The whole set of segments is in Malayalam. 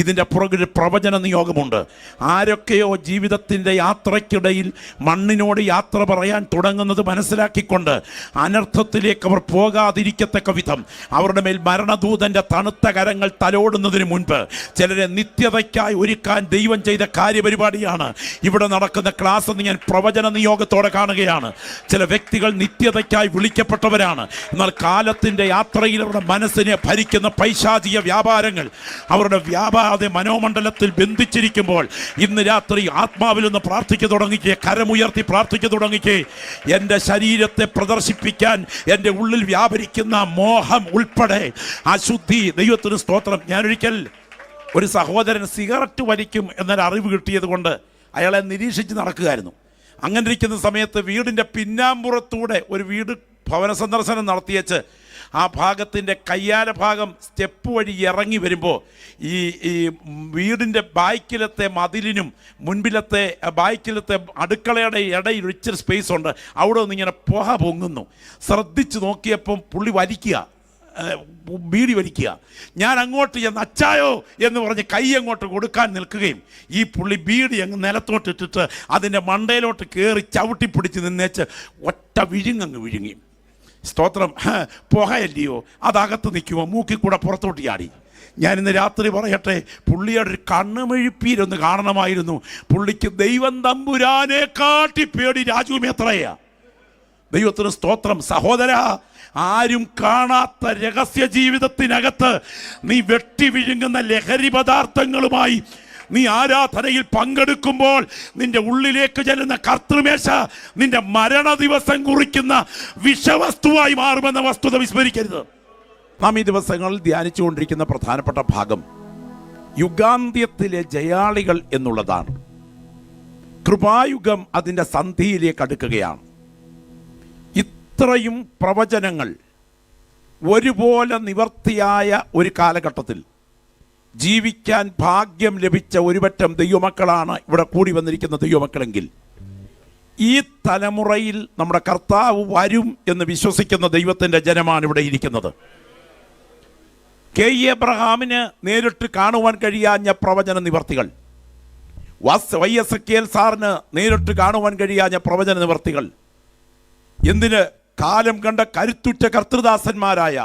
ഇതിൻ്റെ പുറകിൽ പ്രവചന നിയോഗമുണ്ട്. ആരൊക്കെയോ ജീവിതത്തിൻ്റെ യാത്രയ്ക്കിടയിൽ മണ്ണിനോട് യാത്ര പറയാൻ തുടങ്ങുന്നത് മനസ്സിലാക്കിക്കൊണ്ട് അനർത്ഥത്തിലേക്ക് അവർ പോകാതിരിക്കത്തക്ക വിധം അവരുടെ മേൽ മരണദൂതൻ്റെ തണുത്ത കരങ്ങൾ തലോടുന്നതിന് മുൻപ് ചിലരെ നിത്യതയ്ക്കായി ഒരുക്കാൻ ദൈവം ചെയ്ത കാര്യപരിപാടിയാണ് ഇവിടെ നടക്കുന്ന ക്ലാസ് എന്ന് ഞാൻ പ്രവചന നിയോഗത്തോടെ കാണുകയാണ്. ചില വ്യക്തികൾ നിത്യതയ്ക്കായി വിളിക്കപ്പെട്ടവരാണ്. എന്നാൽ കാലത്തിൻ്റെ യാത്രയിൽ അവരുടെ മനസ്സിനെ ഭരിക്കുന്ന പൈശാചിക വ്യാപാരങ്ങൾ അവരുടെ മനോമണ്ഡലത്തിൽ ബന്ധിച്ചിരിക്കുമ്പോൾ ഇന്ന് രാത്രി ആത്മാവിൽ നിന്ന് പ്രാർത്ഥിച്ചു തുടങ്ങിക്കേ, കരമുയർത്തി പ്രാർത്ഥിച്ചു തുടങ്ങിക്കേ. എൻ്റെ ശരീരത്തെ പ്രദർശിപ്പിക്കാൻ എൻ്റെ ഉള്ളിൽ വ്യാപരിക്കുന്ന മോഹം ഉൾപ്പെടെ അശുദ്ധി, ദൈവത്തിന് സ്തോത്രം. ഞാനൊരിക്കൽ ഒരു സഹോദരൻ സിഗരറ്റ് വലിക്കും എന്നൊരു അറിവ് കിട്ടിയത് കൊണ്ട് അയാളെ നിരീക്ഷിച്ച് നടക്കുകയായിരുന്നു. അങ്ങനെ ഇരിക്കുന്ന സമയത്ത് വീടിൻ്റെ പിന്നാമ്പുറത്തൂടെ ഒരു വീട് ഭവന സന്ദർശനം നടത്തിയേച്ച് ആ ഭാഗത്തിൻ്റെ കയ്യാല ഭാഗം സ്റ്റെപ്പ് വഴി ഇറങ്ങി വരുമ്പോൾ ഈ വീടിൻ്റെ ബാക്കിലത്തെ മതിലിനും മുൻപിലത്തെ ബാക്കിലത്തെ അടുക്കളയുടെ ഇടയിൽ ഇച്ചിരി സ്പേസ് ഉണ്ട്. അവിടെ നിന്ന് ഇങ്ങനെ പുക പൊങ്ങുന്നു. ശ്രദ്ധിച്ച് നോക്കിയപ്പം പുള്ളി ബീഡി വലിക്കുക. ഞാൻ അങ്ങോട്ട് ചെന്ന് അച്ചായോ എന്ന് പറഞ്ഞ് കൈ അങ്ങോട്ട് കൊടുക്കാൻ നിൽക്കുകയും ഈ പുള്ളി ബീഡി അങ്ങ് നിലത്തോട്ട് ഇട്ടിട്ട് അതിൻ്റെ മണ്ടയിലോട്ട് കയറി ചവിട്ടിപ്പിടിച്ച് നിന്നേച്ച് ഒറ്റ വിഴുങ്ങങ്ങ് വിഴുങ്ങി. സ്തോത്രം. പുകയല്ലയോ, അതകത്ത് നിൽക്കുമോ, മൂക്കിൽ കൂടെ പുറത്തോട്ട് ചാടി. ഞാനിന്ന് രാത്രി പറയട്ടെ, പുള്ളിയുടെ ഒരു കണ്ണുമെഴുപ്പീരൊന്ന് കാണണമായിരുന്നു. പുള്ളിക്ക് ദൈവം തമ്പുരാനെ കാട്ടി പേടി രാജുമേത്രയാ. ദൈവത്തിന് സ്തോത്രം. സഹോദര, ആരും കാണാത്ത രഹസ്യ ജീവിതത്തിനകത്ത് നീ വെട്ടി വിഴുങ്ങുന്ന ലഹരി പദാർത്ഥങ്ങളുമായി നീ ആരാധനയിൽ പങ്കെടുക്കുമ്പോൾ നിന്റെ ഉള്ളിലേക്ക് ചെല്ലുന്ന കർത്തൃമേശ നിന്റെ മരണ ദിവസം കുറിക്കുന്ന വിഷവസ്തുവായി മാറുമെന്ന വസ്തുത വിസ്മരിക്കരുത്. നാം ഈ ദിവസങ്ങളിൽ ധ്യാനിച്ചുകൊണ്ടിരിക്കുന്ന പ്രധാനപ്പെട്ട ഭാഗം യുഗാന്ത്യത്തിലെ ജയാളികൾ എന്നുള്ളതാണ്. കൃപായുഗം അതിൻ്റെ സന്ധിയിലേക്ക് അടുക്കുകയാണ്. ഇത്രയും പ്രവചനങ്ങൾ ഒരുപോലെ നിവർത്തിയായ ഒരു കാലഘട്ടത്തിൽ ജീവിക്കാൻ ഭാഗ്യം ലഭിച്ച ഒരുപറ്റം ദൈവമക്കളാണ് ഇവിടെ കൂടി വന്നിരിക്കുന്ന ദൈവമക്കളെങ്കിൽ, ഈ തലമുറയിൽ നമ്മുടെ കർത്താവ് വരും എന്ന് വിശ്വസിക്കുന്ന ദൈവത്തിൻ്റെ ജനമാണ് ഇവിടെ ഇരിക്കുന്നത്. കെ എബ്രഹാമിന് നേരിട്ട് കാണുവാൻ കഴിയാഞ്ഞ പ്രവചന നിവർത്തികൾ, YSKL സാറിന് നേരിട്ട് കാണുവാൻ കഴിയാഞ്ഞ പ്രവചന നിവർത്തികൾ, എന്തിന് കാലം കണ്ട കരുത്തുറ്റ കർത്തൃദാസന്മാരായ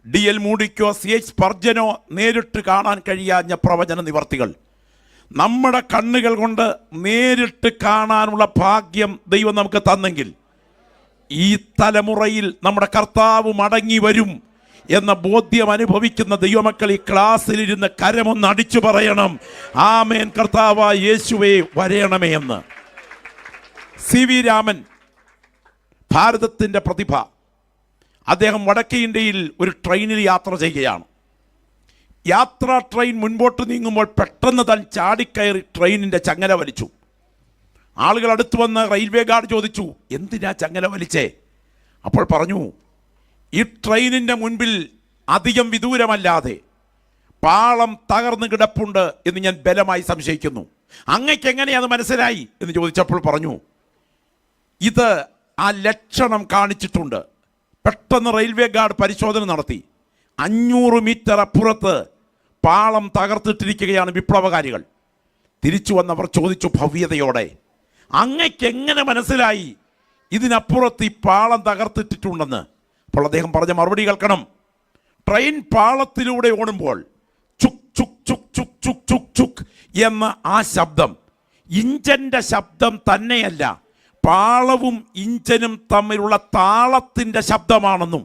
DL മൂഡിക്കോ CH സ്പർജനോ നേരിട്ട് കാണാൻ കഴിയാഞ്ഞ പ്രവചന നിവർത്തികൾ നമ്മുടെ കണ്ണുകൾ കൊണ്ട് നേരിട്ട് കാണാനുള്ള ഭാഗ്യം ദൈവം നമുക്ക് തന്നെങ്കിൽ, ഈ തലമുറയിൽ നമ്മുടെ കർത്താവ് മടങ്ങി വരും എന്ന ബോധ്യം അനുഭവിക്കുന്ന ദൈവമക്കൾ ഈ ക്ലാസ്സിലിരുന്ന് കരമൊന്ന് അടിച്ചു പറയണം, ആമേൻ കർത്താവായ യേശുവേ വരയണമേ എന്ന്. CV രാമൻ ഭാരതത്തിൻ്റെ പ്രതിഭ. അദ്ദേഹം വടക്കേ ഇന്ത്യയിൽ ഒരു ട്രെയിനിൽ യാത്ര ചെയ്യുകയാണ്. ട്രെയിൻ മുൻപോട്ട് നീങ്ങുമ്പോൾ പെട്ടെന്ന് താൻ ചാടിക്കയറി ട്രെയിനിൻ്റെ ചങ്ങല വലിച്ചു. ആളുകൾ അടുത്ത് വന്ന് റെയിൽവേ ഗാർഡ് ചോദിച്ചു, എന്തിനാ ചങ്ങല വലിച്ചേ? അപ്പോൾ പറഞ്ഞു, ഈ ട്രെയിനിൻ്റെ മുൻപിൽ അധികം വിദൂരമല്ലാതെ പാളം തകർന്ന് കിടപ്പുണ്ട് എന്ന് ഞാൻ ബലമായി സംശയിക്കുന്നു. അങ്ങയ്ക്ക് എങ്ങനെയത് മനസ്സിലായി എന്ന് ചോദിച്ചപ്പോൾ പറഞ്ഞു, ഇത് ആ ലക്ഷണം കാണിച്ചിട്ടുണ്ട്. പെട്ടെന്ന് റെയിൽവേ ഗാർഡ് പരിശോധന നടത്തി. 500 മീറ്റർ അപ്പുറത്ത് പാളം തകർത്തിട്ടിരിക്കുകയാണ് വിപ്ലവകാരികൾ. തിരിച്ചു വന്നവർ ചോദിച്ചു ഭവ്യതയോടെ, അങ്ങയ്ക്ക് എങ്ങനെ മനസ്സിലായി ഇതിനപ്പുറത്ത് ഈ പാളം തകർത്തിട്ടിട്ടുണ്ടെന്ന്? അപ്പോൾ അദ്ദേഹം പറഞ്ഞ മറുപടി കേൾക്കണം. ട്രെയിൻ പാളത്തിലൂടെ ഓടുമ്പോൾ ചുക് ചുക് ചുക് ചുക് ചുക് ചുക് ചുക് എന്ന ആ ശബ്ദം ഇഞ്ചൻ്റെ ശബ്ദം തന്നെയല്ല, പാളവും ഇഞ്ചനും തമ്മിലുള്ള താളത്തിൻ്റെ ശബ്ദമാണെന്നും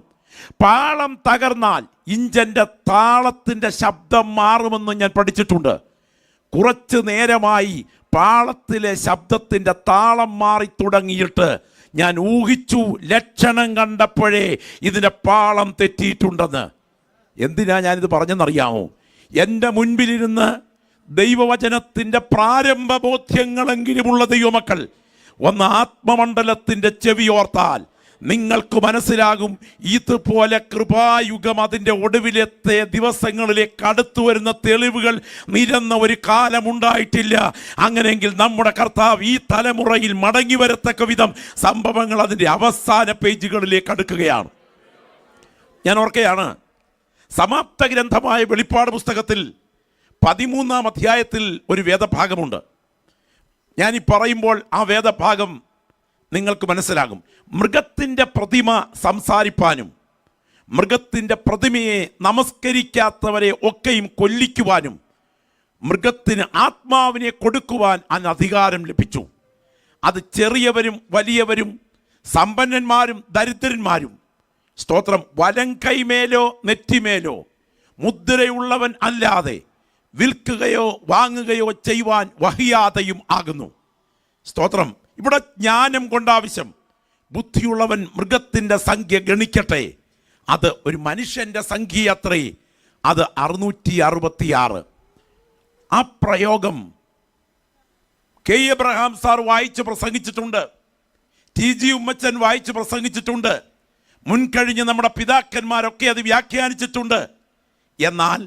പാളം തകർന്നാൽ ഇഞ്ചൻ്റെ താളത്തിൻ്റെ ശബ്ദം മാറുമെന്നും ഞാൻ പഠിച്ചിട്ടുണ്ട്. കുറച്ച് നേരമായി പാളത്തിലെ ശബ്ദത്തിൻ്റെ താളം മാറി തുടങ്ങിയിട്ട് ഞാൻ ഊഹിച്ചു, ലക്ഷണം കണ്ടപ്പോഴേ ഇതിൻ്റെ പാളം തെറ്റിയിട്ടുണ്ടെന്ന്. എന്തിനാ ഞാനിത് പറഞ്ഞെന്നറിയാമോ? എൻ്റെ മുൻപിലിരുന്ന് ദൈവവചനത്തിൻ്റെ പ്രാരംഭ ബോധ്യങ്ങളെങ്കിലുമുള്ള ദൈവമക്കൾ ഒന്ന് ആത്മമണ്ഡലത്തിൻ്റെ ചെവിയോർത്താൽ നിങ്ങൾക്ക് മനസ്സിലാകും, ഇതുപോലെ കൃപായുഗം അതിൻ്റെ ഒടുവിലത്തെ ദിവസങ്ങളിലേക്ക് അടുത്തു വരുന്ന തെളിവുകൾ നിരന്ന ഒരു കാലമുണ്ടായിട്ടില്ല. അങ്ങനെയെങ്കിൽ നമ്മുടെ കർത്താവ് ഈ തലമുറയിൽ മടങ്ങി വരത്തക്ക വിധം സംഭവങ്ങൾ അതിൻ്റെ അവസാന പേജുകളിലേക്ക് അടുക്കുകയാണ്. ഞാൻ ഓർക്കുകയാണ്, സമാപ്ത ഗ്രന്ഥമായ വെളിപ്പാട് പുസ്തകത്തിൽ 13-ാം അധ്യായത്തിൽ ഒരു വേദഭാഗമുണ്ട്. ഞാനീ പറയുമ്പോൾ ആ വേദഭാഗം നിങ്ങൾക്ക് മനസ്സിലാകും. മൃഗത്തിൻ്റെ പ്രതിമ സംസാരിപ്പാനും മൃഗത്തിൻ്റെ പ്രതിമയെ നമസ്കരിക്കാത്തവരെ ഒക്കെയും കൊല്ലിക്കുവാനും മൃഗത്തിന് ആത്മാവിനെ കൊടുക്കുവാൻ അതിന് അധികാരം ലഭിച്ചു. അത് ചെറിയവരും വലിയവരും സമ്പന്നന്മാരും ദരിദ്രന്മാരും, സ്തോത്രം, വലം കൈമേലോ നെറ്റിമേലോ മുദ്രയുള്ളവൻ അല്ലാതെ വിൽക്കുകയോ വാങ്ങുകയോ ചെയ്യുവാൻ വഹിയാതെയും ആകുന്നു. സ്തോത്രം. ഇവിടെ ജ്ഞാനം കൊണ്ടാവശ്യം. ബുദ്ധിയുള്ളവൻ മൃഗത്തിൻ്റെ സംഖ്യ ഗണിക്കട്ടെ. അത് ഒരു മനുഷ്യൻ്റെ സംഖ്യ അത്രേ. അത് 666. ആ പ്രയോഗം കെ എബ്രഹാം സാർ വായിച്ച് പ്രസംഗിച്ചിട്ടുണ്ട്. TG ഉമ്മച്ചൻ വായിച്ച് പ്രസംഗിച്ചിട്ടുണ്ട്. മുൻകഴിഞ്ഞ് നമ്മുടെ പിതാക്കന്മാരൊക്കെ അത് വ്യാഖ്യാനിച്ചിട്ടുണ്ട്. എന്നാൽ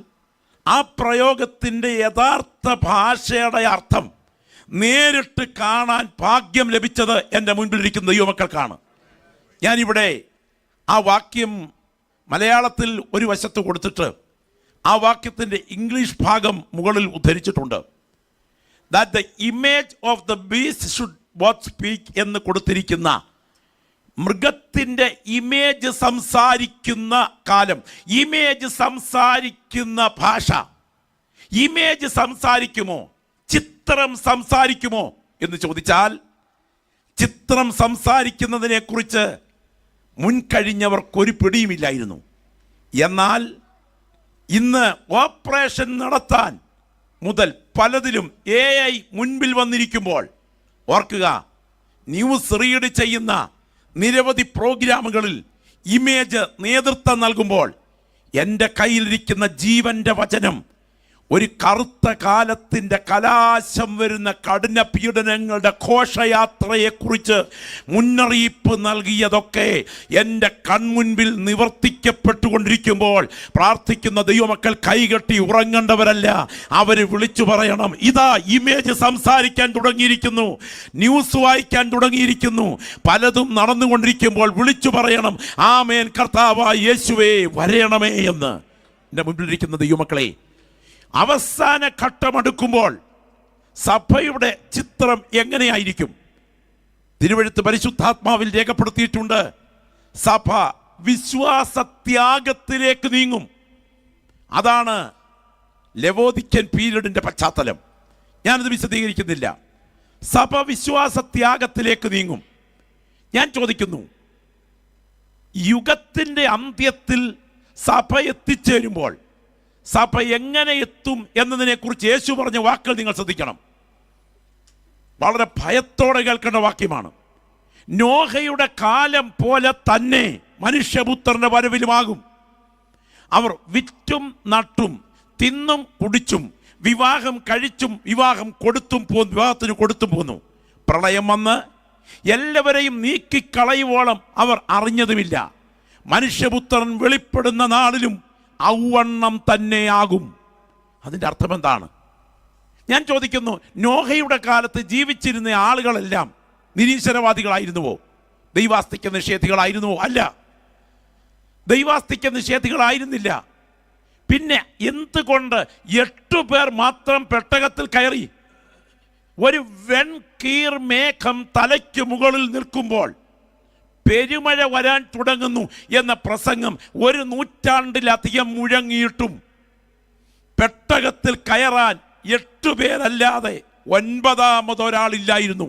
ആ പ്രയോഗത്തിൻ്റെ യഥാർത്ഥ ഭാഷയുടെ അർത്ഥം നേരിട്ട് കാണാൻ ഭാഗ്യം ലഭിച്ചത് എൻ്റെ മുൻപിലിരിക്കുന്ന ദൈവമക്കൾക്കാണ്. ഞാനിവിടെ ആ വാക്യം മലയാളത്തിൽ ഒരു വശത്ത് കൊടുത്തിട്ട് ആ വാക്യത്തിൻ്റെ ഇംഗ്ലീഷ് ഭാഗം മുകളിൽ ഉദ്ധരിച്ചിട്ടുണ്ട്. That the image of the beast should what speak എന്ന് കൊടുത്തിരിക്കുന്ന മൃഗത്തിൻ്റെ ഇമേജ് സംസാരിക്കുന്ന കാലം, ഇമേജ് സംസാരിക്കുന്ന ഭാഷ, ഇമേജ് സംസാരിക്കുമോ, ചിത്രം സംസാരിക്കുമോ എന്ന് ചോദിച്ചാൽ ചിത്രം സംസാരിക്കുന്നതിനെ കുറിച്ച് മുൻകഴിഞ്ഞവർക്കൊരു പിടിയുമില്ലായിരുന്നു. എന്നാൽ ഇന്ന് ഓപ്പറേഷൻ നടത്താൻ മുതൽ പലതിലും AI മുൻപിൽ വന്നിരിക്കുമ്പോൾ ഓർക്കുക, ന്യൂസ് റീഡ് ചെയ്യുന്ന നിരവധി പ്രോഗ്രാമുകളിൽ ഇമേജ് നേതൃത്വം നൽകുമ്പോൾ എൻ്റെ കയ്യിലിരിക്കുന്ന ജീവൻ്റെ വചനം ഒരു കറുത്ത കാലത്തിൻ്റെ കലാശം വരുന്ന കഠിന പീഡനങ്ങളുടെ ഘോഷയാത്രയെക്കുറിച്ച് മുന്നറിയിപ്പ് നൽകിയതൊക്കെ എൻ്റെ കൺമുൻപിൽ നിവർത്തിക്കപ്പെട്ടുകൊണ്ടിരിക്കുമ്പോൾ പ്രാർത്ഥിക്കുന്ന ദൈവമക്കൾ കൈകെട്ടി ഉറങ്ങേണ്ടവരല്ല. അവർ വിളിച്ചു പറയണം, ഇതാ ഇമേജ് സംസാരിക്കാൻ തുടങ്ങിയിരിക്കുന്നു, ന്യൂസ് വായിക്കാൻ തുടങ്ങിയിരിക്കുന്നു. പലതും നടന്നുകൊണ്ടിരിക്കുമ്പോൾ വിളിച്ചു പറയണം, ആമേൻ കർത്താവായ യേശുവേ വരയണമേ എന്ന്. എൻ്റെ മുൻപിലിരിക്കുന്ന ദൈവമക്കളെ, അവസാന ഘട്ടമെടുക്കുമ്പോൾ സഭയുടെ ചിത്രം എങ്ങനെയായിരിക്കും? തിരുവെഴുത്ത് പരിശുദ്ധാത്മാവിൽ രേഖപ്പെടുത്തിയിട്ടുണ്ട്. സഭ വിശ്വാസത്യാഗത്തിലേക്ക് നീങ്ങും. അതാണ് ലെവോദിക്കൻ പീരീഡിൻ്റെ പശ്ചാത്തലം. ഞാനത് വിശദീകരിക്കുന്നില്ല. സഭ വിശ്വാസത്യാഗത്തിലേക്ക് നീങ്ങും. ഞാൻ ചോദിക്കുന്നു, യുഗത്തിൻ്റെ അന്ത്യത്തിൽ സഭ എത്തിച്ചേരുമ്പോൾ സഭ എങ്ങനെ എത്തും എന്നതിനെക്കുറിച്ച് യേശു പറഞ്ഞ വാക്കുകൾ നിങ്ങൾ ശ്രദ്ധിക്കണം. വളരെ ഭയത്തോടെ കേൾക്കേണ്ട വാക്യമാണ്. നോഹയുടെ കാലം പോലെ തന്നെ മനുഷ്യപുത്രന്റെ വരവിലുമാകും. അവർ വിറ്റും നട്ടും തിന്നും കുടിച്ചും വിവാഹം കഴിച്ചും വിവാഹത്തിന് കൊടുത്തും പോന്നു. പ്രളയം വന്ന് എല്ലാവരെയും നീക്കിക്കളയുവോളം അവർ അറിഞ്ഞതുമില്ല. മനുഷ്യപുത്രൻ വെളിപ്പെടുന്ന നാളിലും ഔവണ്ണം തന്നെയാകും. അതിൻ്റെ അർത്ഥം എന്താണ്? ഞാൻ ചോദിക്കുന്നു, നോഹയുടെ കാലത്ത് ജീവിച്ചിരുന്ന ആളുകളെല്ലാം നിരീശ്വരവാദികളായിരുന്നുവോ? ദൈവാസ്തിക്യ നിഷേധികളായിരുന്നുവോ? അല്ല, ദൈവാസ്തിക്യ നിഷേധികളായിരുന്നില്ല. പിന്നെ എന്തുകൊണ്ട് 8 പേർ മാത്രം പെട്ടകത്തിൽ കയറി? ഒരു വെൺകീർ മേഘം തലയ്ക്ക് മുകളിൽ നിൽക്കുമ്പോൾ പെരുമഴ വരാൻ തുടങ്ങുന്നു എന്ന പ്രസംഗം 1 നൂറ്റാണ്ടിലധികം മുഴങ്ങിയിട്ടും പെട്ടകത്തിൽ കയറാൻ 8 പേരല്ലാതെ 9ാമതൊരാളില്ലായിരുന്നു.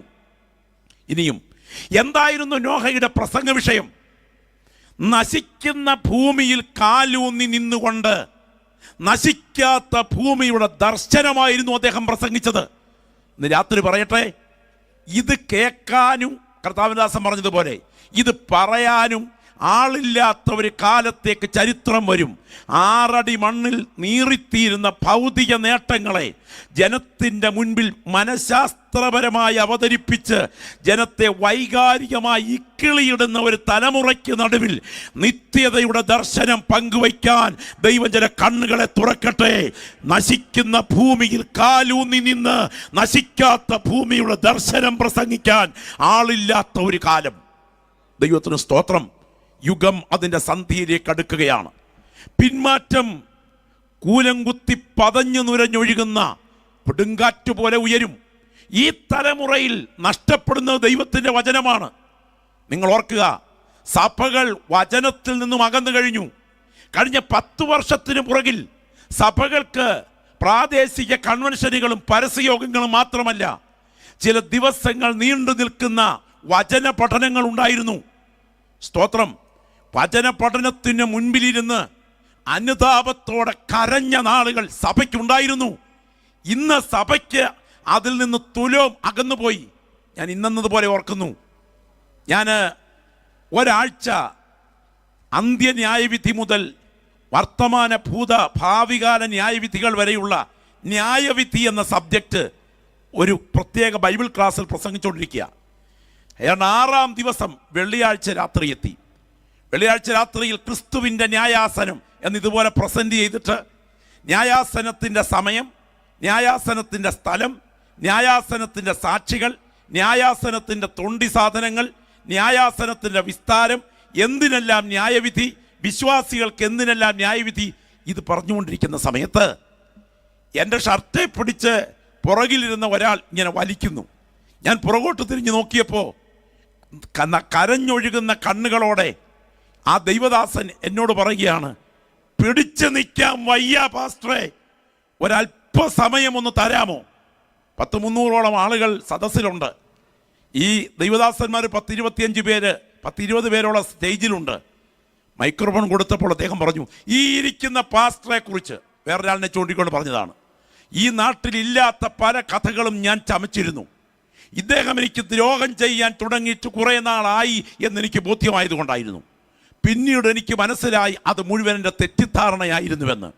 ഇനിയും എന്തായിരുന്നു നോഹയുടെ പ്രസംഗ വിഷയം? നശിക്കുന്ന ഭൂമിയിൽ കാലൂന്നി നിന്നുകൊണ്ട് നശിക്കാത്ത ഭൂമിയുടെ ദർശനമായിരുന്നു അദ്ദേഹം പ്രസംഗിച്ചത്. ഇന്ന് രാത്രി പറയട്ടെ, ഇത് കേൾക്കാനും കർത്താവിദാസൻ പറഞ്ഞതുപോലെ ഇത് പറയാനും ആളില്ലാത്ത ഒരു കാലത്തേക്ക് ചരിത്രം വരും. 6 അടി മണ്ണിൽ നീറിത്തീരുന്ന ഭൗതിക നേട്ടങ്ങളെ ജനത്തിൻ്റെ മുൻപിൽ മനഃശാസ്ത്രപരമായി അവതരിപ്പിച്ച് ജനത്തെ വൈകാരികമായി ഇക്കിളിയിടുന്ന ഒരു തലമുറയ്ക്ക് നടുവിൽ നിത്യതയുടെ ദർശനം പങ്കുവയ്ക്കാൻ ദൈവം ചില കണ്ണുകളെ തുറക്കട്ടെ. നശിക്കുന്ന ഭൂമിയിൽ കാലൂന്നി നിന്ന് നശിക്കാത്ത ഭൂമിയുടെ ദർശനം പ്രസംഗിക്കാൻ ആളില്ലാത്ത ഒരു കാലം. ദൈവത്തിന് സ്തോത്രം. യുഗം അതിൻ്റെ സന്ധിയിലേക്ക് അടുക്കുകയാണ്. പിന്മാറ്റം കൂലം കുത്തി പതഞ്ഞു നുരഞ്ഞൊഴുകുന്ന കൊടുങ്കാറ്റ് പോലെ ഉയരും. ഈ തലമുറയിൽ നഷ്ടപ്പെടുന്നത് ദൈവത്തിൻ്റെ വചനമാണ്. നിങ്ങൾ ഓർക്കുക, സഭകൾ വചനത്തിൽ നിന്നും അകന്നു കഴിഞ്ഞു. കഴിഞ്ഞ 10 വർഷത്തിന് പുറകിൽ സഭകൾക്ക് പ്രാദേശിക കൺവെൻഷനുകളും പരസ്യയോഗങ്ങളും മാത്രമല്ല, ചില ദിവസങ്ങൾ നീണ്ടു നിൽക്കുന്ന വചന പഠനങ്ങൾ ഉണ്ടായിരുന്നു. സ്തോത്രം. വചന പഠനത്തിന് മുൻപിലിരുന്ന് അനുതാപത്തോടെ കരഞ്ഞ നാളുകൾ സഭയ്ക്കുണ്ടായിരുന്നു. ഇന്ന് സഭയ്ക്ക് അതിൽ നിന്ന് തുലോം അകന്നുപോയി. ഞാൻ ഇന്നതുപോലെ ഓർക്കുന്നു, ഞാൻ ഒരാഴ്ച അന്ത്യന്യായവിധി മുതൽ വർത്തമാന ഭൂത ഭാവികാല ന്യായവിധികൾ വരെയുള്ള ന്യായവിധി എന്ന സബ്ജക്റ്റ് ഒരു പ്രത്യേക ബൈബിൾ ക്ലാസ്സിൽ പ്രസംഗിച്ചുകൊണ്ടിരിക്കുക. 6-ാം ദിവസം വെള്ളിയാഴ്ച രാത്രി എത്തി. വെള്ളിയാഴ്ച രാത്രിയിൽ ക്രിസ്തുവിൻ്റെ ന്യായാസനം എന്നിതുപോലെ പ്രസൻറ്റ് ചെയ്തിട്ട് ന്യായാസനത്തിൻ്റെ സമയം, ന്യായാസനത്തിൻ്റെ സ്ഥലം, ന്യായാസനത്തിൻ്റെ സാക്ഷികൾ, ന്യായാസനത്തിൻ്റെ തൊണ്ടി സാധനങ്ങൾ, ന്യായാസനത്തിൻ്റെ വിസ്താരം, എന്തിനെല്ലാം ന്യായവിധി, വിശ്വാസികൾക്ക് എന്തിനെല്ലാം ന്യായവിധി, ഇത് പറഞ്ഞുകൊണ്ടിരിക്കുന്ന സമയത്ത് എൻ്റെ ഷർട്ടെ പിടിച്ച് പുറകിലിരുന്ന ഒരാൾ ഇങ്ങനെ വലിക്കുന്നു. ഞാൻ പുറകോട്ട് തിരിഞ്ഞ് നോക്കിയപ്പോൾ കരഞ്ഞൊഴുകുന്ന കണ്ണുകളോടെ ആ ദൈവദാസൻ എന്നോട് പറയുകയാണ്, പിടിച്ചു നിൽക്കാൻ വയ്യ പാസ്റ്ററെ, ഒരല്പസമയം ഒന്ന് തരാമോ? 100-300ഓളം ആളുകൾ സദസ്സിലുണ്ട്. ഈ ദൈവദാസന്മാർ 10-25 പേര്, 10-20 പേരോളം സ്റ്റേജിലുണ്ട്. മൈക്രോഫോൺ കൊടുത്തപ്പോൾ അദ്ദേഹം പറഞ്ഞു, ഈ ഇരിക്കുന്ന പാസ്റ്ററെ കുറിച്ച് വേറൊരാളിനെ ചൂണ്ടിക്കൊണ്ട് പറഞ്ഞതാണ്, ഈ നാട്ടിലില്ലാത്ത പല കഥകളും ഞാൻ ചമച്ചിരുന്നു. ഇദ്ദേഹം എനിക്ക് ദ്രോഹം ചെയ്യാൻ തുടങ്ങിയിട്ട് കുറേ നാളായി എന്നെനിക്ക് ബോധ്യമായതുകൊണ്ടായിരുന്നു. പിന്നീട് എനിക്ക് മനസ്സിലായി അത് മുഴുവൻ എൻ്റെ തെറ്റിദ്ധാരണയായിരുന്നുവെന്ന്.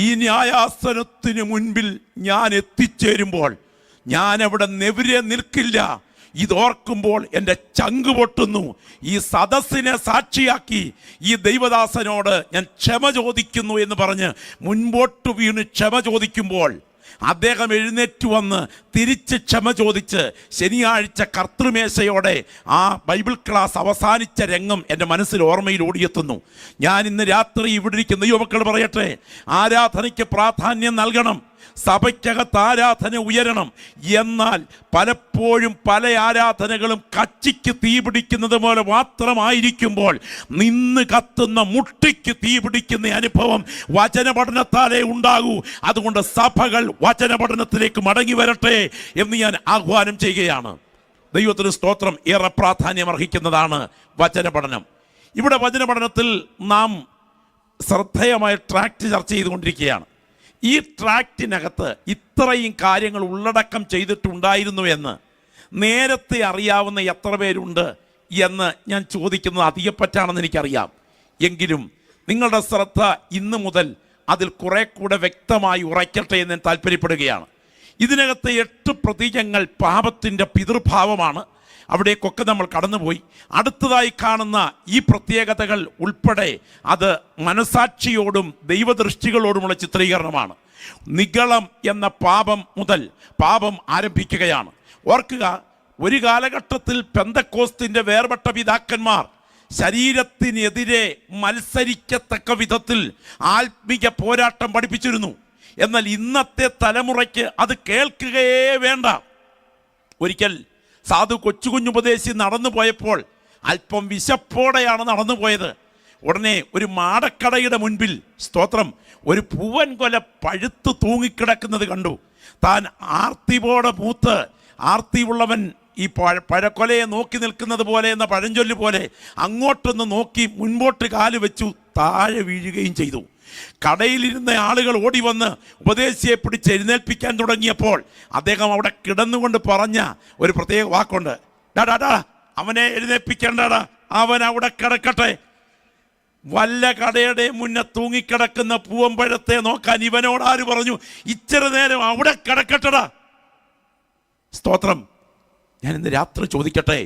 ഈ ന്യായാസനത്തിന് മുൻപിൽ ഞാൻ എത്തിച്ചേരുമ്പോൾ ഞാൻ അവിടെ നെവിരെ നിൽക്കില്ല. ഇതോർക്കുമ്പോൾ എൻ്റെ ചങ്ക് പൊട്ടുന്നു. ഈ സദസ്സിനെ സാക്ഷിയാക്കി ഈ ദൈവദാസനോട് ഞാൻ ക്ഷമ ചോദിക്കുന്നു എന്ന് പറഞ്ഞ് മുൻപോട്ട് വീണ് ക്ഷമ ചോദിക്കുമ്പോൾ അദ്ദേഹം എഴുന്നേറ്റ് വന്ന് തിരിച്ച് ക്ഷമ ചോദിച്ച് ശനിയാഴ്ച കർത്തൃമേശയോടെ ആ ബൈബിൾ ക്ലാസ് അവസാനിച്ച രംഗം എൻ്റെ മനസ്സിൽ ഓർമ്മയിൽ ഓടിയെത്തുന്നു. ഞാൻ ഇന്ന് രാത്രി ഇവിടെ ഇരിക്കുന്ന യുവക്കൾ പറയട്ടെ, ആരാധനയ്ക്ക് പ്രാധാന്യം നൽകണം, സഭയ്ക്കകത്ത് ആരാധന ഉയരണം. എന്നാൽ പലപ്പോഴും പല ആരാധനകളും കച്ചിക്ക് തീ പിടിക്കുന്നത് പോലെ മാത്രമായിരിക്കുമ്പോൾ നിന്ന് കത്തുന്ന മുട്ടിക്ക് തീ പിടിക്കുന്ന അനുഭവം വചന പഠനത്താലേ ഉണ്ടാകൂ. അതുകൊണ്ട് സഭകൾ വചന പഠനത്തിലേക്ക് മടങ്ങി വരട്ടെ എന്ന് ഞാൻ ആഹ്വാനം ചെയ്യുകയാണ്. ദൈവത്തിന് സ്തോത്രം. ഏറെ പ്രാധാന്യം അർഹിക്കുന്നതാണ് വചന പഠനം. ഇവിടെ വചന പഠനത്തിൽ നാം ശ്രദ്ധേയമായ ട്രാക്റ്റ് ചർച്ച ചെയ്തുകൊണ്ടിരിക്കുകയാണ്. ഈ ട്രാക്റ്റിനകത്ത് ഇത്രയും കാര്യങ്ങൾ ഉള്ളടക്കം ചെയ്തിട്ടുണ്ടായിരുന്നു എന്ന് നേരത്തെ അറിയാവുന്ന എത്ര പേരുണ്ട് എന്ന് ഞാൻ ചോദിക്കുന്നത് അധികപ്പറ്റാണെന്ന് എനിക്കറിയാം. എങ്കിലും നിങ്ങളുടെ ശ്രദ്ധ ഇന്ന് മുതൽ അതിൽ കുറെ കൂടെ വ്യക്തമായി ഉറയ്ക്കട്ടെ എന്ന് ഞാൻ താല്പര്യപ്പെടുകയാണ്. ഇതിനകത്ത് 8 പ്രതീകങ്ങൾ പാപത്തിൻ്റെ പിതൃഭാവമാണ്. അവിടേക്കൊക്കെ നമ്മൾ കടന്നുപോയി. അടുത്തതായി കാണുന്ന ഈ പ്രത്യേകതകൾ ഉൾപ്പെടെ അത് മനസാക്ഷിയോടും ദൈവദൃഷ്ടികളോടുമുള്ള ചിത്രീകരണമാണ്. നിഗളം എന്ന പാപം മുതൽ പാപം ആരംഭിക്കുകയാണ്. ഓർക്കുക, ഒരു കാലഘട്ടത്തിൽ പെന്തക്കോസ്തിൻ്റെ വേർപെട്ട പിതാക്കന്മാർ ശരീരത്തിനെതിരെ മത്സരിക്കത്തക്ക വിധത്തിൽ ആത്മീക പോരാട്ടം പഠിപ്പിച്ചിരുന്നു. എന്നാൽ ഇന്നത്തെ തലമുറയ്ക്ക് അത് കേൾക്കുകയേ വേണ്ട. ഒരിക്കൽ സാധു കൊച്ചുകുഞ്ഞുപദേശി നടന്നു പോയപ്പോൾ അല്പം വിശപ്പോടെയാണ് നടന്നു പോയത്. ഉടനെ ഒരു മാടക്കടയുടെ മുൻപിൽ, സ്തോത്രം, ഒരു പൂവൻ കൊല പഴുത്ത് തൂങ്ങിക്കിടക്കുന്നത് കണ്ടു. താൻ ആർത്തിപോടെ മൂത്ത് ആർത്തിയുള്ളവൻ ഈ പഴക്കൊലയെ നോക്കി നിൽക്കുന്നത് പോലെ എന്ന പഴഞ്ചൊല്ല് പോലെ അങ്ങോട്ടൊന്ന് നോക്കി മുൻപോട്ട് കാല് വെച്ചു താഴെ വീഴുകയും ചെയ്തു. കടയിലിരുന്ന ആളുകൾ ഓടി വന്ന് ഉപദേശിയെ പിടിച്ച് എഴുന്നേൽപ്പിക്കാൻ തുടങ്ങിയപ്പോൾ അദ്ദേഹം അവിടെ കിടന്നുകൊണ്ട് പറഞ്ഞ ഒരു പ്രത്യേക വാക്കുണ്ട്, ഡാ അവനെ എഴുന്നേൽപ്പിക്കേണ്ടടാ, അവൻ അവിടെ കിടക്കട്ടെ. വല്ല കടയുടെ മുന്നേ തൂങ്ങിക്കിടക്കുന്ന പൂവമ്പഴത്തെ നോക്കാൻ ഇവനോട് ആര് പറഞ്ഞു ഇച്ചിരി നേരം അവിടെ കിടക്കട്ടടാ? സ്തോത്രം. ഞാൻ ഇന്ന് രാത്രി ചോദിക്കട്ടെ,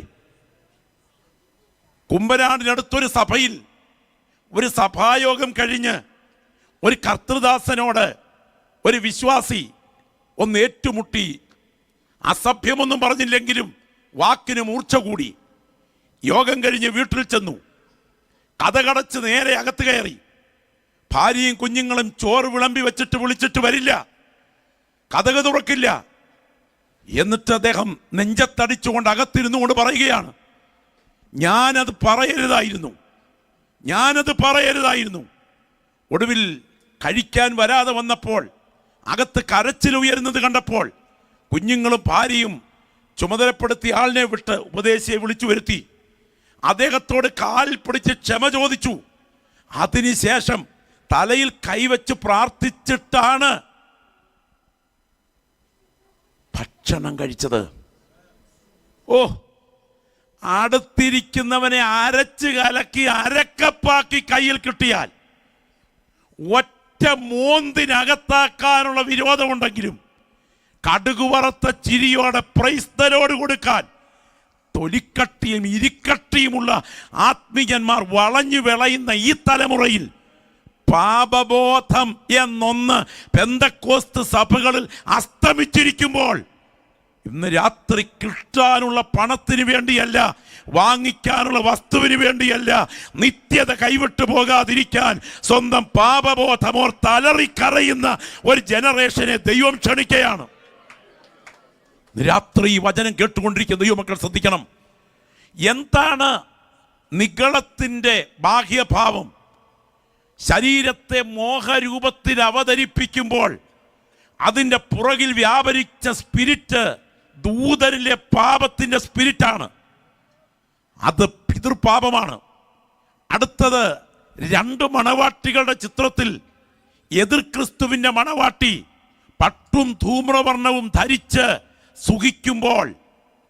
കുമ്പനാടിനടുത്തൊരു സഭയിൽ ഒരു സഭായോഗം കഴിഞ്ഞ് ഒരു കർത്തൃദാസനോട് ഒരു വിശ്വാസി ഒന്ന് ഏറ്റുമുട്ടി. അസഭ്യമൊന്നും പറഞ്ഞില്ലെങ്കിലും വാക്കിന് മൂർച്ച കൂടി. യോഗം കഴിഞ്ഞ് വീട്ടിൽ ചെന്നു. കഥകടച്ച് നേരെ അകത്ത് കയറി. ഭാര്യയും കുഞ്ഞുങ്ങളും ചോറ് വിളമ്പി വെച്ചിട്ട് വിളിച്ചിട്ട് വരില്ല, കതക് തുറക്കില്ല. എന്നിട്ട് അദ്ദേഹം നെഞ്ചത്തടിച്ചുകൊണ്ട് അകത്തിരുന്നു കൊണ്ട് പറയുകയാണ്, ഞാനത് പറയരുതായിരുന്നു. ഒടുവിൽ കഴിക്കാൻ വരാതെ വന്നപ്പോൾ, അകത്ത് കരച്ചിൽ ഉയരുന്നത് കണ്ടപ്പോൾ കുഞ്ഞുങ്ങളും ഭാര്യയും ചുമതലപ്പെടുത്തിയ ആളിനെ വിട്ട് ഉപദേശിയെ വിളിച്ചു വരുത്തി. അദ്ദേഹത്തോട് കാലിൽ പിടിച്ച് ക്ഷമ ചോദിച്ചു. അതിനുശേഷം തലയിൽ കൈവച്ച് പ്രാർത്ഥിച്ചിട്ടാണ് ഭക്ഷണം കഴിച്ചത്. ഓ, അടുത്തിരിക്കുന്നവനെ അരച്ച് കലക്കി അരക്കപ്പാക്കി കയ്യിൽ കിട്ടിയാൽ ഒറ്റ മോന്തിനകത്താക്കാനുള്ള വിരോധമുണ്ടെങ്കിലും കടുകുവറുത്ത ചിരിയോടെ പ്രൈസ്തലോട് കൊടുക്കാൻ തൊലിക്കട്ടിയും ഇരിക്കട്ടിയുമുള്ള ആത്മീയന്മാർ വളഞ്ഞു വിളയുന്ന ഈ തലമുറയിൽ പാപബോധം എന്നൊന്ന് പെന്തക്കോസ്ത് സഭകളിൽ അസ്തമിച്ചിരിക്കുമ്പോൾ ഇന്ന് രാത്രി കിട്ടാനുള്ള പണത്തിന് വേണ്ടിയല്ല, വാങ്ങിക്കാനുള്ള വസ്തുവിന് വേണ്ടിയല്ല, നിത്യത കൈവിട്ടു പോകാതിരിക്കാൻ സ്വന്തം പാപബോധമോർ തലറിക്കറയുന്ന ഒരു ജനറേഷനെ ദൈവം ക്ഷണിക്കുകയാണ്. രാത്രി വചനം കേട്ടുകൊണ്ടിരിക്കുന്ന ദൈവമക്കൾ ശ്രദ്ധിക്കണം. എന്താണ് നിഗളത്തിൻ്റെ ബാഹ്യഭാവം? ശരീരത്തെ മോഹരൂപത്തിൽ അവതരിപ്പിക്കുമ്പോൾ അതിൻ്റെ പുറകിൽ വ്യാപരിച്ച സ്പിരിറ്റ് ദൂതനിലെ പാപത്തിൻ്റെ സ്പിരിറ്റാണ്. അത് പിതൃപാപമാണ്. അടുത്തത് 2 മണവാട്ടികളുടെ ചിത്രത്തിൽ എതിർ ക്രിസ്തുവിൻ്റെ മണവാട്ടി പട്ടും ധൂമ്രവർണ്ണവും ധരിച്ച് സുഖിക്കുമ്പോൾ,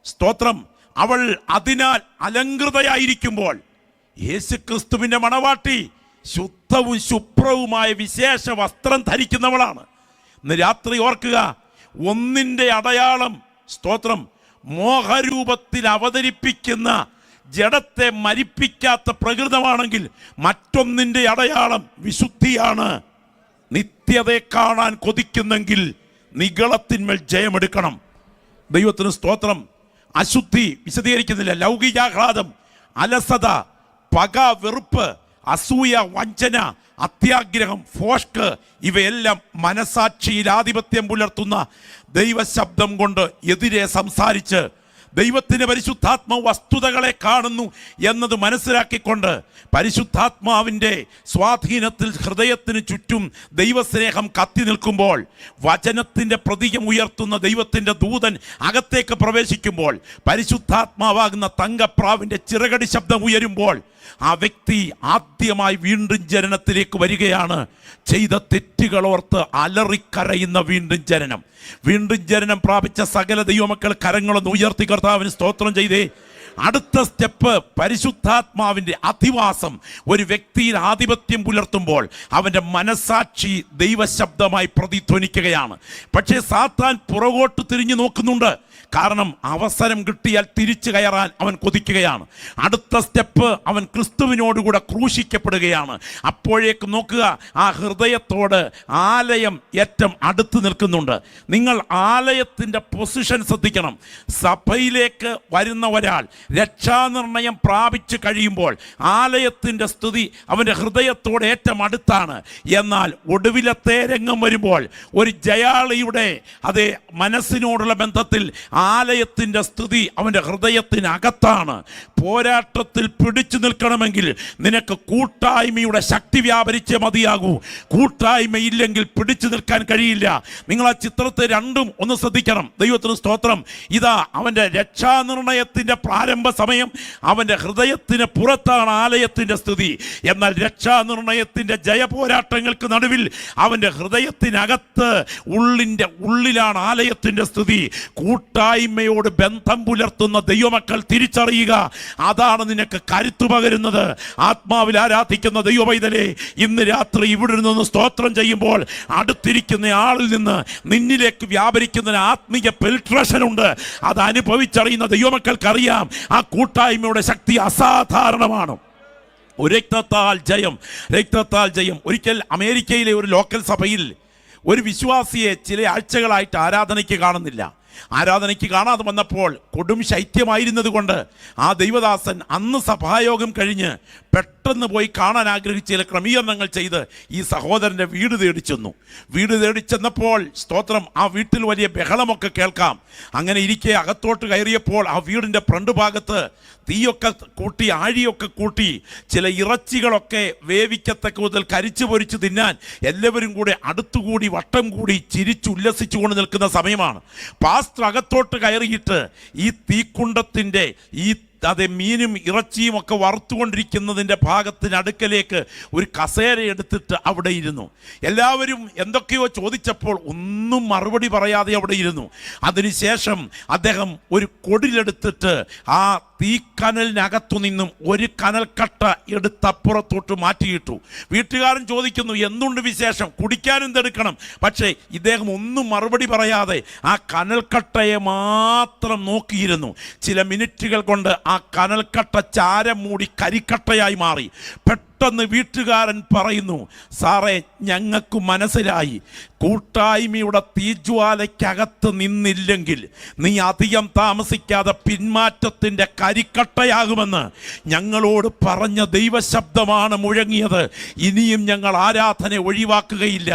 സ്തോത്രം, അവൾ അതിനാൽ അലങ്കൃതയായിരിക്കുമ്പോൾ യേശു ക്രിസ്തുവിൻ്റെ മണവാട്ടി ശുദ്ധവും ശുഭ്രവുമായ വിശേഷ വസ്ത്രം ധരിക്കുന്നവളാണ്. ഇന്ന് രാത്രി ഓർക്കുക, ഒന്നിൻ്റെ അടയാളം, സ്തോത്രം, മോഹരൂപത്തിൽ അവതരിപ്പിക്കുന്ന ജഡത്തെ മരിപ്പിക്കാത്ത പ്രകൃതമാണെങ്കിൽ മറ്റൊന്നിൻ്റെ അടയാളം വിശുദ്ധിയാണ്. നിത്യതയെ കാണാൻ കൊതിക്കുന്നെങ്കിൽ നിഗളത്തിന്മേൽ ജയമെടുക്കണം. ദൈവത്തിന് സ്തോത്രം. അശുദ്ധി വിശദീകരിക്കുന്നില്ല. ലൗകികാഹ്ലാദം, അലസത, പക, വെറുപ്പ്, അസൂയ, വഞ്ചന, അത്യാഗ്രഹം, ഫോഷ്ക്, ഇവയെല്ലാം മനസാക്ഷിയിൽ ആധിപത്യം പുലർത്തുന്ന ദൈവശബ്ദം കൊണ്ട് എതിരെ സംസാരിച്ച് ദൈവത്തിൻ്റെ പരിശുദ്ധാത്മ വസ്തുതകളെ കാണുന്നു എന്നത് മനസ്സിലാക്കിക്കൊണ്ട് പരിശുദ്ധാത്മാവിൻ്റെ സ്വാധീനത്തിൽ ഹൃദയത്തിന് ചുറ്റും ദൈവസ്നേഹം കത്തി നിൽക്കുമ്പോൾ, വചനത്തിൻ്റെ പ്രതീകം ഉയർത്തുന്ന ദൈവത്തിൻ്റെ ദൂതൻ അകത്തേക്ക് പ്രവേശിക്കുമ്പോൾ, പരിശുദ്ധാത്മാവാകുന്ന തങ്കപ്രാവിൻ്റെ ചിറകടി ശബ്ദം ഉയരുമ്പോൾ ആ വ്യക്തി ആദ്യമായി വീണ്ടും ജനനത്തിലേക്ക് വരികയാണ്. ചെയ്ത തെറ്റുകളോർത്ത് അലറിക്കരയുന്ന വീണ്ടും ജനനം. വീണ്ടും ജനനം പ്രാപിച്ച സകല ദൈവമക്കൾ കരങ്ങളൊന്ന് ഉയർത്തി കർത്താവിന് സ്തോത്രം ചെയ്തേ. അടുത്ത സ്റ്റെപ്പ്, പരിശുദ്ധാത്മാവിൻ്റെ അധിവാസം ഒരു വ്യക്തിയിൽ ആധിപത്യം പുലർത്തുമ്പോൾ അവൻ്റെ മനസാക്ഷി ദൈവശബ്ദമായി പ്രതിധ്വനിക്കുകയാണ്. പക്ഷേ സാത്താൻ പുറകോട്ട് തിരിഞ്ഞു നോക്കുന്നുണ്ട്. കാരണം അവസരം കിട്ടിയാൽ തിരിച്ചു കയറാൻ അവൻ കൊതിക്കുകയാണ്. അടുത്ത സ്റ്റെപ്പ്, അവൻ ക്രിസ്തുവിനോടുകൂടെ ക്രൂശിക്കപ്പെടുകയാണ്. അപ്പോഴേക്ക് നോക്കുക, ആ ഹൃദയത്തോട് ആലയം ഏറ്റവും അടുത്ത് നിൽക്കുന്നുണ്ട്. നിങ്ങൾ ആലയത്തിൻ്റെ പൊസിഷൻ ശ്രദ്ധിക്കണം. സഭയിലേക്ക് വരുന്ന ഒരാൾ രക്ഷാനിർണയം പ്രാപിച്ചു കഴിയുമ്പോൾ ആലയത്തിൻ്റെ സ്ഥിതി അവൻ്റെ ഹൃദയത്തോട് ഏറ്റവും അടുത്താണ്. എന്നാൽ ഒടുവിലത്തെ രംഗം വരുമ്പോൾ ഒരു ജയാളിയുടെ അതേ മനസ്സിനോടുള്ള ബന്ധത്തിൽ ആലയത്തിൻ്റെ സ്ഥിതി അവൻ്റെ ഹൃദയത്തിനകത്താണ്. പോരാട്ടത്തിൽ പിടിച്ചു നിൽക്കണമെങ്കിൽ നിനക്ക് കൂട്ടായ്മയുടെ ശക്തി വ്യാപരിച്ചേ മതിയാകൂ. കൂട്ടായ്മയില്ലെങ്കിൽ പിടിച്ചു നിൽക്കാൻ കഴിയില്ല. നിങ്ങൾ ആ ചിത്രത്തെ രണ്ടും ഒന്ന് ശ്രദ്ധിക്കണം. ദൈവത്തിന് സ്തോത്രം. ഇതാ അവൻ്റെ രക്ഷാനിർണയത്തിൻ്റെ പ്രാരംഭ സമയം, അവൻ്റെ ഹൃദയത്തിന് പുറത്താണ് ആലയത്തിൻ്റെ സ്ഥിതി. എന്നാൽ രക്ഷാനിർണയത്തിൻ്റെ ജയപോരാട്ടങ്ങൾക്ക് നടുവിൽ അവൻ്റെ ഹൃദയത്തിനകത്ത് ഉള്ളിലാണ് ആലയത്തിൻ്റെ സ്ഥിതി. കൂട്ടായ്മയോട് ബന്ധം പുലർത്തുന്ന ദൈവമക്കൾ തിരിച്ചറിയുക. അതാണ് നിനക്ക് കരുത്തു പകരുന്നത്. ആത്മാവിൽ ആരാധിക്കുന്ന ദൈവപൈതലേ, ഇന്ന് രാത്രി ഇവിടെ നിന്ന് സ്തോത്രം ചെയ്യുമ്പോൾ അടുത്തിരിക്കുന്ന ആളിൽ നിന്ന് നിന്നിലേക്ക് വ്യാപരിക്കുന്ന ആത്മീയ പെനിട്രേഷൻ ഉണ്ട്. അത് അനുഭവിച്ചറിയുന്ന ദൈവമക്കൾക്കറിയാം ആ കൂട്ടായ്മയുടെ ശക്തി അസാധാരണമാണ്. രക്തത്താൽ ജയം, രക്തത്താൽ ജയം. ഒരിക്കൽ അമേരിക്കയിലെ ഒരു ലോക്കൽ സഭയിൽ ഒരു വിശ്വാസിയെ ചില ആഴ്ചകളായിട്ട് ആരാധനയ്ക്ക് കാണുന്നില്ല. ആരാധനയ്ക്ക് കാണാതെ വന്നപ്പോൾ കൊടും ശൈത്യമായിരുന്നത് കൊണ്ട് ആ ദൈവദാസൻ അന്ന് സഭായോഗം കഴിഞ്ഞ് പെട്ടെന്ന് പോയി കാണാൻ ആഗ്രഹിച്ച ചില ക്രമീകരണങ്ങൾ ചെയ്ത് ഈ സഹോദരൻ്റെ വീട് തേടിച്ചെന്നു. വീട് തേടിച്ചെന്നപ്പോൾ സ്തോത്രം, ആ വീട്ടിൽ വലിയ ബഹളമൊക്കെ കേൾക്കാം. അങ്ങനെ ഇരിക്കെ അകത്തോട്ട് കയറിയപ്പോൾ ആ വീടിൻ്റെ ഫ്രണ്ട് ഭാഗത്ത് തീയൊക്കെ കൂട്ടി, ആഴിയൊക്കെ കൂട്ടി, ചില ഇറച്ചികളൊക്കെ വേവിക്കത്തക്ക മുതൽ കരിച്ചു പൊരിച്ച് തിന്നാൻ എല്ലാവരും കൂടെ അടുത്തുകൂടി വട്ടം കൂടി ചിരിച്ചുല്ലസിച്ചുകൊണ്ട് നിൽക്കുന്ന സമയമാണ്. പാസ്റ്റർ അകത്തോട്ട് കയറിയിട്ട് ഈ തീക്കുണ്ടത്തിൻ്റെ ഈ മീനും ഇറച്ചിയും ഒക്കെ വറുത്തുകൊണ്ടിരിക്കുന്നതിൻ്റെ ഭാഗത്തിനടുക്കലേക്ക് ഒരു കസേര എടുത്തിട്ട് അവിടെ ഇരുന്നു. എല്ലാവരും എന്തൊക്കെയോ ചോദിച്ചപ്പോൾ ഒന്നും മറുപടി പറയാതെ അവിടെ ഇരുന്നു. അതിനുശേഷം അദ്ദേഹം ഒരു കൊടിലെടുത്തിട്ട് ആ തീക്കനലിനകത്തു നിന്നും ഒരു കനൽക്കട്ട എടുത്തപ്പുറത്തോട്ട് മാറ്റിയിട്ടു. വീട്ടുകാരൻ ചോദിക്കുന്നു, എന്തുണ്ട് വിശേഷം, കുടിക്കാനും എന്തെടുക്കണം? പക്ഷേ ഇദ്ദേഹം ഒന്നും മറുപടി പറയാതെ ആ കനൽക്കട്ടയെ മാത്രം നോക്കിയിരുന്നു. ചില മിനിറ്റുകൾ കൊണ്ട് ആ കനൽക്കട്ട ചാരം മൂടി കരിക്കട്ടയായി മാറി. പെട്ടെന്ന് വീട്ടുകാരൻ പറയുന്നു, സാറേ, ഞങ്ങൾക്ക് മനസ്സിലായി, കൂട്ടായ്മയുടെ തീജ്വാലയ്ക്കകത്ത് നിന്നില്ലെങ്കിൽ നീ അധികം താമസിക്കാതെ പിന്മാറ്റത്തിൻ്റെ കരിക്കട്ടയാകുമെന്ന് ഞങ്ങളോട് പറഞ്ഞ ദൈവശബ്ദമാണ് മുഴങ്ങിയത്. ഇനിയും ഞങ്ങൾ ആരാധന ഒഴിവാക്കുകയില്ല.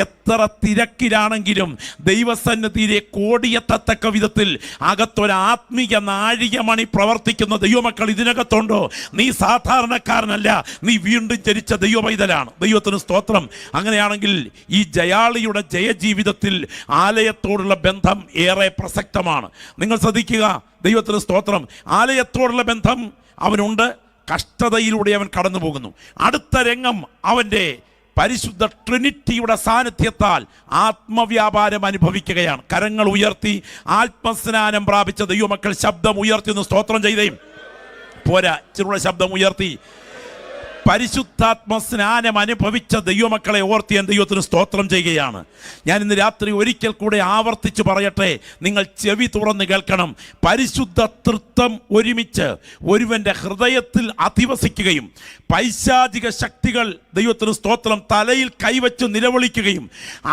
എത്ര തിരക്കിലാണെങ്കിലും ദൈവസന്നിധിയിലെ കോടിയെത്തത്തക്ക വിധത്തിൽ അകത്തൊരു ആത്മീയ നാഴികമണി പ്രവർത്തിക്കുന്ന ദൈവമക്കൾ ഇതിനകത്തുണ്ടോ? നീ സാധാരണക്കാരനല്ല, നീ വീണ്ടും ജനിച്ച ദൈവപൈതലാണ്. ദൈവത്തിന് സ്തോത്രം. അങ്ങനെയാണെങ്കിൽ ഈ ജയാളിയുടെ ജയജീവിതത്തിൽ ആലയത്തോടുള്ള ബന്ധം ഏറെ പ്രസക്തമാണ്. നിങ്ങൾ ശ്രദ്ധിക്കുക, ദൈവത്തിന് സ്തോത്രം. ആലയത്തോടുള്ള ബന്ധം അവനുണ്ട്. കഷ്ടതയിലൂടെ അവൻ കടന്നു പോകുന്നു. അടുത്ത രംഗം അവൻ്റെ പരിശുദ്ധ ട്രിനിറ്റിയുടെ സാന്നിധ്യത്താൽ ആത്മവ്യാപാരം അനുഭവിക്കുകയാണ്. കരങ്ങൾ ഉയർത്തി ആത്മസ്നാനം പ്രാപിച്ച ദൈവമക്കൾ ശബ്ദം ഉയർത്തി ഒന്ന് സ്തോത്രം ചെയ്തേ പോരാ, ചെറുടെ ശബ്ദം ഉയർത്തി പരിശുദ്ധാത്മ സ്നാനം അനുഭവിച്ച ദൈവമക്കളെ ഓർത്ത് ഞാൻ ദൈവത്തിന് സ്തോത്രം ചെയ്യുകയാണ്. ഞാൻ ഇന്ന് രാത്രി ഒരിക്കൽ കൂടെ ആവർത്തിച്ച് പറയട്ടെ, നിങ്ങൾ ചെവി തുറന്ന് കേൾക്കണം. പരിശുദ്ധ തൃത്വം ഒരുമിച്ച് ഒരുവൻ്റെ ഹൃദയത്തിൽ അധിവസിക്കുകയും പൈശാചിക ശക്തികൾ ദൈവത്തിന് സ്തോത്രം തലയിൽ കൈവച്ച് നിലവിളിക്കുകയും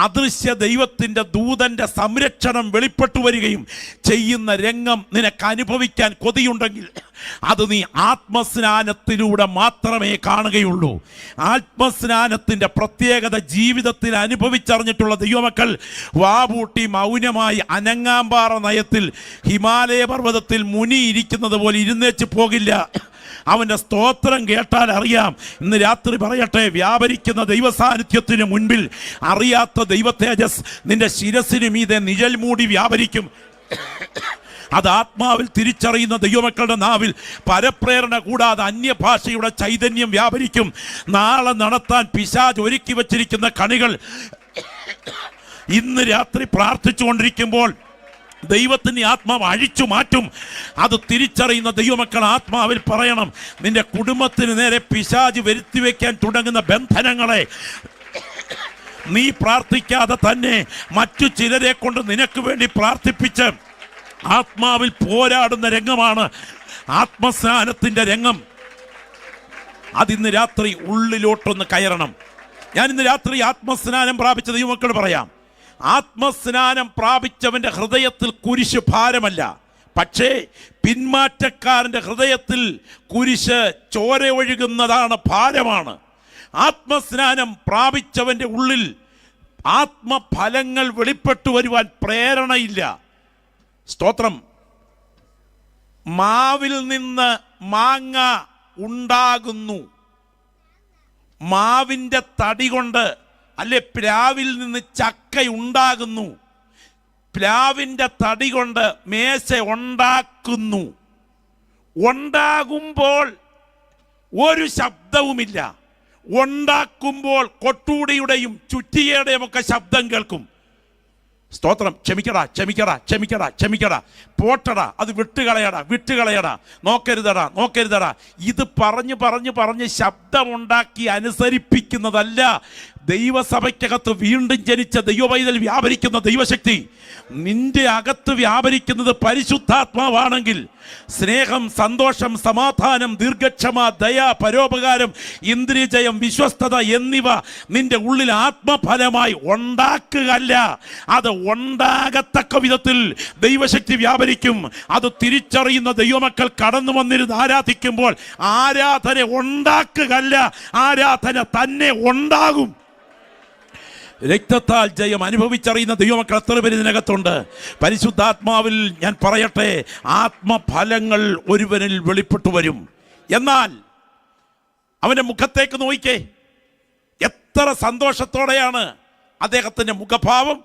അദൃശ്യ ദൈവത്തിൻ്റെ ദൂതൻ്റെ സംരക്ഷണം വെളിപ്പെട്ടു വരികയും ചെയ്യുന്ന രംഗം നിനക്ക് അനുഭവിക്കാൻ കൊതിയുണ്ടെങ്കിൽ അത് നീ ആത്മസ്നാനത്തിലൂടെ മാത്രമേ കാണുകയുള്ളൂ. ആത്മസ്നാനത്തിൻ്റെ പ്രത്യേകത ജീവിതത്തിൽ അനുഭവിച്ചറിഞ്ഞിട്ടുള്ള ദൈവമക്കൾ വാപൂട്ടി മൗനമായി അനങ്ങാമ്പാറ നയത്തിൽ ഹിമാലയ പർവ്വതത്തിൽ മുനി ഇരിക്കുന്നത് പോലെ ഇരുന്നേച്ച് പോകില്ല. അവൻ്റെ സ്തോത്രം കേട്ടാൽ അറിയാം. ഇന്ന് രാത്രി പറയട്ടെ, വ്യാപരിക്കുന്ന ദൈവസാന്നിധ്യത്തിന് മുൻപിൽ അറിയാത്ത ദൈവ തേജസ് നിന്റെ ശിരസിന് മീതെ നിഴൽ മൂടി വ്യാപരിക്കും. അത് ആത്മാവിൽ തിരിച്ചറിയുന്ന ദൈവമക്കളുടെ നാവിൽ പരപ്രേരണ കൂടാതെ അന്യഭാഷയുടെ ചൈതന്യം വ്യാപരിക്കും. നാളെ നടത്താൻ പിശാച് ഒരുക്കി വച്ചിരിക്കുന്ന കണികൾ ഇന്ന് രാത്രി പ്രാർത്ഥിച്ചുകൊണ്ടിരിക്കുമ്പോൾ ദൈവത്തിൻ്റെ ആത്മാവ് അഴിച്ചു മാറ്റും. അത് തിരിച്ചറിയുന്ന ദൈവമക്കൾ ആത്മാവിൽ പറയണം, നിന്റെ കുടുംബത്തിന് നേരെ പിശാച് വരുത്തിവെക്കാൻ തുടങ്ങുന്ന ബന്ധനങ്ങളെ നീ പ്രാർത്ഥിക്കാതെ തന്നെ മറ്റു ചിലരെ കൊണ്ട് നിനക്ക് വേണ്ടി പ്രാർത്ഥിപ്പിച്ച് ആത്മാവിൽ പോരാടുന്ന രംഗമാണ് ആത്മസ്നാനത്തിൻ്റെ രംഗം. അതിന്ന് രാത്രി ഉള്ളിലോട്ടൊന്ന് കയറണം. ഞാൻ ഇന്ന് രാത്രി ആത്മസ്നാനം പ്രാപിച്ച ദൈവമക്കൾ പറയാം, ആത്മസ്നാനം പ്രാപിച്ചവൻ്റെ ഹൃദയത്തിൽ കുരിശ് ഭാരമല്ല, പക്ഷേ പിന്മാറ്റക്കാരൻ്റെ ഹൃദയത്തിൽ കുരിശ് ചോര ഒഴുകുന്നതാണ്, ഭാരമാണ്. ആത്മസ്നാനം പ്രാപിച്ചവൻ്റെ ഉള്ളിൽ ആത്മഫലങ്ങൾ വെളിപ്പെട്ടു വരുവാൻ പ്രേരണയില്ല. സ്തോത്രം. മാവിൽ നിന്ന് മാങ്ങ ഉണ്ടാകുന്നു, മാവിൻ്റെ തടി കൊണ്ട് അല്ലെ പ്ലാവിൽ നിന്ന് ചക്ക ഉണ്ടാകുന്നു, പ്ലാവിൻ്റെ തടി കൊണ്ട് മേശ ഉണ്ടാക്കുന്നു. ഉണ്ടാകുമ്പോൾ ഒരു ശബ്ദവുമില്ല, ഉണ്ടാക്കുമ്പോൾ കൊട്ടൂടിയുടെയും ചുറ്റിയുടെയും ഒക്കെ ശബ്ദം കേൾക്കും. സ്തോത്രം. ക്ഷമിക്കടാ, ക്ഷമിക്കടാ, ക്ഷമിക്കടാ, ക്ഷമിക്കടാ, പോട്ടടാ, അത് വിട്ടുകളയടാ, നോക്കരുതടാ. ഇത് പറഞ്ഞ് ശബ്ദമുണ്ടാക്കി അനുസരിപ്പിക്കുന്നതല്ല ദൈവസഭയ്ക്കകത്ത് വീണ്ടും ജനിച്ച ദൈവപൈതൽ വ്യാപരിക്കുന്ന ദൈവശക്തി നിന്റെ അകത്ത് വ്യാപരിക്കുന്നത് പരിശുദ്ധാത്മാവാണെങ്കിൽ സ്നേഹം, സന്തോഷം, സമാധാനം, ദീർഘക്ഷമ, ദയ, പരോപകാരം, ഇന്ദ്രിയജയം, വിശ്വസ്തത എന്നിവ നിന്റെ ഉള്ളിൽ ആത്മഫലമായി ഉണ്ടാക്കുകയല്ല, അത് ഉണ്ടാകത്തക്ക വിധത്തിൽ ദൈവശക്തി വ്യാപരിക്കും. അത് തിരിച്ചറിയുന്ന ദൈവമക്കൾ കടന്നു വന്നിരുന്ന് ആരാധിക്കുമ്പോൾ ആരാധന ഉണ്ടാക്കുകയല്ല, ആരാധന തന്നെ ഉണ്ടാകും. രക്തത്താൽ ജയം അനുഭവിച്ചറിയുന്ന ദൈവമക്കൾ എത്ര പേര് ഇതിനകത്തുണ്ട്? പരിശുദ്ധാത്മാവിൽ ഞാൻ പറയട്ടെ, ആത്മഫലങ്ങൾ ഒരുവനിൽ വെളിപ്പെട്ടു വരും. എന്നാൽ അവൻ്റെ മുഖത്തേക്ക് നോക്കിക്കേ, എത്ര സന്തോഷത്തോടെയാണ് അദ്ദേഹത്തിൻ്റെ മുഖഭാവം.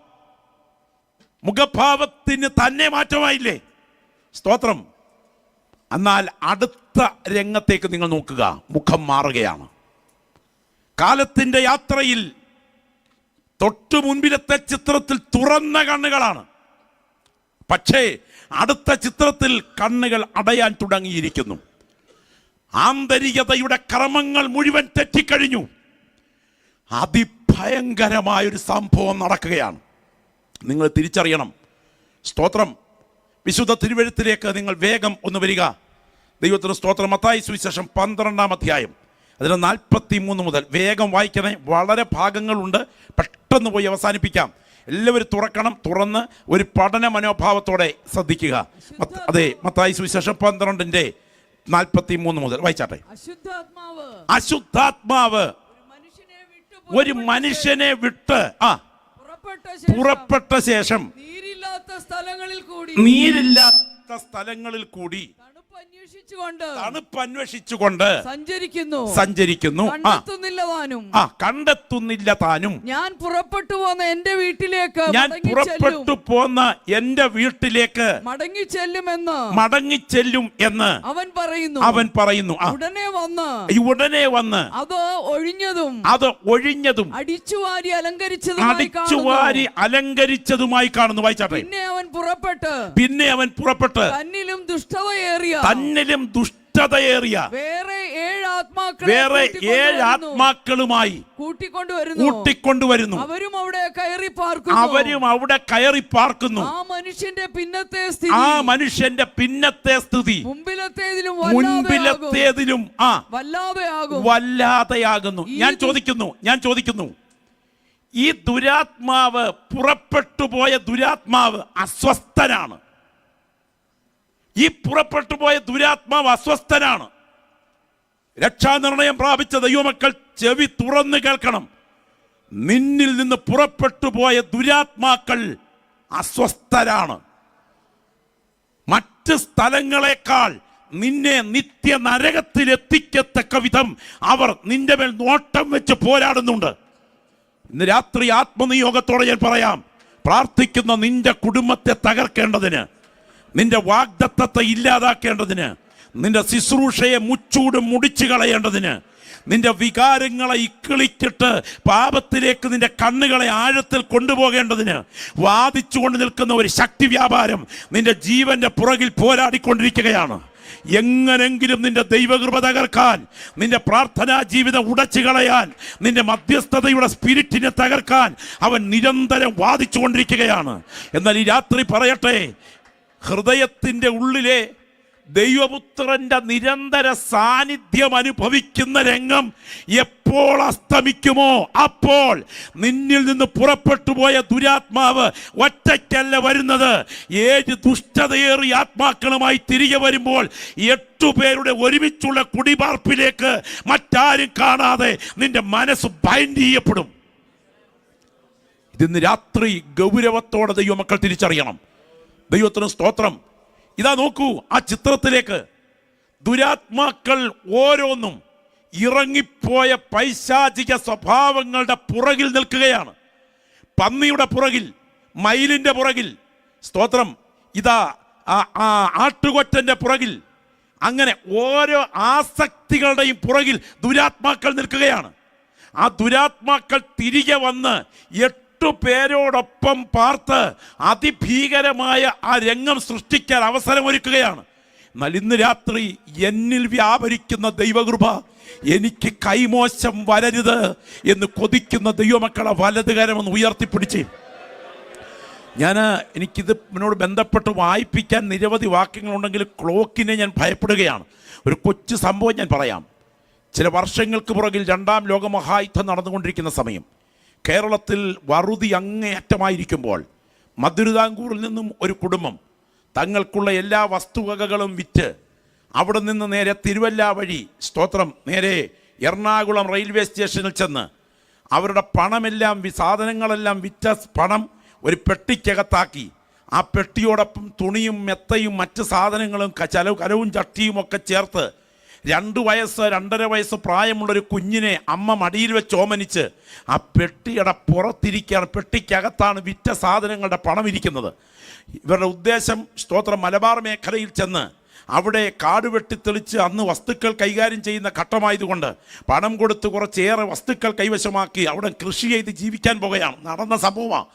മുഖഭാവത്തിന് തന്നെ മാറ്റമായില്ലേ? സ്തോത്രം. എന്നാൽ അടുത്ത രംഗത്തേക്ക് നിങ്ങൾ നോക്കുക, മുഖം മാറുകയാണ്. കാലത്തിൻ്റെ യാത്രയിൽ തൊട്ടു മുൻപിലത്തെ ചിത്രത്തിൽ തുറന്ന കണ്ണുകളാണ്, പക്ഷേ അടുത്ത ചിത്രത്തിൽ കണ്ണുകൾ അടയാൻ തുടങ്ങിയിരിക്കുന്നു. ആന്തരികതയുടെ ക്രമങ്ങൾ മുഴുവൻ തെറ്റിക്കഴിഞ്ഞു. അതിഭയങ്കരമായൊരു സംഭവം നടക്കുകയാണ്. നിങ്ങൾ തിരിച്ചറിയണം. സ്തോത്രം. വിശുദ്ധ തിരുവെഴുത്തിലേക്ക് നിങ്ങൾ വേഗം ഒന്ന് വരിക. ദൈവത്തിന് സ്തോത്രം. മത്തായി സുവിശേഷം 12-ാം അധ്യായം അതിന് 43 മുതൽ വേഗം വായിക്കണേ. വളരെ ഭാഗങ്ങളുണ്ട്, പെട്ടെന്ന് പോയി അവസാനിപ്പിക്കാം. എല്ലാവരും തുറക്കണം. തുറന്ന് ഒരു പഠന മനോഭാവത്തോടെ ശ്രദ്ധിക്കുക. അതെ, മത്തായി സുവിശേഷം 12-ന്റെ 43 മുതൽ വായിച്ചാട്ടെ. അശുദ്ധാത്മാവ് ഒരു മനുഷ്യനെ വിട്ട് പുറപ്പെട്ട ശേഷം നീരില്ലാത്ത സ്ഥലങ്ങളിൽ കൂടി തണുപ്പ് അന്വേഷിച്ചുകൊണ്ട് സഞ്ചരിക്കുന്നു. കണ്ടെത്തുന്നില്ല താനും. ഞാൻ പുറപ്പെട്ടു പോന്ന എന്റെ വീട്ടിലേക്ക് മടങ്ങിച്ചെല്ലും എന്ന് അവൻ പറയുന്നു. ഉടനെ വന്ന് അത് ഒഴിഞ്ഞതും അടിച്ചുവാരി അലങ്കരിച്ചതുമായി കാണുന്നു. വായിച്ചാട്ടെ. പിന്നെ അവൻ പുറപ്പെട്ട് തന്നിലും ദുഷ്ടതയേറിയ വേറെ 7 ആത്മാക്കളുമായി കൂട്ടിക്കൊണ്ടുവരുന്നു. അവരും അവിടെ കയറി പാർക്കുന്നു. ആ മനുഷ്യന്റെ പിന്നത്തെ സ്ഥിതി മുൻപിലത്തേതിലും വല്ലാതെയാകുന്നു. ഞാൻ ചോദിക്കുന്നു, ഈ ദുരാത്മാവ്, പുറപ്പെട്ടുപോയ ദുരാത്മാവ് അസ്വസ്ഥനാണ്. ഈ പുറപ്പെട്ടുപോയ ദുരാത്മാവ് അസ്വസ്ഥനാണ്. രക്ഷാനിർണയം പ്രാപിച്ച ദൈവമക്കൾ ചെവി തുറന്ന് കേൾക്കണം. നിന്നിൽ നിന്ന് പുറപ്പെട്ടുപോയ ദുരാത്മാക്കൾ അസ്വസ്ഥരാണ്. മറ്റ് സ്ഥലങ്ങളെക്കാൾ നിന്നെ നിത്യ നരകത്തിൽ എത്തിക്കത്തക്ക വിധം അവർ നിന്റെ മേൽ നോട്ടം വെച്ച് പോരാടുന്നുണ്ട്. ഇന്ന് രാത്രി ആത്മനിയോഗത്തോടെ ഞാൻ പറയാം, പ്രാർത്ഥിക്കുന്ന നിന്റെ കുടുംബത്തെ തകർക്കേണ്ടതിന്, നിന്റെ വാഗ്ദത്തത്തെ ഇല്ലാതാക്കേണ്ടതിന്, നിന്റെ ശുശ്രൂഷയെ മുച്ചൂടും മുടിച്ചു കളയേണ്ടതിന്, നിന്റെ വികാരങ്ങളെ ഇക്കിളിച്ചിട്ട് പാപത്തിലേക്ക് നിന്റെ കണ്ണുകളെ ആഴത്തിൽ കൊണ്ടുപോകേണ്ടതിന് വാദിച്ചുകൊണ്ട് നിൽക്കുന്ന ഒരു ശക്തി വ്യാപാരം നിന്റെ ജീവന്റെ പുറകിൽ പോരാടിക്കൊണ്ടിരിക്കുകയാണ്. എങ്ങനെങ്കിലും നിന്റെ ദൈവകൃപ തകർക്കാൻ, നിന്റെ പ്രാർത്ഥനാ ജീവിതം ഉടച്ചു കളയാൻ, നിന്റെ മധ്യസ്ഥതയുടെ സ്പിരിറ്റിനെ തകർക്കാൻ അവൻ നിരന്തരം വാദിച്ചുകൊണ്ടിരിക്കുകയാണ്. എന്നാൽ ഈ രാത്രി പറയട്ടെ, ഹൃദയത്തിൻ്റെ ഉള്ളിലെ ദൈവപുത്രന്റെ നിരന്തര സാന്നിധ്യം അനുഭവിക്കുന്ന രംഗം എപ്പോൾ അസ്തമിക്കുമോ അപ്പോൾ നിന്നിൽ നിന്ന് പുറപ്പെട്ടുപോയ ദുരാത്മാവ് ഒറ്റയ്ക്കല്ല വരുന്നത്. 7 ദുഷ്ടതയേറിയ ആത്മാക്കളുമായി തിരികെ വരുമ്പോൾ 8 പേരുടെ ഒരുമിച്ചുള്ള കുടിപാർപ്പിലേക്ക് മറ്റാരും കാണാതെ നിന്റെ മനസ്സ് ബൈൻഡ് ചെയ്യപ്പെടും. ഇതിന്ന് രാത്രി ഗൗരവത്തോടെ ദൈവമക്കൾ തിരിച്ചറിയണം. ദൈവത്തിന് സ്തോത്രം. ഇതാ നോക്കൂ, ആ ചിത്രത്തിലേക്ക് ദുരാത്മാക്കൾ ഓരോന്നും ഇറങ്ങിപ്പോയ പൈശാചിക സ്വഭാവങ്ങളുടെ പുറകിൽ നിൽക്കുകയാണ്. പന്നിയുടെ പുറകിൽ, മയിലിൻ്റെ പുറകിൽ, സ്തോത്രം, ഇതാ ആട്ടുകൊറ്റൻ്റെ പുറകിൽ, അങ്ങനെ ഓരോ ആസക്തികളുടെയും പുറകിൽ ദുരാത്മാക്കൾ നിൽക്കുകയാണ്. ആ ദുരാത്മാക്കൾ തിരികെ വന്ന് 8 പേരോടൊപ്പം പാർത്ത് അതിഭീകരമായ ആ രംഗം സൃഷ്ടിക്കാൻ അവസരമൊരുക്കുകയാണ്. എന്നാൽ ഇന്ന് രാത്രി എന്നിൽ വ്യാപരിക്കുന്ന ദൈവകൃപ എനിക്ക് കൈമോശം വരരുത് എന്ന് കൊതിക്കുന്ന ദൈവമക്കളെ വലതുകരമൊന്ന് ഉയർത്തിപ്പിടിച്ച് എനിക്കിത് എന്നോട് ബന്ധപ്പെട്ട് വായിപ്പിക്കാൻ നിരവധി വാക്യങ്ങളുണ്ടെങ്കിൽ ക്ലോക്കിനെ ഞാൻ ഭയപ്പെടുകയാണ്. ഒരു കൊച്ചു സംഭവം ഞാൻ പറയാം. ചില വർഷങ്ങൾക്ക് പുറകിൽ രണ്ടാം ലോകമഹായുദ്ധം നടന്നുകൊണ്ടിരിക്കുന്ന സമയം കേരളത്തിൽ വറുതി അങ്ങേയറ്റമായിരിക്കുമ്പോൾ മധുരിതാംകൂറിൽ നിന്നും ഒരു കുടുംബം തങ്ങൾക്കുള്ള എല്ലാ വസ്തുവകകളും വിറ്റ് അവിടെ നിന്ന് നേരെ തിരുവല്ല വഴി നേരെ എറണാകുളം റെയിൽവേ സ്റ്റേഷനിൽ ചെന്ന് അവരുടെ പണമെല്ലാം സാധനങ്ങളെല്ലാം വിറ്റ പണം ഒരു പെട്ടിക്കകത്താക്കി ആ പെട്ടിയോടൊപ്പം തുണിയും മെത്തയും മറ്റ് സാധനങ്ങളും കലവും ചട്ടിയും ഒക്കെ ചേർത്ത് 2 വയസ്സ് 2.5 വയസ്സ് പ്രായമുള്ളൊരു കുഞ്ഞിനെ അമ്മ മടിയിൽ വെച്ച് ഓമനിച്ച് ആ പെട്ടിയുടെ പുറത്തിരിക്കുകയാണ്. പെട്ടിക്കകത്താണ് വിറ്റ സാധനങ്ങളുടെ പണം ഇരിക്കുന്നത്. ഇവരുടെ ഉദ്ദേശം മലബാർ മേഖലയിൽ ചെന്ന് അവിടെ കാട് വെട്ടിത്തെളിച്ച് അന്ന് വസ്തുക്കൾ കൈകാര്യം ചെയ്യുന്ന ഘട്ടമായതുകൊണ്ട് പണം കൊടുത്ത് കുറച്ചേറെ വസ്തുക്കൾ കൈവശമാക്കി അവിടെ കൃഷി ചെയ്ത് ജീവിക്കാൻ പോകുകയാണ്. നടന്ന സംഭവമാണ്.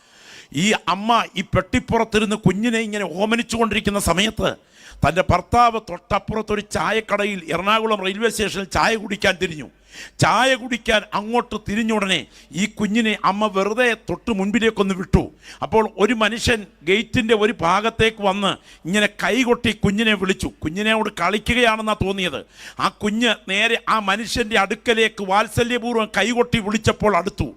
ഈ അമ്മ ഈ പെട്ടിപ്പുറത്തിരുന്ന് കുഞ്ഞിനെ ഇങ്ങനെ ഓമനിച്ചു കൊണ്ടിരിക്കുന്ന സമയത്ത് തൻ്റെ ഭർത്താവ് തൊട്ടപ്പുറത്തൊരു ചായക്കടയിൽ എറണാകുളം റെയിൽവേ സ്റ്റേഷനിൽ ചായ കുടിക്കാൻ തിരിഞ്ഞു. ചായ കുടിക്കാൻ അങ്ങോട്ട് തിരിഞ്ഞുടനെ ഈ കുഞ്ഞിനെ അമ്മ വെറുതെ തൊട്ട് മുൻപിലേക്കൊന്ന് വിട്ടു. അപ്പോൾ ഒരു മനുഷ്യൻ ഗേറ്റിൻ്റെ ഒരു ഭാഗത്തേക്ക് വന്ന് ഇങ്ങനെ കൈകൊട്ടി കുഞ്ഞിനെ വിളിച്ചു. കുഞ്ഞിനോട് കളിക്കുകയാണെന്നാണ് തോന്നിയത്. ആ കുഞ്ഞ് നേരെ ആ മനുഷ്യൻ്റെ അടുക്കലേക്ക് വാത്സല്യപൂർവ്വം കൈകൊട്ടി വിളിച്ചപ്പോൾ അടുത്തു.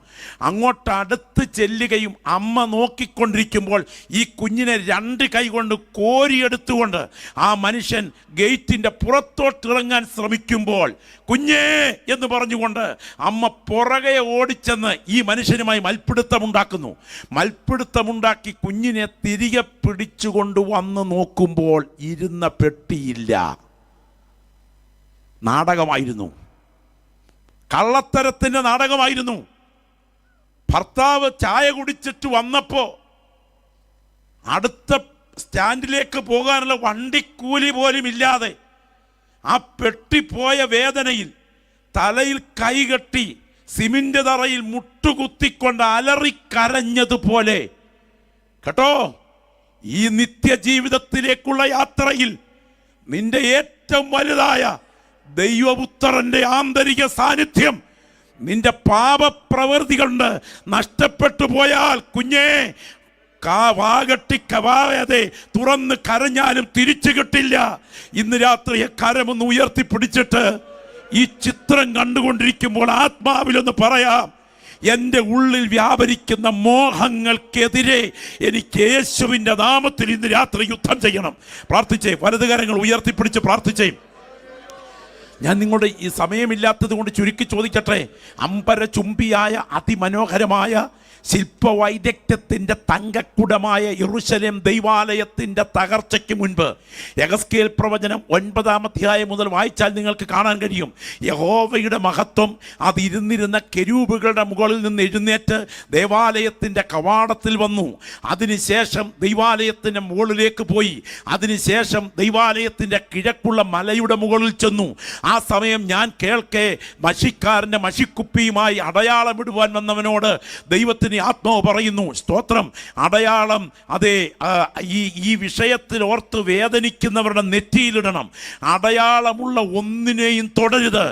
അങ്ങോട്ട് അടുത്ത് ചെല്ലുകയും അമ്മ നോക്കിക്കൊണ്ടിരിക്കുമ്പോൾ ഈ കുഞ്ഞിനെ 2 കൈ കൊണ്ട് കോരിയെടുത്തുകൊണ്ട് ആ മനുഷ്യൻ ഗേറ്റിൻ്റെ പുറത്തോട്ടിറങ്ങാൻ ശ്രമിക്കുമ്പോൾ കുഞ്ഞേ എന്ന് പറഞ്ഞുകൊണ്ട് അമ്മ പുറകെ ഓടിച്ചെന്ന് ഈ മനുഷ്യനുമായി മൽപ്പിടുത്തമുണ്ടാക്കുന്നു. മൽപ്പിടുത്തമുണ്ടാക്കി കുഞ്ഞിനെ തിരികെ പിടിച്ചുകൊണ്ട് വന്ന് നോക്കുമ്പോൾ ഇരുന്ന പെട്ടിയില്ല. നാടകമായിരുന്നു, കള്ളത്തരത്തിൻ്റെ നാടകമായിരുന്നു. ഭർത്താവ് ചായ കുടിച്ചിട്ട് വന്നപ്പോൾ അടുത്ത സ്റ്റാൻഡിലേക്ക് പോകാനുള്ള വണ്ടിക്കൂലി പോലും ഇല്ലാതെ ആ പെട്ടിപ്പോയ വേദനയിൽ തലയിൽ കൈകെട്ടി സിമന്റ് തറയിൽ മുട്ടുകുത്തിക്കൊണ്ട് അലറിക്കരഞ്ഞതുപോലെ കേട്ടോ, ഈ നിത്യജീവിതത്തിലേക്കുള്ള യാത്രയിൽ നിന്റെ ഏറ്റവും വലുതായ ദൈവപുത്രന്റെ ആന്തരിക സാന്നിധ്യം നിന്റെ പാപപ്രവൃത്തി കൊണ്ട് നഷ്ടപ്പെട്ടു പോയാൽ കുഞ്ഞേ വാകട്ടിക്കവാതെ തുറന്ന് കരഞ്ഞാലും തിരിച്ചു കിട്ടില്ല. ഇന്ന് രാത്രി കരമൊന്ന് ഉയർത്തിപ്പിടിച്ചിട്ട് ഈ ചിത്രം കണ്ടുകൊണ്ടിരിക്കുമ്പോൾ ആത്മാവിലൊന്ന് പറയാം, എൻ്റെ ഉള്ളിൽ വ്യാപരിക്കുന്ന മോഹങ്ങൾക്കെതിരെ എനിക്ക് യേശുവിൻ്റെ നാമത്തിൽ ഇന്ന് രാത്രി യുദ്ധം ചെയ്യണം. പ്രാർത്ഥിച്ചേ, വലതുകരങ്ങൾ ഉയർത്തിപ്പിടിച്ച് പ്രാർത്ഥിച്ചേ. ഞാൻ നിങ്ങളുടെ ഈ സമയമില്ലാത്തത് കൊണ്ട് ചുരുക്കി ചോദിക്കട്ടെ, അമ്പരചുംബിയായ അതിമനോഹരമായ ശില്പവൈദഗ്ധ്യത്തിൻ്റെ തങ്കക്കുടമായ യെരൂശലേം ദൈവാലയത്തിൻ്റെ തകർച്ചയ്ക്ക് മുൻപ് യെഹെസ്കേൽ പ്രവചനം 9-ാം അധ്യായം മുതൽ വായിച്ചാൽ നിങ്ങൾക്ക് കാണാൻ കഴിയും. യഹോവയുടെ മഹത്വം അതിരുന്നിരുന്ന കെരൂബുകളുടെ മുകളിൽ നിന്ന് എഴുന്നേറ്റ് ദേവാലയത്തിൻ്റെ കവാടത്തിൽ വന്നു. അതിനുശേഷം ദൈവാലയത്തിൻ്റെ മുകളിലേക്ക് പോയി. അതിനുശേഷം ദൈവാലയത്തിൻ്റെ കിഴക്കുള്ള മലയുടെ മുകളിൽ ചെന്നു. ആ സമയം ഞാൻ കേൾക്കെ മഷിക്കാരൻ്റെ മഷിക്കുപ്പിയുമായി അടയാളമിടുവാൻ വന്നവനോട് ദൈവത്തിന് ആത്മാവ് പറയുന്നു, സ്തോത്രം, അടയാളം അതെ ഈ വിഷയത്തിൽ ഓർത്ത് വേദനിക്കുന്നവരുടെ നെറ്റിയിലിടണം. അടയാളമുള്ള ഒന്നിനെയും തുടരുത്,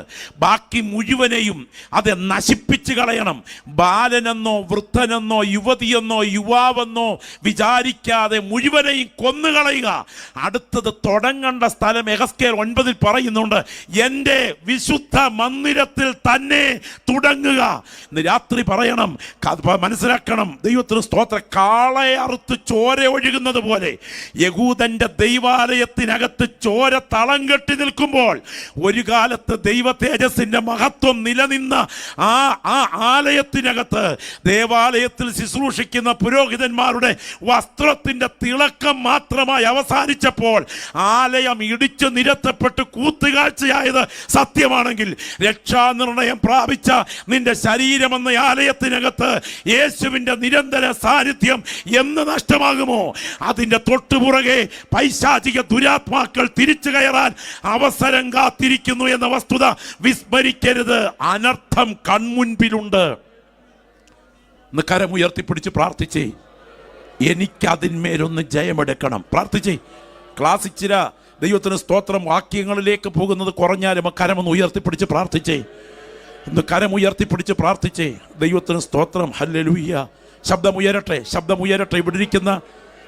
ബാക്കി മുഴുവനെയും അതെ നശിപ്പിച്ച് കളയണം. ബാലനെന്നോ വൃദ്ധനെന്നോ യുവതിയെന്നോ യുവാവെന്നോ വിചാരിക്കാതെ മുഴുവനെയും കൊന്നുകളയുക. അടുത്തത് തുടങ്ങേണ്ട സ്ഥലം യെഹെസ്കേൽ 9 പറയുന്നുണ്ട്, എൻ്റെ വിശുദ്ധ മന്ദിരത്തിൽ തന്നെ തുടങ്ങുക. ഇന്ന് രാത്രി പറയണം, മനസ്സിലാക്കണം, ദൈവത്തിന് സ്തോത്രം, കാളയെ അറുത്ത് ചോര ഒഴുകുന്നത് പോലെ യഹൂദന്റെ ദൈവാലയത്തിനകത്ത് ചോര തളം കെട്ടി നിൽക്കുമ്പോൾ ഒരു കാലത്ത് ദൈവ തേജസ്സിന്റെ മഹത്വം നിലനിന്ന ആ ആലയത്തിനകത്ത് ദേവാലയത്തിൽ ശുശ്രൂഷിക്കുന്ന പുരോഹിതന്മാരുടെ വസ്ത്രത്തിന്റെ തിളക്കം മാത്രമായി അവസാനിച്ചപ്പോൾ ആലയം ഇടിച്ചു നിരത്തപ്പെട്ട് കൂത്തുകാഴ്ചയായത് സത്യമാണെങ്കിൽ രക്ഷാനിർണയം പ്രാപിച്ച നിന്റെ ശരീരമെന്ന ആലയത്തിനകത്ത് യേശുവിൻ്റെ നിരന്തര സാന്നിധ്യം എന്ന് നഷ്ടമാകുമോ? അതിൻ്റെ തൊട്ടുപുറകെ പൈശാചിക ദുരാത്മാക്കൾ തിരിച്ചു കയറാൻ അവസരം കാത്തിരിക്കുന്നു എന്ന വസ്തുത വിസ്മരിക്കരുത്. അനർത്ഥം കൺമുൻപിലുണ്ട്. കരമുയർത്തിപ്പിടിച്ച് പ്രാർത്ഥിച്ചേ, എനിക്കതിന്മേലൊന്ന് ജയമെടുക്കണം. പ്രാർത്ഥിച്ചേ. ക്ലാസ് ഇച്ചിര ദൈവത്തിന് സ്തോത്രം. വാക്യങ്ങളിലേക്ക് പോകുന്നത് കുറഞ്ഞാലും കരമൊന്ന് ഉയർത്തിപ്പിടിച്ച് പ്രാർത്ഥിച്ചേ. ഒന്ന് കരമുയർത്തിപ്പിടിച്ച് പ്രാർത്ഥിച്ചേ. ദൈവത്തിന് സ്തോത്രം. ഹല്ലേലൂയ. ശബ്ദമുയരട്ടെ, ശബ്ദമുയരട്ടെ. ഇവിടെ ഇരിക്കുന്ന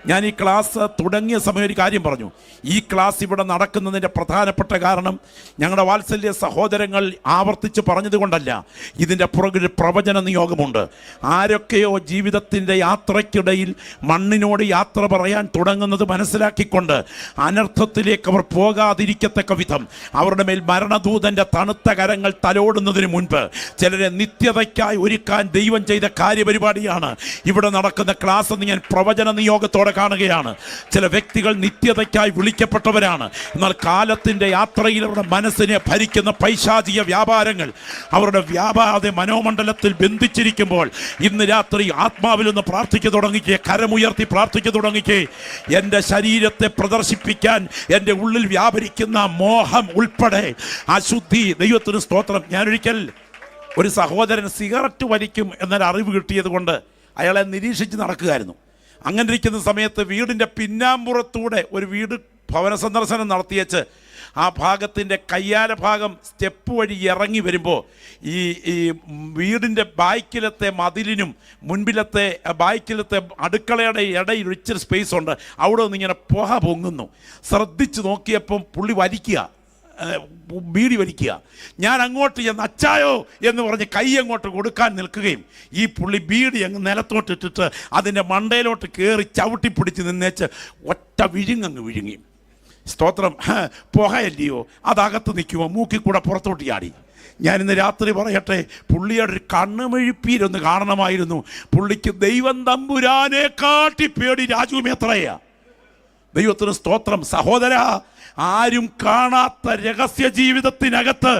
ഞാൻ ഈ ക്ലാസ് തുടങ്ങിയ സമയം ഒരു കാര്യം പറഞ്ഞു. ഈ ക്ലാസ് ഇവിടെ നടക്കുന്നതിൻ്റെ പ്രധാനപ്പെട്ട കാരണം ഞങ്ങളുടെ വാത്സല്യ സഹോദരങ്ങൾ ആവർത്തിച്ച് പറഞ്ഞതുകൊണ്ടല്ല. ഇതിൻ്റെ പുറകിൽ പ്രവചന നിയോഗമുണ്ട്. ആരൊക്കെയോ ജീവിതത്തിൻ്റെ യാത്രയ്ക്കിടയിൽ മണ്ണിനോട് യാത്ര പറയാൻ തുടങ്ങുന്നത് മനസ്സിലാക്കിക്കൊണ്ട് അനർത്ഥത്തിലേക്ക് അവർ പോകാതിരിക്കത്തക്ക വിധം അവരുടെ മേൽ മരണദൂതൻ്റെ തണുത്ത കരങ്ങൾ തലോടുന്നതിന് മുൻപ് ചിലരെ നിത്യതയ്ക്കായി ഒരുക്കാൻ ദൈവം ചെയ്ത കാര്യപരിപാടിയാണ് ഇവിടെ നടക്കുന്ന ക്ലാസ് എന്ന് ഞാൻ പ്രവചന നിയോഗത്തോടെ കാണുകയാണ്. ചില വ്യക്തികൾ നിത്യതയ്ക്കായി വിളിക്കപ്പെട്ടവരാണ്. എന്നാൽ കാലത്തിൻ്റെ യാത്രയിൽ അവരുടെ മനസ്സിനെ ഭരിക്കുന്ന പൈശാചിക വ്യാപാരങ്ങൾ അവരുടെ വ്യാപാര മനോമണ്ഡലത്തിൽ ബന്ധിച്ചിരിക്കുമ്പോൾ ഇന്ന് രാത്രി ആത്മാവിലൊന്ന് പ്രാർത്ഥിച്ചു തുടങ്ങിക്കേ, കരമുയർത്തി പ്രാർത്ഥിച്ചു തുടങ്ങിക്കേ. എൻ്റെ ശരീരത്തെ പ്രദർശിപ്പിക്കാൻ എൻ്റെ ഉള്ളിൽ വ്യാപരിക്കുന്ന മോഹം ഉൾപ്പെടെ അശുദ്ധി, ദൈവത്തിന് സ്തോത്രം. ഞാനൊരിക്കൽ ഒരു സഹോദരൻ സിഗരറ്റ് വലിക്കും എന്നൊരു അറിവ് കിട്ടിയത് കൊണ്ട് അയാളെ നിരീക്ഷിച്ച് നടക്കുകയായിരുന്നു. അങ്ങനെ ഇരിക്കുന്ന സമയത്ത് വീടിൻ്റെ പിന്നാമ്പുറത്തൂടെ ഒരു വീട് ഭവന സന്ദർശനം നടത്തിയച്ച് ആ ഭാഗത്തിൻ്റെ കയ്യാല ഭാഗം സ്റ്റെപ്പ് വഴി ഇറങ്ങി വരുമ്പോൾ ഈ വീടിൻ്റെ ബാക്കിലത്തെ മതിലിനും മുൻപിലത്തെ ബാക്കിലത്തെ അടുക്കളയുടെ ഇടയിൽ ഇച്ചിരി സ്പേസ് ഉണ്ട്. അവിടെ നിന്ന് ഇങ്ങനെ പുക പൊങ്ങുന്നു. ശ്രദ്ധിച്ച് നോക്കിയപ്പം പുള്ളി വലിക്കുക, ബീഡി വലിക്കുക. ഞാൻ അങ്ങോട്ട് ചെന്ന് അച്ചായോ എന്ന് പറഞ്ഞ് കൈ അങ്ങോട്ട് കൊടുക്കാൻ നിൽക്കുകയും ഈ പുള്ളി ബീഡി അങ്ങ് നിലത്തോട്ടിട്ടിട്ട് അതിൻ്റെ മണ്ടയിലോട്ട് കയറി ചവിട്ടിപ്പിടിച്ച് നിന്നേച്ച് ഒറ്റ വിഴുങ്ങങ്ങ് വിഴുങ്ങി. സ്തോത്രം. പുകയല്ലയോ, അതകത്ത് നിൽക്കുമോ, മൂക്കിൽ കൂടെ പുറത്തോട്ട് ചാടി. ഞാനിന്ന് രാത്രി പറയട്ടെ, പുള്ളിയുടെ ഒരു കണ്ണുമെഴുപ്പീരൊന്ന് കാണണമായിരുന്നു. പുള്ളിക്ക് ദൈവം തമ്പുരാനെ കാട്ടി പേടി രാജുമേത്രയാ. ദൈവത്തിന് സ്തോത്രം. സഹോദര, ആരും കാണാത്ത രഹസ്യ ജീവിതത്തിനകത്ത്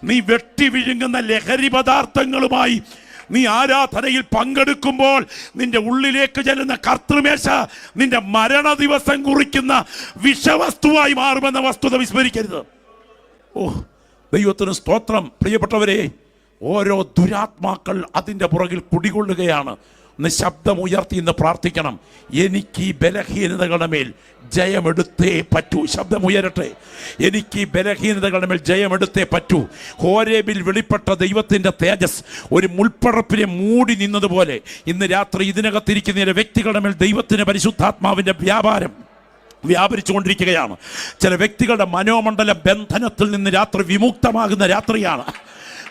നീ വെട്ടി വിഴുങ്ങുന്ന ലഹരി പദാർത്ഥങ്ങളുമായി നീ ആരാധനയിൽ പങ്കെടുക്കുമ്പോൾ നിന്റെ ഉള്ളിലേക്ക് ചെല്ലുന്ന കർത്തൃമേശ നിന്റെ മരണ ദിവസം കുറിക്കുന്ന വിഷവസ്തുവായി മാറുമെന്ന വസ്തുത വിസ്മരിക്കരുത്. ഓ, ദൈവത്തിന് സ്തോത്രം. പ്രിയപ്പെട്ടവരെ, ഓരോ ദുരാത്മാക്കൾ അതിൻ്റെ പുറകിൽ കുടികൊള്ളുകയാണ്. ഒന്ന് ശബ്ദമുയർത്തി ഇന്ന് പ്രാർത്ഥിക്കണം. എനിക്ക് ഈ ബലഹീനതകളുടെ മേൽ ജയമെടുത്തേ പറ്റൂ. ശബ്ദമുയരട്ടെ. എനിക്ക് ഈ ബലഹീനതകളുടെ മേൽ ജയമെടുത്തേ പറ്റൂ. ഹോരേബിൽ വെളിപ്പെട്ട ദൈവത്തിൻ്റെ തേജസ് ഒരു മുൾപ്പടപ്പിനെ മൂടി നിന്നതുപോലെ ഇന്ന് രാത്രി ഇതിനകത്തിരിക്കുന്ന വ്യക്തികളുടെ മേൽ ദൈവത്തിൻ്റെ പരിശുദ്ധാത്മാവിൻ്റെ വ്യാപാരം വ്യാപരിച്ചുകൊണ്ടിരിക്കുകയാണ്. ചില വ്യക്തികളുടെ മനോമണ്ഡല ബന്ധനത്തിൽ നിന്ന് രാത്രി വിമുക്തമാകുന്ന രാത്രിയാണ്.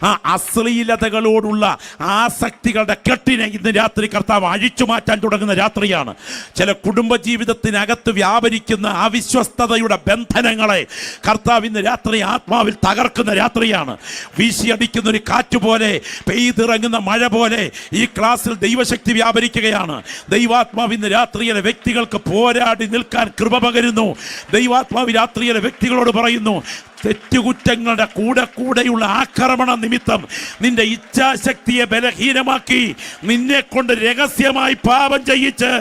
ആ അശ്ലീലതകളോടുള്ള ആസക്തികളുടെ കെട്ടിനെ ഇന്ന് രാത്രി കർത്താവ് അഴിച്ചു മാറ്റാൻ തുടങ്ങുന്ന രാത്രിയാണ്. ചില കുടുംബജീവിതത്തിനകത്ത് വ്യാപരിക്കുന്ന അവിശ്വസ്തതയുടെ ബന്ധനങ്ങളെ കർത്താവ് ഇന്ന് രാത്രി ആത്മാവിൽ തകർക്കുന്ന രാത്രിയാണ്. വീശിയടിക്കുന്ന ഒരു കാറ്റുപോലെ, പെയ്തിറങ്ങുന്ന മഴ പോലെ ഈ ക്ലാസ്സിൽ ദൈവശക്തി വ്യാപരിക്കുകയാണ്. ദൈവാത്മാവ് ഇന്ന് രാത്രിയിലെ വ്യക്തികൾക്ക് പോരാടി നിൽക്കാൻ കൃപ പകരുന്നു. ദൈവാത്മാവ് രാത്രിയിലെ വ്യക്തികളോട് പറയുന്നു, തെറ്റുകുറ്റങ്ങളുടെ കൂടെയുള്ള ആക്രമണ നിമിത്തം നിന്റെ ഇച്ഛാശക്തിയെ ബലഹീനമാക്കി നിന്നെ കൊണ്ട് രഹസ്യമായി പാപം ചെയ്യിച്ച്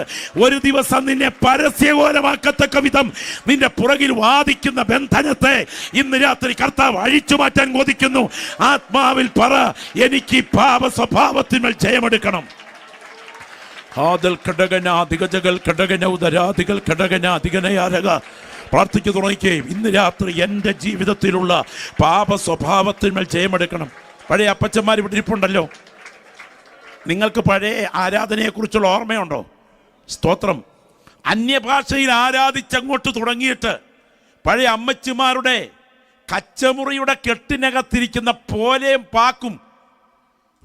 ഒരു ദിവസം നിന്നെ പരസ്യകോലമാക്കത്തക്ക വിധം നിന്റെ പുറകിൽ വാദിക്കുന്ന ബന്ധനത്തെ ഇന്ന് രാത്രി കർത്താവ് അഴിച്ചു മാറ്റാൻ കൊതിക്കുന്നു. ആത്മാവിൽ പറ, എനിക്ക് പാപ സ്വഭാവത്തിന്മേൽ ജയമെടുക്കണം. പ്രാർത്ഥിച്ചു തുടങ്ങിക്കേ. ഇന്ന് രാത്രി എൻ്റെ ജീവിതത്തിലുള്ള പാപ സ്വഭാവത്തിന്മേൽ ജയമെടുക്കണം. പഴയ അപ്പച്ചന്മാർ ഇവിടെ ഇരിപ്പുണ്ടല്ലോ. നിങ്ങൾക്ക് പഴയ ആരാധനയെക്കുറിച്ചുള്ള ഓർമ്മയുണ്ടോ? സ്തോത്രം. അന്യഭാഷയിൽ ആരാധിച്ചങ്ങോട്ട് തുടങ്ങിയിട്ട് പഴയ അമ്മച്ചിമാരുടെ കച്ചമുറിയുടെ കെട്ടിനകത്തിരിക്കുന്ന പോലെയും പാക്കും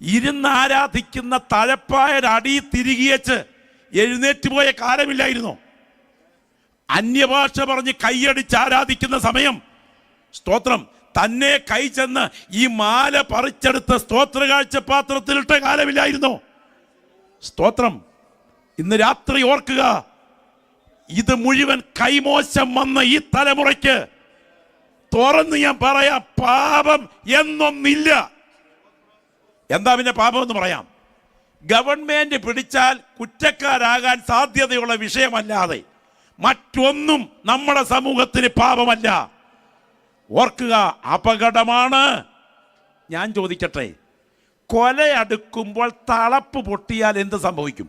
ഇരുന്ന് ആരാധിക്കുന്ന തഴപ്പായുടെ അടി തിരികിയച്ച് എഴുന്നേറ്റ് പോയ കാലമില്ലായിരുന്നോ? അന്യഭാഷ പറഞ്ഞ് കൈയടിച്ച് ആരാധിക്കുന്ന സമയം, സ്തോത്രം, തന്നെ കൈ ചെന്ന് ഈ മാല പറിച്ചെടുത്ത് സ്തോത്രകാഴ്ച പാത്രത്തിലിട്ട കാലമില്ലായിരുന്നോ? സ്തോത്രം. ഇന്ന് രാത്രി ഓർക്കുക, ഇത് മുഴുവൻ കൈമോശം വന്ന ഈ തലമുറയ്ക്ക് തുറന്ന് ഞാൻ പറയാം, പാപം എന്നൊന്നില്ല. എന്താ പിന്നെ പാപം എന്ന് പറയാം? ഗവൺമെന്റ് പിടിച്ചാൽ കുറ്റക്കാരാകാൻ സാധ്യതയുള്ള വിഷയമല്ലാതെ മറ്റൊന്നും നമ്മുടെ സമൂഹത്തിന് പാപമല്ല. ഓർക്കുക, അപകടമാണ്. ഞാൻ ചോദിക്കട്ടെ, കൊലയടുക്കുമ്പോൾ തളപ്പ് പൊട്ടിയാൽ എന്ത് സംഭവിക്കും?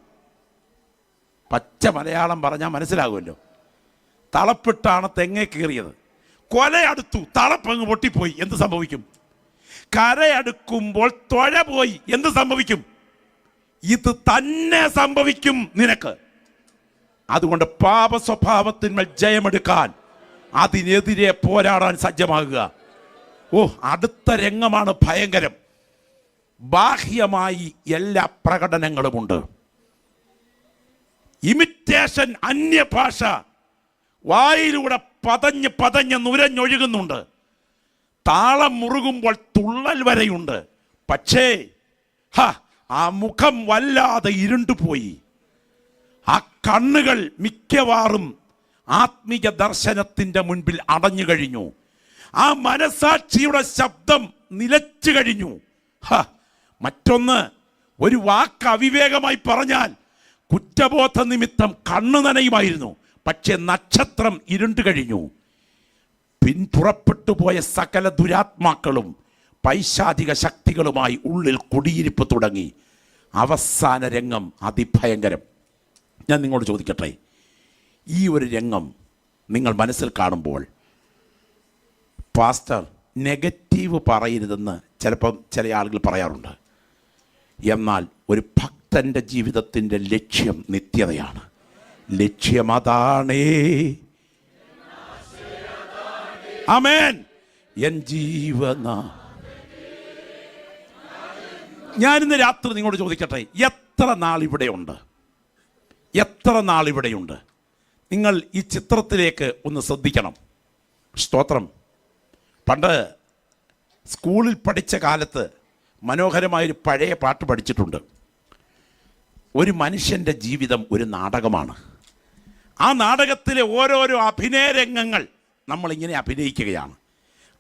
പച്ച മലയാളം പറഞ്ഞാൽ മനസ്സിലാകുമല്ലോ. തളപ്പിട്ടാണ് തെങ്ങേ കീറിയത്. കൊലയടുത്തു, തളപ്പങ്ങ് പൊട്ടിപ്പോയി, എന്ത് സംഭവിക്കും? കരയടുക്കുമ്പോൾ തുഴ പോയി, എന്ത് സംഭവിക്കും? ഇത് തന്നെ സംഭവിക്കും നിനക്ക്. അതുകൊണ്ട് പാപ സ്വഭാവത്തിന്മേൽ ജയമെടുക്കാൻ, അതിനെതിരെ പോരാടാൻ സജ്ജമാകുക. അടുത്ത രംഗമാണ് ഭയങ്കരം. ബാഹ്യമായി എല്ലാ പ്രകടനങ്ങളുമുണ്ട്. ഇമിറ്റേഷൻ, അന്യഭാഷ വായിലൂടെ പതഞ്ഞ് പതഞ്ഞ് നുരഞ്ഞൊഴുകുന്നുണ്ട്. താളം മുറുകുമ്പോൾ തുള്ളൽ വരെയുണ്ട്. പക്ഷേ ആ മുഖം വല്ലാതെ ഇരുണ്ടുപോയി. ആ കണ്ണുകൾ മിക്കവാറും ആത്മീയ ദർശനത്തിൻ്റെ മുൻപിൽ അടഞ്ഞു കഴിഞ്ഞു. ആ മനസാക്ഷിയുടെ ശബ്ദം നിലച്ചു കഴിഞ്ഞു. മറ്റൊന്ന്, ഒരു വാക്ക് അവിവേകമായി പറഞ്ഞാൽ കുറ്റബോധ നിമിത്തം കണ്ണു നനയുമായിരുന്നു. പക്ഷെ നക്ഷത്രം ഇരുണ്ടു കഴിഞ്ഞു. പിൻപുറപ്പെട്ടു പോയ സകല ദുരാത്മാക്കളും പൈശാചിക ശക്തികളുമായി ഉള്ളിൽ കുടിയിരിപ്പ് തുടങ്ങി. അവസാന രംഗം അതിഭയങ്കരം. ഞാൻ നിങ്ങളോട് ചോദിക്കട്ടെ, ഈ ഒരു രംഗം നിങ്ങൾ മനസ്സിൽ കാണുമ്പോൾ, പാസ്റ്റർ നെഗറ്റീവ് പറയരുതെന്ന് ചിലപ്പം ചില ആളുകൾ പറയാറുണ്ട്. എന്നാൽ ഒരു ഭക്തൻ്റെ ജീവിതത്തിൻ്റെ ലക്ഷ്യം നിത്യതയാണ്. ലക്ഷ്യം അതാണേ. ആമേൻ. എൻ ജീവന. ഞാനിന്ന് രാത്രി നിങ്ങളോട് ചോദിക്കട്ടെ, എത്ര നാളിവിടെയുണ്ട്? എത്ര നാളിവിടെയുണ്ട്? നിങ്ങൾ ഈ ചിത്രത്തിലേക്ക് ഒന്ന് ശ്രദ്ധിക്കണം. സ്തോത്രം. പണ്ട് സ്കൂളിൽ പഠിച്ച കാലത്ത് മനോഹരമായൊരു പഴയ പാട്ട് പഠിച്ചിട്ടുണ്ട്. ഒരു മനുഷ്യൻ്റെ ജീവിതം ഒരു നാടകമാണ്. ആ നാടകത്തിലെ ഓരോരോ അഭിനയ രംഗങ്ങൾ നമ്മളിങ്ങനെ അഭിനയിക്കുകയാണ്.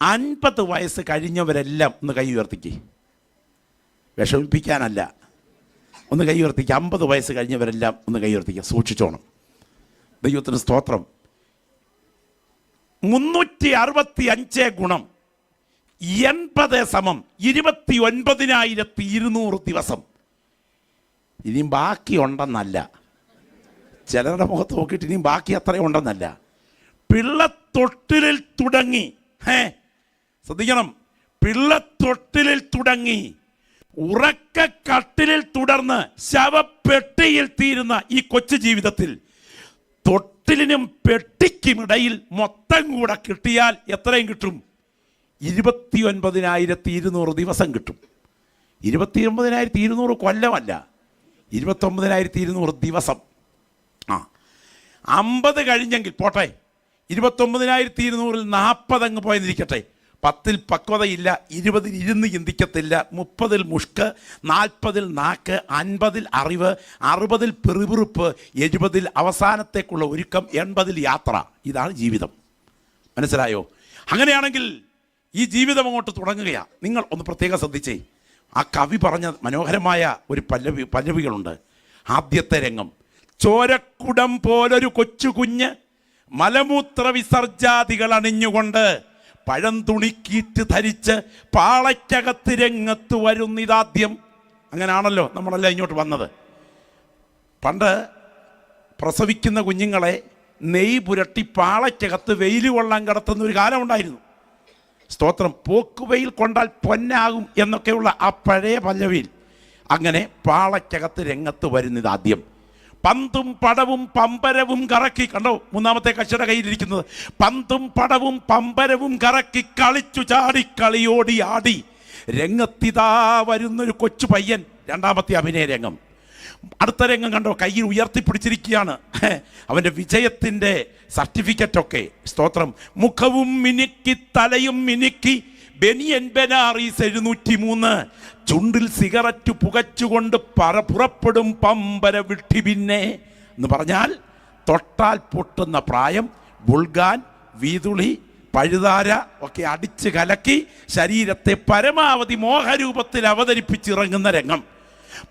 50 വയസ്സ് കഴിഞ്ഞവരെല്ലാം ഒന്ന് കൈ ഉയർത്തിക്ക്. വിഷമിപ്പിക്കാനല്ല, ഒന്ന് കൈ ഉയർത്തിക്കുക. 50 വയസ്സ് കഴിഞ്ഞവരെല്ലാം ഒന്ന് കൈ ഉയർത്തിക്കുക. സൂക്ഷിച്ചോണം. ദൈവത്തിന് സ്തോത്രം. 365 ഗുണം 80 സമം 29,200 ദിവസം. ഇനിയും ബാക്കി ഉണ്ടെന്നല്ല, ചിലരുടെ മുഖത്ത് നോക്കിയിട്ട് ഇനിയും ബാക്കി അത്രയും ഉണ്ടെന്നല്ല. പിള്ളത്തൊട്ടിലിൽ തുടങ്ങി, ശ്രദ്ധിക്കണം, പിള്ളത്തൊട്ടിലിൽ തുടങ്ങി ഉറക്കക്കട്ടിലിൽ തുടർന്ന് ശവപ്പെട്ടിയിൽ തീരുന്ന ഈ കൊച്ചു ജീവിതത്തിൽ തൊട്ടിലിനും പെട്ടിക്കുമിടയിൽ മൊത്തം കൂടെ കിട്ടിയാൽ എത്രയും കിട്ടും? 29,200 ദിവസം കിട്ടും. 29,200 കൊല്ലമല്ല, 29,200 ദിവസം. 50 കഴിഞ്ഞെങ്കിൽ പോട്ടെ, 29,200-ൽ 40 അങ്ങ് പോയെന്നിരിക്കട്ടെ. 10-ൽ പക്വതയില്ല, 20-ൽ ഇരുന്ന് ചിന്തിക്കത്തില്ല, 30-ൽ മുഷ്ക്, 40-ൽ നാക്ക്, 50-ൽ അറിവ്, 60-ൽ പിറുപിറുപ്പ്, 70-ൽ അവസാനത്തേക്കുള്ള ഒരുക്കം, 80-ൽ യാത്ര. ഇതാണ് ജീവിതം. മനസ്സിലായോ? അങ്ങനെയാണെങ്കിൽ ഈ ജീവിതം അങ്ങോട്ട് തുടങ്ങുകയാണ്. നിങ്ങൾ ഒന്ന് പ്രത്യേകം ശ്രദ്ധിച്ചേ. ആ കവി പറഞ്ഞ മനോഹരമായ ഒരു പല്ലവികളുണ്ട്. ആദ്യത്തെ രംഗം, ചോരക്കുടം പോലൊരു കൊച്ചു കുഞ്ഞ് മലമൂത്ര വിസർജാദികൾ അണിഞ്ഞുകൊണ്ട് പഴം തുണിക്കീറ്റ് ധരിച്ച് പാളയ്ക്കകത്ത് രംഗത്ത് വരുന്നിതാദ്യം. അങ്ങനെയാണല്ലോ നമ്മളെല്ലാം ഇങ്ങോട്ട് വന്നത്. പണ്ട് പ്രസവിക്കുന്ന കുഞ്ഞുങ്ങളെ നെയ്യ് പുരട്ടി പാളയ്ക്കകത്ത് വെയിൽ കൊള്ളാൻ കിടത്തുന്ന ഒരു കാലം ഉണ്ടായിരുന്നു. സ്തോത്രം. പോക്കുവെയിൽ കൊണ്ടാൽ പൊന്നാകും എന്നൊക്കെയുള്ള ആ പഴയ പല്ലവിയിൽ അങ്ങനെ പാളയ്ക്കകത്ത് രംഗത്ത് വരുന്നിതാദ്യം. പന്തും പടവും പമ്പരവും കറക്കി, കണ്ടോ മൂന്നാമത്തെ കക്ഷിയുടെ കയ്യിലിരിക്കുന്നത്, പന്തും പടവും പമ്പരവും കറക്കി കളിച്ചു ചാടി കളിയോടി ആടി രംഗത്തിതാ വരുന്നൊരു കൊച്ചു പയ്യൻ. രണ്ടാമത്തെ അഭിനയ രംഗം. അടുത്ത രംഗം കണ്ടോ, കയ്യിൽ ഉയർത്തിപ്പിടിച്ചിരിക്കുകയാണ് അവൻ്റെ വിജയത്തിൻ്റെ സർട്ടിഫിക്കറ്റൊക്കെ. സ്തോത്രം. മുഖവും മിനുക്കി തലയും മിനുക്കി ബെനിയൻ ബെനാറീസ് 703, ചുണ്ടിൽ സിഗരറ്റ് പുകച്ചുകൊണ്ട് പുറപ്പെടും പമ്പര വിട്ടി പിന്നെ എന്ന് പറഞ്ഞാൽ തൊട്ടാൽ പൊട്ടുന്ന പ്രായം, ബുൾഗാൻ, വീതുളി, പഴുതാര ഒക്കെ അടിച്ച് കലക്കി ശരീരത്തെ പരമാവധി മോഹരൂപത്തിൽ അവതരിപ്പിച്ചിറങ്ങുന്ന രംഗം.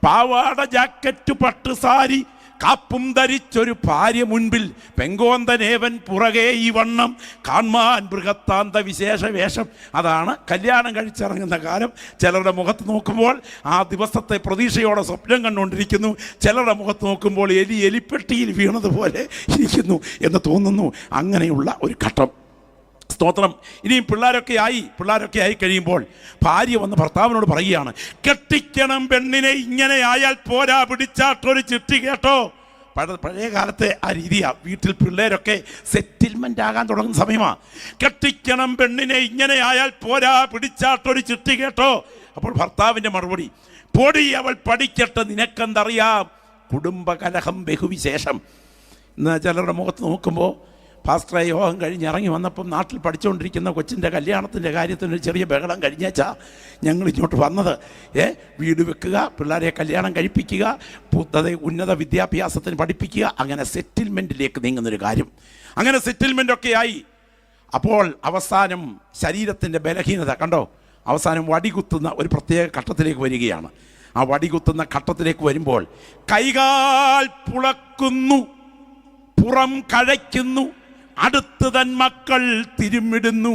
പാവാട, ജാക്കറ്റ്, പട്ടുസാരി, കാപ്പും ധരിച്ചൊരു ഭാര്യ മുൻപിൽ, പെങ്കോന്തനേവൻ പുറകെ ഈ വണ്ണം കാൺമാൻ ബൃഹത്താന്ത വിശേഷ വേഷം. അതാണ് കല്യാണം കഴിച്ചിറങ്ങുന്ന കാലം. ചിലരുടെ മുഖത്ത് നോക്കുമ്പോൾ ആ ദിവസത്തെ പ്രതീക്ഷയോടെ സ്വപ്നം കണ്ടുകൊണ്ടിരിക്കുന്നു. ചിലരുടെ മുഖത്ത് നോക്കുമ്പോൾ എലിപ്പെട്ടിയിൽ വീണതുപോലെ ഇരിക്കുന്നു എന്ന് തോന്നുന്നു. അങ്ങനെയുള്ള ഒരു ഘട്ടം. സ്തോത്രം. ഇനിയും പിള്ളേരൊക്കെ ആയി കഴിയുമ്പോൾ ഭാര്യ വന്ന് ഭർത്താവിനോട് പറയുകയാണ്, കെട്ടിക്കണം പെണ്ണിനെ, ഇങ്ങനെ ആയാൽ പോരാ, പിടിച്ചാട്ടൊരു ചിട്ടി കേട്ടോ. പഴയ കാലത്തെ ആ രീതിയാണ്. വീട്ടിൽ പിള്ളേരൊക്കെ സെറ്റിൽമെൻ്റ് ആകാൻ തുടങ്ങുന്ന സമയമാണ്. കെട്ടിക്കണം പെണ്ണിനെ, ഇങ്ങനെ ആയാൽ പോരാ, പിടിച്ചാട്ടൊരു ചിട്ടി കേട്ടോ. അപ്പോൾ ഭർത്താവിൻ്റെ മറുപടി, പൊടി അവൾ പഠിക്കട്ടെ, നിനക്കെന്തറിയാം, കുടുംബകലഹം ബഹുവിശേഷം. എന്നാൽ ചിലരുടെ മുഖത്ത് നോക്കുമ്പോൾ പാസ്റ്ററെ യോഗം കഴിഞ്ഞ് ഇറങ്ങി വന്നപ്പം നാട്ടിൽ പഠിച്ചുകൊണ്ടിരിക്കുന്ന കൊച്ചിൻ്റെ കല്യാണത്തിൻ്റെ കാര്യത്തിനൊരു ചെറിയ ബഹളം കഴിഞ്ഞാച്ചാ ഞങ്ങൾ ഇങ്ങോട്ട് വന്നത്. വീട് വെക്കുക, പിള്ളേരെ കല്യാണം കഴിപ്പിക്കുക, ഉന്നത വിദ്യാഭ്യാസത്തിന് പഠിപ്പിക്കുക, അങ്ങനെ സെറ്റിൽമെൻറ്റിലേക്ക് നീങ്ങുന്നൊരു കാര്യം. അങ്ങനെ സെറ്റിൽമെൻറ്റൊക്കെ ആയി. അപ്പോൾ അവസാനം ശരീരത്തിൻ്റെ ബലഹീനത കണ്ടോ, അവസാനം വടികുത്തുന്ന ഒരു പ്രത്യേക ഘട്ടത്തിലേക്ക് വരികയാണ്. ആ വടികുത്തുന്ന ഘട്ടത്തിലേക്ക് വരുമ്പോൾ കൈകാൽ പുളക്കുന്നു, പുറം കഴയ്ക്കുന്നു, അടുത്ത് തൻ മക്കൾ തിരുമിടുന്നു.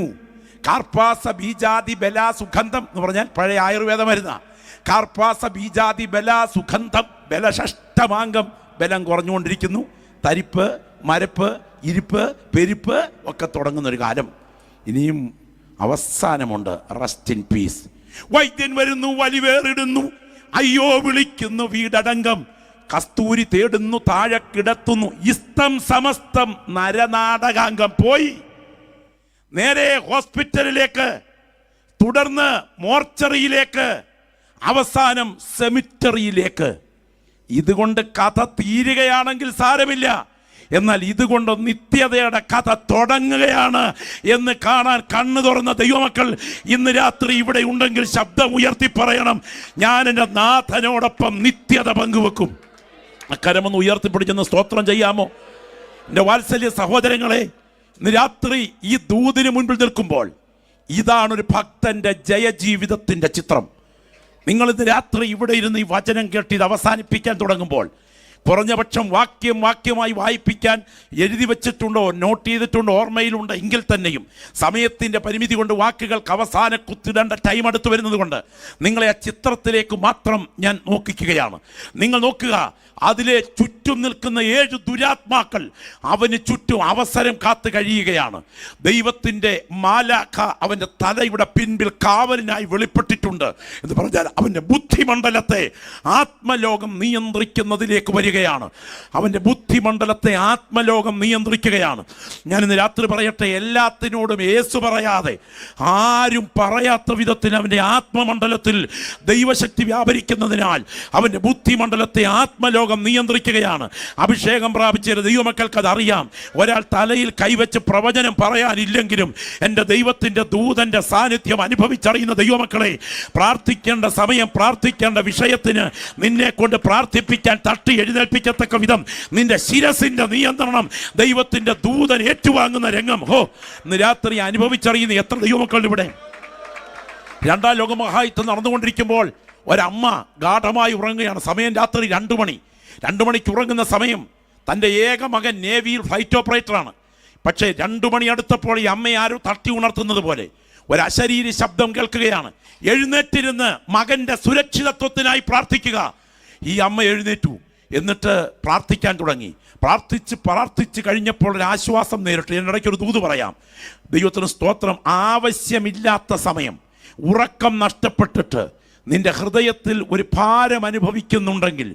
കാർപ്പാസ ബീജാതി ബലാ സുഗന്ധം എന്ന് പറഞ്ഞാൽ പഴയ ആയുർവേദ മരുന്ന. കാർപ്പാസ ബീജാതി ബലാ സുഗന്ധം, ബലഷഷ്ടമാംഗം, ബലം കുറഞ്ഞുകൊണ്ടിരിക്കുന്നു. തരിപ്പ്, മരപ്പ്, ഇരിപ്പ്, പെരുപ്പ് ഒക്കെ തുടങ്ങുന്നൊരു കാലം. ഇനിയും അവസാനമുണ്ട്, റെസ്റ്റ് ഇൻ പീസ്. വൈദ്യൻ വരുന്നു, വലിവേറിടുന്നു, അയ്യോ വിളിക്കുന്നു വീടടങ്കം, കസ്തൂരി തേടുന്നു, താഴെ കിടത്തുന്നു, ഇസ്തം സമസ്തം നരനാടകാംഗം. പോയി നേരെ ഹോസ്പിറ്റലിലേക്ക്, തുടർന്ന് മോർച്ചറിയിലേക്ക്, അവസാനം സെമിറ്ററിയിലേക്ക്. ഇതുകൊണ്ട് കഥ തീരുകയാണെങ്കിൽ സാരമില്ല, എന്നാൽ ഇതുകൊണ്ട് നിത്യതയുടെ കഥ തുടങ്ങുകയാണ് എന്ന് കാണാൻ കണ്ണു തുറന്ന ദൈവമക്കൾ ഇന്ന് രാത്രി ഇവിടെ ഉണ്ടെങ്കിൽ ശബ്ദം ഉയർത്തി പറയണം, ഞാൻ എൻ്റെ നാഥനോടൊപ്പം നിത്യത പങ്കുവെക്കും. അക്കരമൊന്ന് ഉയർത്തിപ്പിടിച്ചെന്ന് സ്തോത്രം ചെയ്യാമോ? എൻ്റെ വാത്സല്യ സഹോദരങ്ങളെ, ഇന്ന് രാത്രി ഈ ദൂതിന് മുൻപിൽ നിൽക്കുമ്പോൾ ഇതാണൊരു ഭക്തൻ്റെ ജയജീവിതത്തിൻ്റെ ചിത്രം. നിങ്ങളിന്ന് രാത്രി ഇവിടെ ഇരുന്ന് ഈ വചനം കേട്ട് ഇത് അവസാനിപ്പിക്കാൻ തുടങ്ങുമ്പോൾ കുറഞ്ഞപക്ഷം വാക്യമായി വായിപ്പിക്കാൻ എഴുതി വച്ചിട്ടുണ്ടോ, നോട്ട് ചെയ്തിട്ടുണ്ടോ, ഓർമ്മയിലുണ്ട് എങ്കിൽ തന്നെയും സമയത്തിൻ്റെ പരിമിതി കൊണ്ട് വാക്കുകൾക്ക് അവസാന കുത്തിടേണ്ട ടൈം അടുത്ത് വരുന്നത് കൊണ്ട് നിങ്ങളെ ആ ചിത്രത്തിലേക്ക് മാത്രം ഞാൻ നോക്കിക്കുകയാണ്. നിങ്ങൾ നോക്കുക, അതിലെ ചുറ്റും നിൽക്കുന്ന 7 ദുരാത്മാക്കൾ അവന് ചുറ്റും അവസരം കാത്തു കഴിയുകയാണ്. ദൈവത്തിൻ്റെ മാലാഖ അവൻ്റെ തലയുടെ പിൻപിൽ കാവലിനായി വെളിപ്പെട്ടിട്ടുണ്ട് എന്ന് പറഞ്ഞാൽ അവൻ്റെ ബുദ്ധിമണ്ഡലത്തെ ആത്മലോകം നിയന്ത്രിക്കുന്നതിലേക്ക് വരികയാണ്. അവൻ്റെ ബുദ്ധിമണ്ഡലത്തെ ആത്മലോകം നിയന്ത്രിക്കുകയാണ്. ഞാനിന്ന് രാത്രി പറയട്ടെ, എല്ലാത്തിനോടും യേശു പറയാതെ, ആരും പറയാത്ത വിധത്തിൽ അവൻ്റെ ആത്മമണ്ഡലത്തിൽ ദൈവശക്തി വ്യാപരിക്കുന്നതിനാൽ അവൻ്റെ ബുദ്ധിമണ്ഡലത്തെ ആത്മലോകം നിയന്ത്രിക്കുകയാണ്. അഭിഷേകം പ്രാപിച്ച ദൈവമക്കൾക്ക് അത് അറിയാം. ഒരാൾ തലയിൽ കൈവച്ച് പ്രവചനം പറയാനില്ലെങ്കിലും എൻ്റെ ദൈവത്തിൻ്റെ ദൂതൻ്റെ സാന്നിധ്യം അനുഭവിച്ചറിയുന്ന ദൈവമക്കളെ, പ്രാർത്ഥിക്കേണ്ട സമയം, പ്രാർത്ഥിക്കേണ്ട വിഷയത്തിന് നിന്നെ കൊണ്ട് പ്രാർത്ഥിപ്പിക്കാൻ തട്ടി എഴുന്നേൽപ്പിക്കത്തക്ക വിധം നിന്റെ ശിരസിൻ്റെ നിയന്ത്രണം ദൈവത്തിൻ്റെ ദൂതൻ ഏറ്റുവാങ്ങുന്ന രംഗം ഇന്ന് രാത്രി അനുഭവിച്ചറിയുന്ന എത്ര ദൈവമക്കൾ ഇവിടെ. 2ാം ലോകമഹായുദ്ധം നടന്നുകൊണ്ടിരിക്കുമ്പോൾ ഒരമ്മ ഗാഠമായി ഉറങ്ങുകയാണ്. സമയം രാത്രി 2 മണി. 2 മണിക്ക് ഉറങ്ങുന്ന സമയം തൻ്റെ ഏക മകൻ നേവിയിൽ ഫ്ലൈറ്റ് ഓപ്പറേറ്ററാണ്. പക്ഷേ 2 മണി അടുത്തപ്പോൾ ഈ അമ്മയെ ആരോ തട്ടി ഉണർത്തുന്നത് പോലെ ഒരു അശരീരി ശബ്ദം കേൾക്കുകയാണ്. എഴുന്നേറ്റിരുന്ന് മകൻ്റെ സുരക്ഷിതത്വത്തിനായി പ്രാർത്ഥിക്കുക. ഈ അമ്മ എഴുന്നേറ്റു, എന്നിട്ട് പ്രാർത്ഥിക്കാൻ തുടങ്ങി. പ്രാർത്ഥിച്ച് കഴിഞ്ഞപ്പോൾ ഒരു ആശ്വാസം നേരിട്ടു. ഇതിനിടയ്ക്കൊരു ദൂത് പറയാം. ദൈവത്തിന് സ്തോത്രം. ആവശ്യമില്ലാത്ത സമയം, ഉറക്കം നഷ്ടപ്പെട്ടിട്ട് നിന്റെ ഹൃദയത്തിൽ ഒരു ഭാരം അനുഭവിക്കുന്നുണ്ടെങ്കിൽ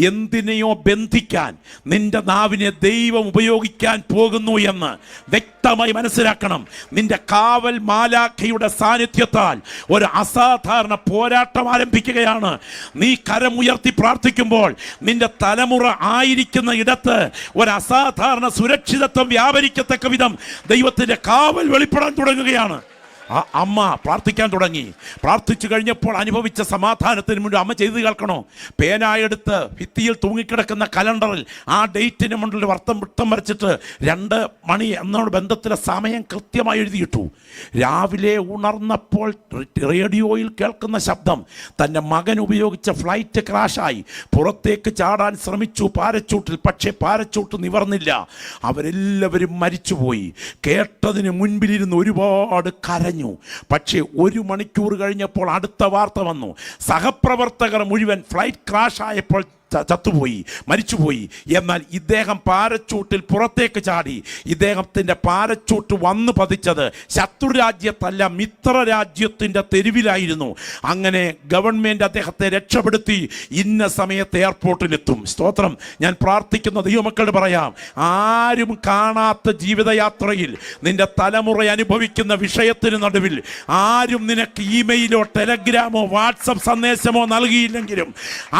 എന്തിനെയോ ബന്ധിക്കാൻ നിന്റെ നാവിനെ ദൈവം ഉപയോഗിക്കാൻ പോകുന്നു എന്ന് വ്യക്തമായി മനസ്സിലാക്കണം. നിന്റെ കാവൽ മാലാഖയുടെ സാന്നിധ്യത്താൽ ഒരു അസാധാരണ പോരാട്ടം ആരംഭിക്കുകയാണ്. നീ കരമുയർത്തി പ്രാർത്ഥിക്കുമ്പോൾ നിന്റെ തലമുറ ആയിരിക്കുന്ന ഇടത്ത് ഒരു അസാധാരണ സുരക്ഷിതത്വം വ്യാപരിക്കത്തക്ക വിധം ദൈവത്തിൻ്റെ കാവൽ വെളിപ്പെടാൻ തുടങ്ങുകയാണ്. ആ അമ്മ പ്രാർത്ഥിക്കാൻ തുടങ്ങി. പ്രാർത്ഥിച്ചു കഴിഞ്ഞപ്പോൾ അനുഭവിച്ച സമാധാനത്തിന് മുന്നിൽ അമ്മ ചെയ്ത് കേൾക്കണോ? പേനായെടുത്ത് ഭിത്തിയിൽ തൂങ്ങിക്കിടക്കുന്ന കലണ്ടറിൽ ആ ഡേറ്റിന് മുന്നിൽ വൃത്തം വരച്ചിട്ട് 2 മണി എന്നോട് ബന്ധത്തിലെ സമയം കൃത്യമായി എഴുതിയിട്ടു. രാവിലെ ഉണർന്നപ്പോൾ റേഡിയോയിൽ കേൾക്കുന്ന ശബ്ദം തൻ്റെ മകൻ ഉപയോഗിച്ച ഫ്ലൈറ്റ് ക്രാഷായി. പുറത്തേക്ക് ചാടാൻ ശ്രമിച്ചു പാരച്ചൂട്ടിൽ, പക്ഷേ പാരച്ചൂട്ട് നിവർന്നില്ല. അവരെല്ലാവരും മരിച്ചുപോയി. കേട്ടതിന് മുൻപിലിരുന്ന് ഒരുപാട് കരഞ്ഞു. പക്ഷേ 1 മണിക്കൂർ കഴിഞ്ഞപ്പോൾ അടുത്ത വാർത്ത വന്നു. സഹപ്രവർത്തകർ മുഴുവൻ ഫ്ലൈറ്റ് ക്രാഷ് ആയപ്പോൾ ചത്തുപോയി, മരിച്ചുപോയി. എന്നാൽ ഇദ്ദേഹം പാരച്ചൂട്ടിൽ പുറത്തേക്ക് ചാടി. ഇദ്ദേഹത്തിൻ്റെ പാരച്ചൂട്ട് വന്ന് പതിച്ചത് ശത്രുരാജ്യത്തല്ല, മിത്രരാജ്യത്തിൻ്റെ തെരുവിലായിരുന്നു. അങ്ങനെ ഗവൺമെൻറ് അദ്ദേഹത്തെ രക്ഷപ്പെടുത്തി. ഇന്ന സമയത്ത് എയർപോർട്ടിലെത്തും. സ്തോത്രം. ഞാൻ പ്രാർത്ഥിക്കുന്ന ദൈവമക്കളോട് പറയാം, ആരും കാണാത്ത ജീവിതയാത്രയിൽ നിന്റെ തലമുറ അനുഭവിക്കുന്ന വിഷയത്തിന് നടുവിൽ ആരും നിനക്ക് ഇമെയിലോ ടെലഗ്രാമോ വാട്സപ്പ് സന്ദേശമോ നൽകിയില്ലെങ്കിലും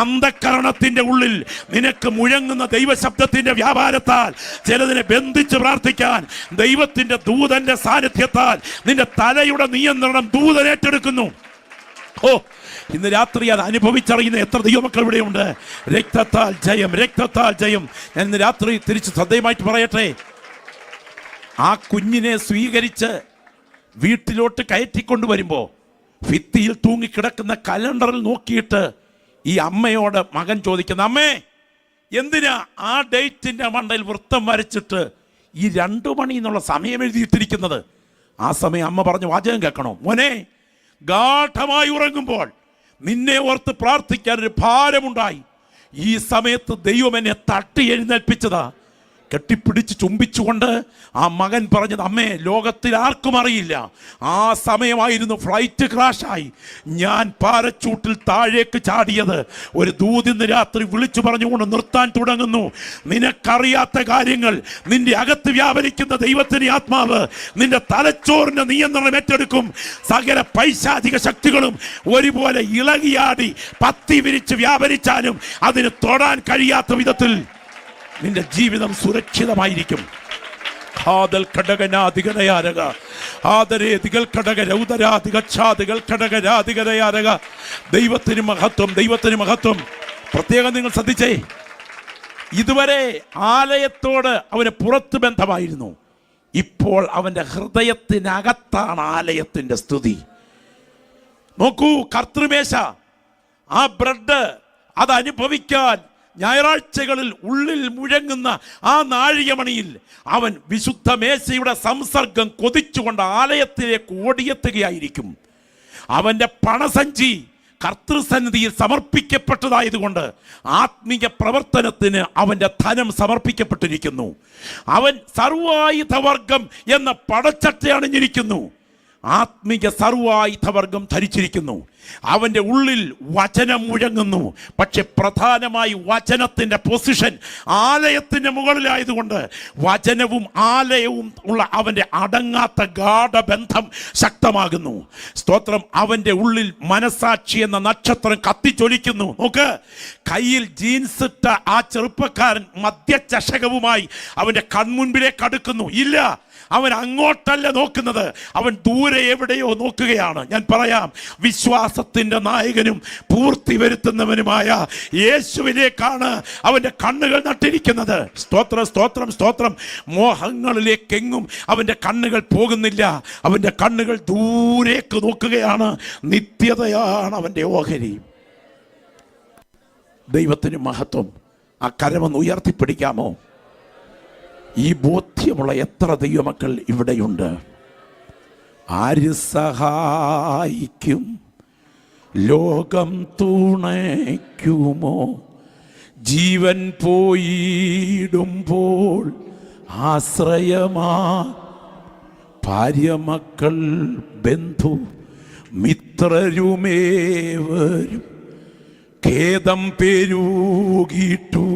അന്ധകരണത്തിന്റെ ഉള്ളിൽ നിനക്ക് മുഴങ്ങുന്ന ദൈവശബ്ദത്തിന്റെ വ്യാപാരത്താൽ ചിലതിനെ ബന്ധിച്ച് പ്രാർത്ഥിക്കാൻ ദൈവത്തിന്റെ ദൂതന്റെ സാന്നിധ്യത്താൽ നിന്റെ തലയുടെ നിയന്ത്രണം ദൂതൻ ഏറ്റെടുക്കുന്നു. ഓ, ഇന്ന് രാത്രി അത് അനുഭവിച്ചറിയുന്ന എത്ര ദൈവമക്കൾ ഇവിടെയുണ്ട്. രക്തത്താൽ ജയം, രക്തത്താൽ ജയം. ഞാൻ ഇന്ന് രാത്രി തിരിച്ച് ശ്രദ്ധേയമായിട്ട് പറയട്ടെ, ആ കുഞ്ഞിനെ സ്വീകരിച്ച് വീട്ടിലോട്ട് കയറ്റിക്കൊണ്ടുവരുമ്പോൾ ഭിത്തിയിൽ തൂങ്ങിക്കിടക്കുന്ന കലണ്ടറിൽ നോക്കിയിട്ട് ഈ അമ്മയോട് മകൻ ചോദിക്കുന്ന, അമ്മേ എന്തിനാ ആ ഡേറ്റിൻ്റെ മണ്ടയിൽ വൃത്തം വരച്ചിട്ട് ഈ 2 മണി എന്നുള്ള സമയം എഴുതിയിട്ടിരിക്കുന്നത്? ആ സമയം അമ്മ പറഞ്ഞ വാചകം കേൾക്കണോ? മോനെ, ഗാഠമായി ഉറങ്ങുമ്പോൾ നിന്നെ ഓർത്ത് പ്രാർത്ഥിക്കാൻ ഒരു ഭാരമുണ്ടായി. ഈ സമയത്ത് ദൈവം എന്നെ തട്ടി എഴുന്നേൽപ്പിച്ചതാ. കെട്ടിപ്പിടിച്ച് ചുംബിച്ചുകൊണ്ട് ആ മകൻ പറഞ്ഞത്, അമ്മേ, ലോകത്തിൽ ആർക്കും അറിയില്ല, ആ സമയമായിരുന്നു ഫ്ലൈറ്റ് ക്രാഷായി ഞാൻ പാരച്ചൂട്ടിൽ താഴേക്ക് ചാടിയത്. ഒരു ദൂതിന്ന് രാത്രി വിളിച്ചു പറഞ്ഞുകൊണ്ട് നിർത്താൻ തുടങ്ങുന്നു. നിനക്കറിയാത്ത കാര്യങ്ങൾ നിന്റെ അകത്ത് വ്യാപരിക്കുന്ന ദൈവത്തിന്റെ ആത്മാവ് നിന്റെ തലച്ചോറിന്റെ നിയന്ത്രണം ഏറ്റെടുക്കും. സകല പൈശാചിക ശക്തികളും ഒരുപോലെ ഇളകിയാടി പത്തി വിരിച്ച് വ്യാപരിച്ചാലും അതിന് തൊടാൻ കഴിയാത്ത വിധത്തിൽ നിന്റെ ജീവിതം സുരക്ഷിതമായിരിക്കും. ദൈവത്തിന് മഹത്വം, ദൈവത്തിന് മഹത്വം. പ്രത്യേകം നിങ്ങൾ ശ്രദ്ധിച്ചേ, ഇതുവരെ ആലയത്തോട് അവന് പുറത്ത് ബന്ധമായിരുന്നു. ഇപ്പോൾ അവന്റെ ഹൃദയത്തിനകത്താണ് ആലയത്തിന്റെ സ്തുതി. നോക്കൂ, കർത്തൃമേശ, ആ ബ്രെഡ് അത് അനുഭവിക്കാൻ ഞായറാഴ്ചകളിൽ ഉള്ളിൽ മുഴങ്ങുന്ന ആ നാഴികമണിയിൽ അവൻ വിശുദ്ധ മേശയുടെ സംസർഗം കൊതിച്ചുകൊണ്ട് ആലയത്തിലേക്ക് ഓടിയെത്തുകയായിരിക്കും. അവൻ്റെ പണസഞ്ചി കർത്തൃസന്നിധിയിൽ സമർപ്പിക്കപ്പെട്ടതായതുകൊണ്ട് ആത്മീയ പ്രവർത്തനത്തിന് അവൻ്റെ ധനം സമർപ്പിക്കപ്പെട്ടിരിക്കുന്നു. അവൻ സർവായുധവർഗം എന്ന പടച്ചട്ട അണിഞ്ഞിരിക്കുന്നു. ആത്മീയ സർവായുധവർഗം ധരിച്ചിരിക്കുന്നു. അവൻ്റെ ഉള്ളിൽ വചനം മുഴങ്ങുന്നു. പക്ഷെ പ്രധാനമായി വചനത്തിൻ്റെ പൊസിഷൻ ആലയത്തിൻ്റെ മുകളിലായതുകൊണ്ട് വചനവും ആലയവും ഉള്ള അവൻ്റെ അടങ്ങാത്ത ഗാഢബന്ധം ശക്തമാകുന്നു. സ്തോത്രം. അവൻ്റെ ഉള്ളിൽ മനസാക്ഷി എന്ന നക്ഷത്രം കത്തിച്ചൊലിക്കുന്നു. നോക്ക്, കയ്യിൽ ജീൻസ് ഇട്ട ആ ചെറുപ്പക്കാരൻ മദ്യചഷകവുമായി അവൻ്റെ കൺമുൻപിലേക്ക് അടുക്കുന്നു. ഇല്ല, അവൻ അങ്ങോട്ടല്ല നോക്കുന്നത്, അവൻ ദൂരെ എവിടെയോ നോക്കുകയാണ്. ഞാൻ പറയാം, വിശ്വാസത്തിൻ്റെ നായകനും പൂർത്തി വരുത്തുന്നവനുമായ യേശുവിലേക്കാണ് അവൻ്റെ കണ്ണുകൾ നട്ടിരിക്കുന്നത്. സ്തോത്രം, സ്തോത്രം, സ്തോത്രം. മോഹങ്ങളിലേക്കെങ്ങും അവൻ്റെ കണ്ണുകൾ പോകുന്നില്ല. അവൻ്റെ കണ്ണുകൾ ദൂരേക്ക് നോക്കുകയാണ്. നിത്യതയാണ് അവൻ്റെ ഓഹരി. ദൈവത്തിന് മഹത്വം. ആ കരമൊന്ന് ഉയർത്തിപ്പിടിക്കാമോ? ഈ ബോധ്യമുള്ള എത്ര ദൈവമക്കൾ ഇവിടെയുണ്ട്? ആര് സഹായിക്കും? ലോകം തുണയ്ക്കുമോ? ജീവൻ പോയിടുമ്പോൾ ആശ്രയമാ ഭാര്യ, മക്കൾ, ബന്ധു, മിത്രരുമേവരും ഖേദം പെരുകിട്ടു.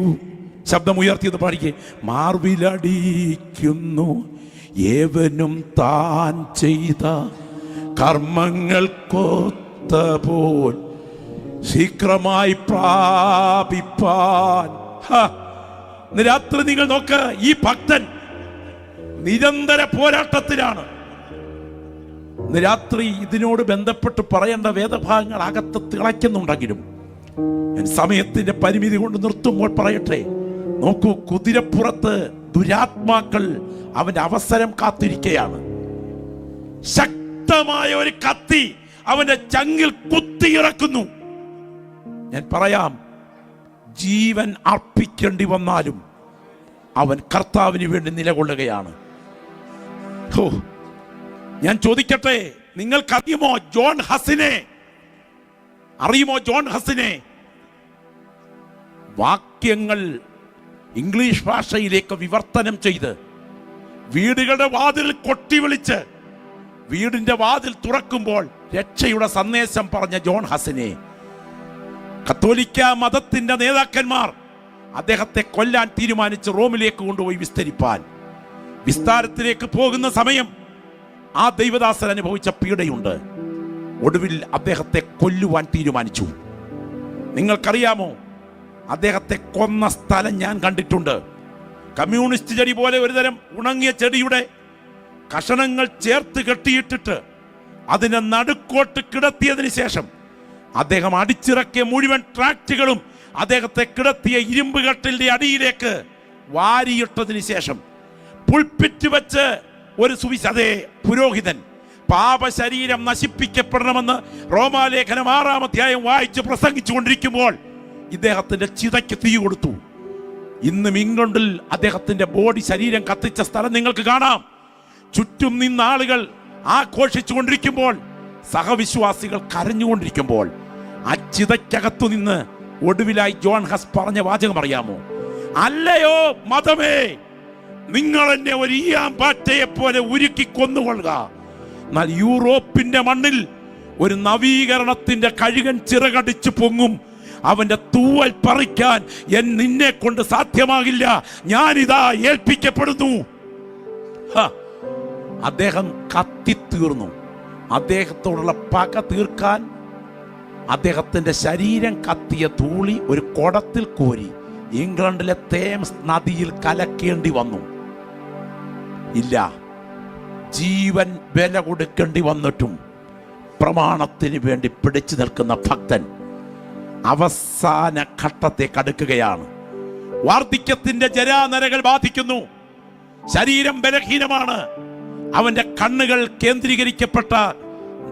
ശബ്ദമുയർത്തിയത് പാടിക്കേ. മാർവിലടിക്കുന്നു ഏവനും താൻ ചെയ്ത കർമ്മങ്ങൾക്കൊത്ത പോൽ ശീഘ്രമായി പ്രാപിപ്പാൻ. രാത്രി നിങ്ങൾ നോക്ക്, ഈ ഭക്തൻ നിരന്തര പോരാട്ടത്തിലാണ്. രാത്രി ഇതിനോട് ബന്ധപ്പെട്ട് പറയേണ്ട വേദഭാഗങ്ങൾ അകത്ത് തിളയ്ക്കുന്നുണ്ടെങ്കിലും ഞാൻ സമയത്തിന്റെ പരിമിതി കൊണ്ട് നിർത്തുമ്പോൾ പറയട്ടെ. നോക്കൂ, കുതിരപ്പുറത്ത് ദുരാത്മാക്കൾ അവന്റെ അവസരം കാത്തിരിക്കുകയാണ്. ശക്തമായ ഒരു കത്തി അവന്റെ ചങ്കിൽ കുത്തിയിറക്കുന്നു. ഞാൻ പറയാം, ജീവൻ അർപ്പിക്കേണ്ടി വന്നാലും അവൻ കർത്താവിന് വേണ്ടി നിലകൊള്ളുകയാണ്. ഞാൻ ചോദിക്കട്ടെ, നിങ്ങൾക്കറിയുമോ ജോൺ ഹസിനെ? അറിയുമോ ജോൺ ഹസിനെ? വാക്യങ്ങൾ ഇംഗ്ലീഷ് ഭാഷയിലേക്ക് വിവർത്തനം ചെയ്ത് വീടുകളുടെ വാതിൽ കൊട്ടി വിളിച്ച് വീടിന്റെ വാതിൽ തുറക്കുമ്പോൾ രക്ഷയുടെ സന്ദേശം പറഞ്ഞ ജോൺ ഹസിനെ കത്തോലിക്ക മതത്തിന്റെ നേതാക്കന്മാർ അദ്ദേഹത്തെ കൊല്ലാൻ തീരുമാനിച്ച് റോമിലേക്ക് കൊണ്ടുപോയി വിസ്തരിപ്പാൻ. വിസ്താരത്തിലേക്ക് പോകുന്ന സമയം ആ ദൈവദാസൻ അനുഭവിച്ച പീഡയുണ്ട്. ഒടുവിൽ അദ്ദേഹത്തെ കൊല്ലുവാൻ തീരുമാനിച്ചു. നിങ്ങൾക്കറിയാമോ, അദ്ദേഹത്തെ കൊന്ന സ്ഥലം ഞാൻ കണ്ടിട്ടുണ്ട്. കമ്മ്യൂണിസ്റ്റ് ചെടി പോലെ ഒരുതരം ഉണങ്ങിയ ചെടിയുടെ കഷണങ്ങൾ ചേർത്ത് കെട്ടിയിട്ടിട്ട് അതിനെ നടുക്കോട്ട് കിടത്തിയതിന് ശേഷം അദ്ദേഹം അടിച്ചിറക്കിയ മുഴുവൻ ട്രാക്റ്റുകളും അദ്ദേഹത്തെ കിടത്തിയ ഇരുമ്പ് കട്ടിലിന്റെ അടിയിലേക്ക് വാരിയിട്ടതിന് ശേഷം പുൾപിറ്റ് വെച്ച് ഒരു അതേ പുരോഹിതൻ പാപശരീരം നശിപ്പിക്കപ്പെടണമെന്ന് റോമാലേഖനം 6-ാം അധ്യായം വായിച്ച് പ്രസംഗിച്ചു കൊണ്ടിരിക്കുമ്പോൾ ഇദ്ദേഹത്തിന്റെ ചിതയ്ക്ക് തീ കൊടുത്തു. ഇന്നും ഇംഗ്ലണ്ടിൽ അദ്ദേഹത്തിന്റെ ബോഡി ശരീരം കത്തിച്ച സ്ഥലം നിങ്ങൾക്ക് കാണാം. ചുറ്റും നിന്ന ആളുകൾ ആഘോഷിച്ചു കൊണ്ടിരിക്കുമ്പോൾ, സഹവിശ്വാസികൾ കരഞ്ഞുകൊണ്ടിരിക്കുമ്പോൾ, ആ ചിതയ്ക്കകത്തു നിന്ന് ഒടുവിലായി ജോൺ ഹസ് പറഞ്ഞ വാചകം അറിയാമോ? അല്ലയോ മതമേ, നിങ്ങൾ എന്നെ ഒരു ഈയാം പാറ്റയെ പോലെ ഉരുക്കി കൊന്നുകൊള്ളുക. എന്നാൽ യൂറോപ്പിന്റെ മണ്ണിൽ ഒരു നവീകരണത്തിന്റെ കഴുകൻ ചിറകടിച്ചു പൊങ്ങും. അവന്റെ തൂവൽ പറിക്കാൻ നിന്നെ കൊണ്ട് സാധ്യമാകില്ല. ഞാനിതാ ഏൽപ്പിക്കപ്പെടുന്നു. അദ്ദേഹം കത്തിത്തീർന്നു. അദ്ദേഹത്തോടുള്ള പക തീർക്കാൻ അദ്ദേഹത്തിന്റെ ശരീരം കത്തിയ ധൂളി ഒരു കുടത്തിൽ കോരി ഇംഗ്ലണ്ടിലെ തേംസ് നദിയിൽ കലക്കേണ്ടി വന്നു. ഇല്ല, ജീവൻ വില കൊടുക്കേണ്ടി വന്നിട്ടും പ്രമാണത്തിന് വേണ്ടി പിടിച്ചു നിൽക്കുന്ന ഭക്തൻ അവസാന ഘട്ടത്തേക്ക് അടുക്കുകയാണ്. വാർദ്ധക്യത്തിന്റെ ജരാനരകൾ ബാധിക്കുന്നു. ശരീരം ബലഹീനമാണ്. അവന്റെ കണ്ണുകൾ കേന്ദ്രീകരിക്കപ്പെട്ട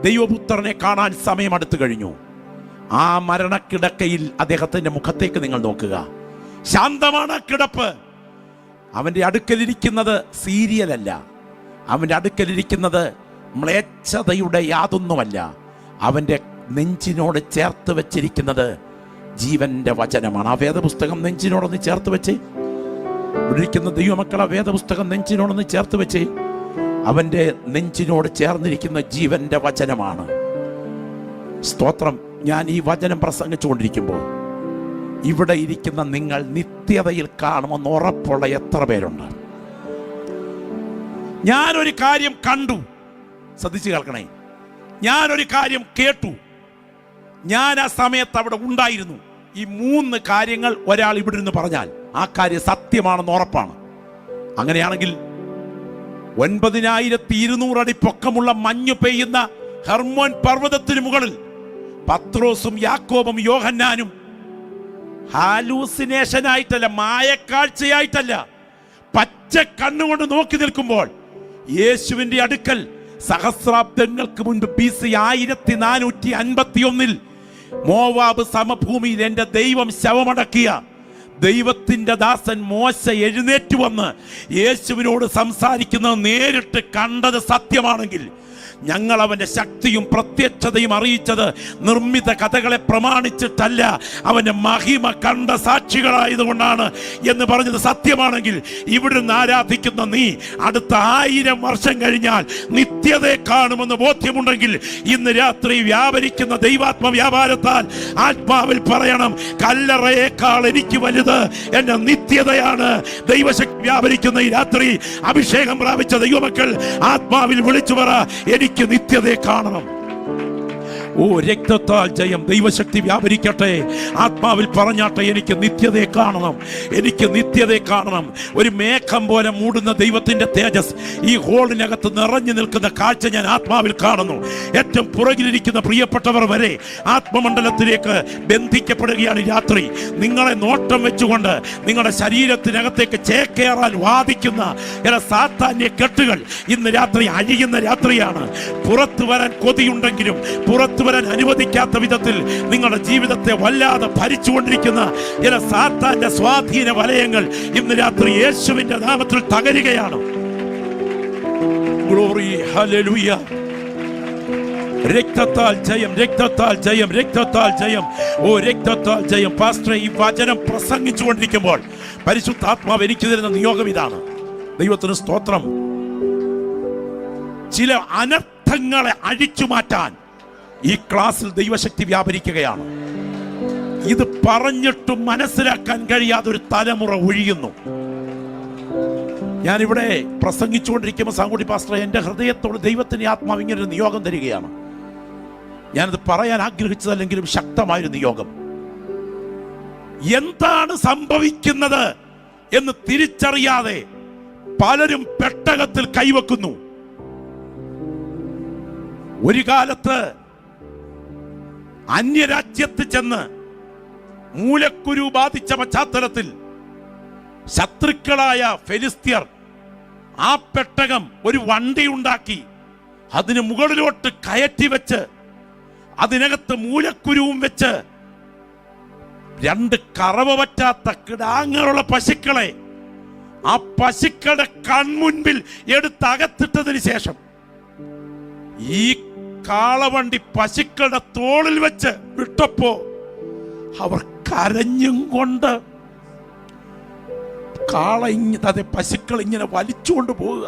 ദൈവപുത്രനെ കാണാൻ സമയം അടുത്തു കഴിഞ്ഞു. ആ മരണക്കിടക്കയിൽ അദ്ദേഹത്തിന്റെ മുഖത്തേക്ക് നിങ്ങൾ നോക്കുക. ശാന്തമാണ് കിടപ്പ്. അവന്റെ അടുക്കലിരിക്കുന്നത് സീരിയലല്ല. അവന്റെ അടുക്കലിരിക്കുന്നത് മ്ലേച്ഛതയുടെ യാതൊന്നുമല്ല. അവന്റെ നെഞ്ചിനോട് ചേർത്ത് വെച്ചിരിക്കുന്നത് ജീവന്റെ വചനമാണ്. ആ വേദപുസ്തകം നെഞ്ചിനോടൊന്ന് ചേർത്ത് വെച്ച്, ഇരിക്കുന്ന ദൈവമക്കൾ ആ വേദപുസ്തകം നെഞ്ചിനോടൊന്ന് ചേർത്ത് വെച്ച്. അവന്റെ നെഞ്ചിനോട് ചേർന്നിരിക്കുന്ന ജീവന്റെ വചനമാണ്. സ്തോത്രം. ഞാൻ ഈ വചനം പ്രസംഗിച്ചുകൊണ്ടിരിക്കുമ്പോൾ ഇവിടെ ഇരിക്കുന്ന നിങ്ങൾ നിത്യതയിൽ കാണുമെന്ന് ഉറപ്പുള്ള എത്ര പേരുണ്ട്? ഞാനൊരു കാര്യം കണ്ടു, ശ്രദ്ധിച്ചു കേൾക്കണേ. ഞാനൊരു കാര്യം കേട്ടു, ഞാൻ ആ സമയത്ത് അവിടെ ഉണ്ടായിരുന്നു. ഈ 3 കാര്യങ്ങൾ ഒരാൾ ഇവിടെ നിന്ന് പറഞ്ഞാൽ ആ കാര്യം സത്യമാണെന്ന് ഉറപ്പാണ്. അങ്ങനെയാണെങ്കിൽ 9200 അടി പൊക്കമുള്ള മഞ്ഞു പെയ്യുന്ന ഹെർമോൻ പർവ്വതത്തിന് മുകളിൽ പത്രോസും യാക്കോബും യോഹന്നാനും ഹാലൂസിനേഷനായിട്ടല്ല, മായക്കാഴ്ചയായിട്ടല്ല, പച്ച കണ്ണുകൊണ്ട് നോക്കി നിൽക്കുമ്പോൾ യേശുവിന്റെ അടുക്കൽ സഹസ്രാബ്ദങ്ങൾക്ക് മുൻപ് BC 1451 മോവാബ് സമഭൂമിയിൽ എൻ്റെ ദൈവം ശവമടക്കിയ ദൈവത്തിന്റെ ദാസൻ മോശ എഴുന്നേറ്റ് വന്ന് യേശുവിനോട് സംസാരിക്കുന്നത് നേരിട്ട് കണ്ടത് സത്യമാണെങ്കിൽ, ഞങ്ങൾ അവന്റെ ശക്തിയും പ്രത്യക്ഷതയും അറിയിച്ചത് നിർമ്മിത കഥകളെ പ്രമാണിച്ചിട്ടല്ല, അവന്റെ മഹിമ കണ്ട സാക്ഷികളായതുകൊണ്ടാണ് എന്ന് പറഞ്ഞത് സത്യമാണെങ്കിൽ, ഇവിടുന്ന് ആരാധിക്കുന്ന നീ അടുത്ത 1000 വർഷം കഴിഞ്ഞാൽ നിത്യതയെ കാണുമെന്ന് ബോധ്യമുണ്ടെങ്കിൽ, ഇന്ന് രാത്രി വ്യാപരിക്കുന്ന ദൈവാത്മ വ്യാപാരത്താൽ ആത്മാവിൽ പറയണം, കല്ലറയേക്കാൾ എനിക്ക് വലുത് എന്റെ നിത്യതയാണ്. ദൈവശക്തി വ്യാപരിക്കുന്ന ഈ രാത്രി അഭിഷേകം പ്രാപിച്ച ദൈവമക്കൾ ആത്മാവിൽ വിളിച്ചു പറ, എനിക്ക് നിത്യതയെ കാണണം. ഓ, രക്തത്താൽ ജയം. ദൈവശക്തി വ്യാപരിക്കട്ടെ. ആത്മാവിൽ പറഞ്ഞാട്ടെ, എനിക്ക് നിത്യതയെ കാണണം, എനിക്ക് നിത്യതയെ കാണണം. ഒരു മേഘം പോലെ മൂടുന്ന ദൈവത്തിന്റെ തേജസ് ഈ ഹോളിനകത്ത് നിറഞ്ഞു നിൽക്കുന്ന കാഴ്ച ഞാൻ ആത്മാവിൽ കാണുന്നു. ഏറ്റവും പുറകിലിരിക്കുന്ന പ്രിയപ്പെട്ടവർ വരെ ആത്മമണ്ഡലത്തിലേക്ക് ബന്ധിക്കപ്പെടുകയാണ് രാത്രി. നിങ്ങളെ നോട്ടം വെച്ചുകൊണ്ട് നിങ്ങളുടെ ശരീരത്തിനകത്തേക്ക് ചേക്കേറാൻ വാദിക്കുന്ന ചില സാത്താന്യ കെട്ടുകൾ ഇന്ന് രാത്രി അഴിയുന്ന രാത്രിയാണ്. പുറത്തു വരാൻ കൊതിയുണ്ടെങ്കിലും പുറത്തു വരാൻ അനുവദിക്കാത്ത വിധത്തിൽ നിങ്ങളുടെ ജീവിതത്തെ വല്ലാതെ ഭരിച്ചുകൊണ്ടിരിക്കുന്ന ചില സാത്താന്റെ സ്വാധീന വലയങ്ങൾ ഇന്ന് രാത്രി യേശുവിന്റെ നാമത്തിൽ തകരുകയാണ്. Glory, hallelujah. രക്തത്താൽ ജയം, രക്തത്താൽ ജയം, രക്തത്താൽ ജയം, ഓ രക്തത്താൽ ജയം. പാസ്റ്ററെ, ഈ വചനം പ്രസംഗിച്ചുകൊണ്ടിരിക്കുമ്പോൾ പരിശുദ്ധാത്മാവ് എനിക്ക് തരുന്ന നിയോഗം ഇതാണ്. ദൈവത്തിന് സ്തോത്രം. ചില അനർത്ഥങ്ങളെ അഴിച്ചു മാറ്റാൻ ഈ ക്ലാസ്സിൽ ദൈവശക്തി വ്യാപരിക്കുകയാണ്. ഇത് പറഞ്ഞിട്ടും മനസ്സിലാക്കാൻ കഴിയാതെ ഒരു തലമുറ ഒഴിയുന്നു. ഞാനിവിടെ പ്രസംഗിച്ചുകൊണ്ടിരിക്കുമ്പോൾ സാങ്കുട്ടി പാസ്റ്റർ, എൻ്റെ ഹൃദയത്തോട് ദൈവത്തിൻ്റെ ആത്മാവ് ഇങ്ങനെ ഒരു നിയോഗം തരികയാണ്. ഞാനത് പറയാൻ ആഗ്രഹിച്ചതല്ലെങ്കിലും ശക്തമായൊരു നിയോഗം. എന്താണ് സംഭവിക്കുന്നത് എന്ന് തിരിച്ചറിയാതെ പലരും പെട്ടകത്തിൽ കൈവെക്കുന്നു. ഒരു കാലത്ത് അന്യരാജ്യത്ത് ചെന്ന് മൂലക്കുരു ബാധിച്ച പശ്ചാത്തലത്തിൽ ശത്രുക്കളായ ഫെലിസ്ത്യർ ആ പെട്ടകം ഒരു വണ്ടി ഉണ്ടാക്കി അതിന് മുകളിലോട്ട് കയറ്റി വെച്ച് അതിനകത്ത് മൂലക്കുരുവും വെച്ച് 2 കറവ പറ്റാത്ത കിടാങ്ങളുള്ള പശുക്കളെ ആ പശുക്കളുടെ കൺമുൻപിൽ എടുത്തകത്തിട്ടതിന് ശേഷം ഈ കാളവണ്ടി പശുക്കളുടെ തോളിൽ വെച്ച് വിട്ടപ്പോ അവർ കരഞ്ഞും കൊണ്ട് പശുക്കൾ ഇങ്ങനെ വലിച്ചുകൊണ്ട് പോവുക.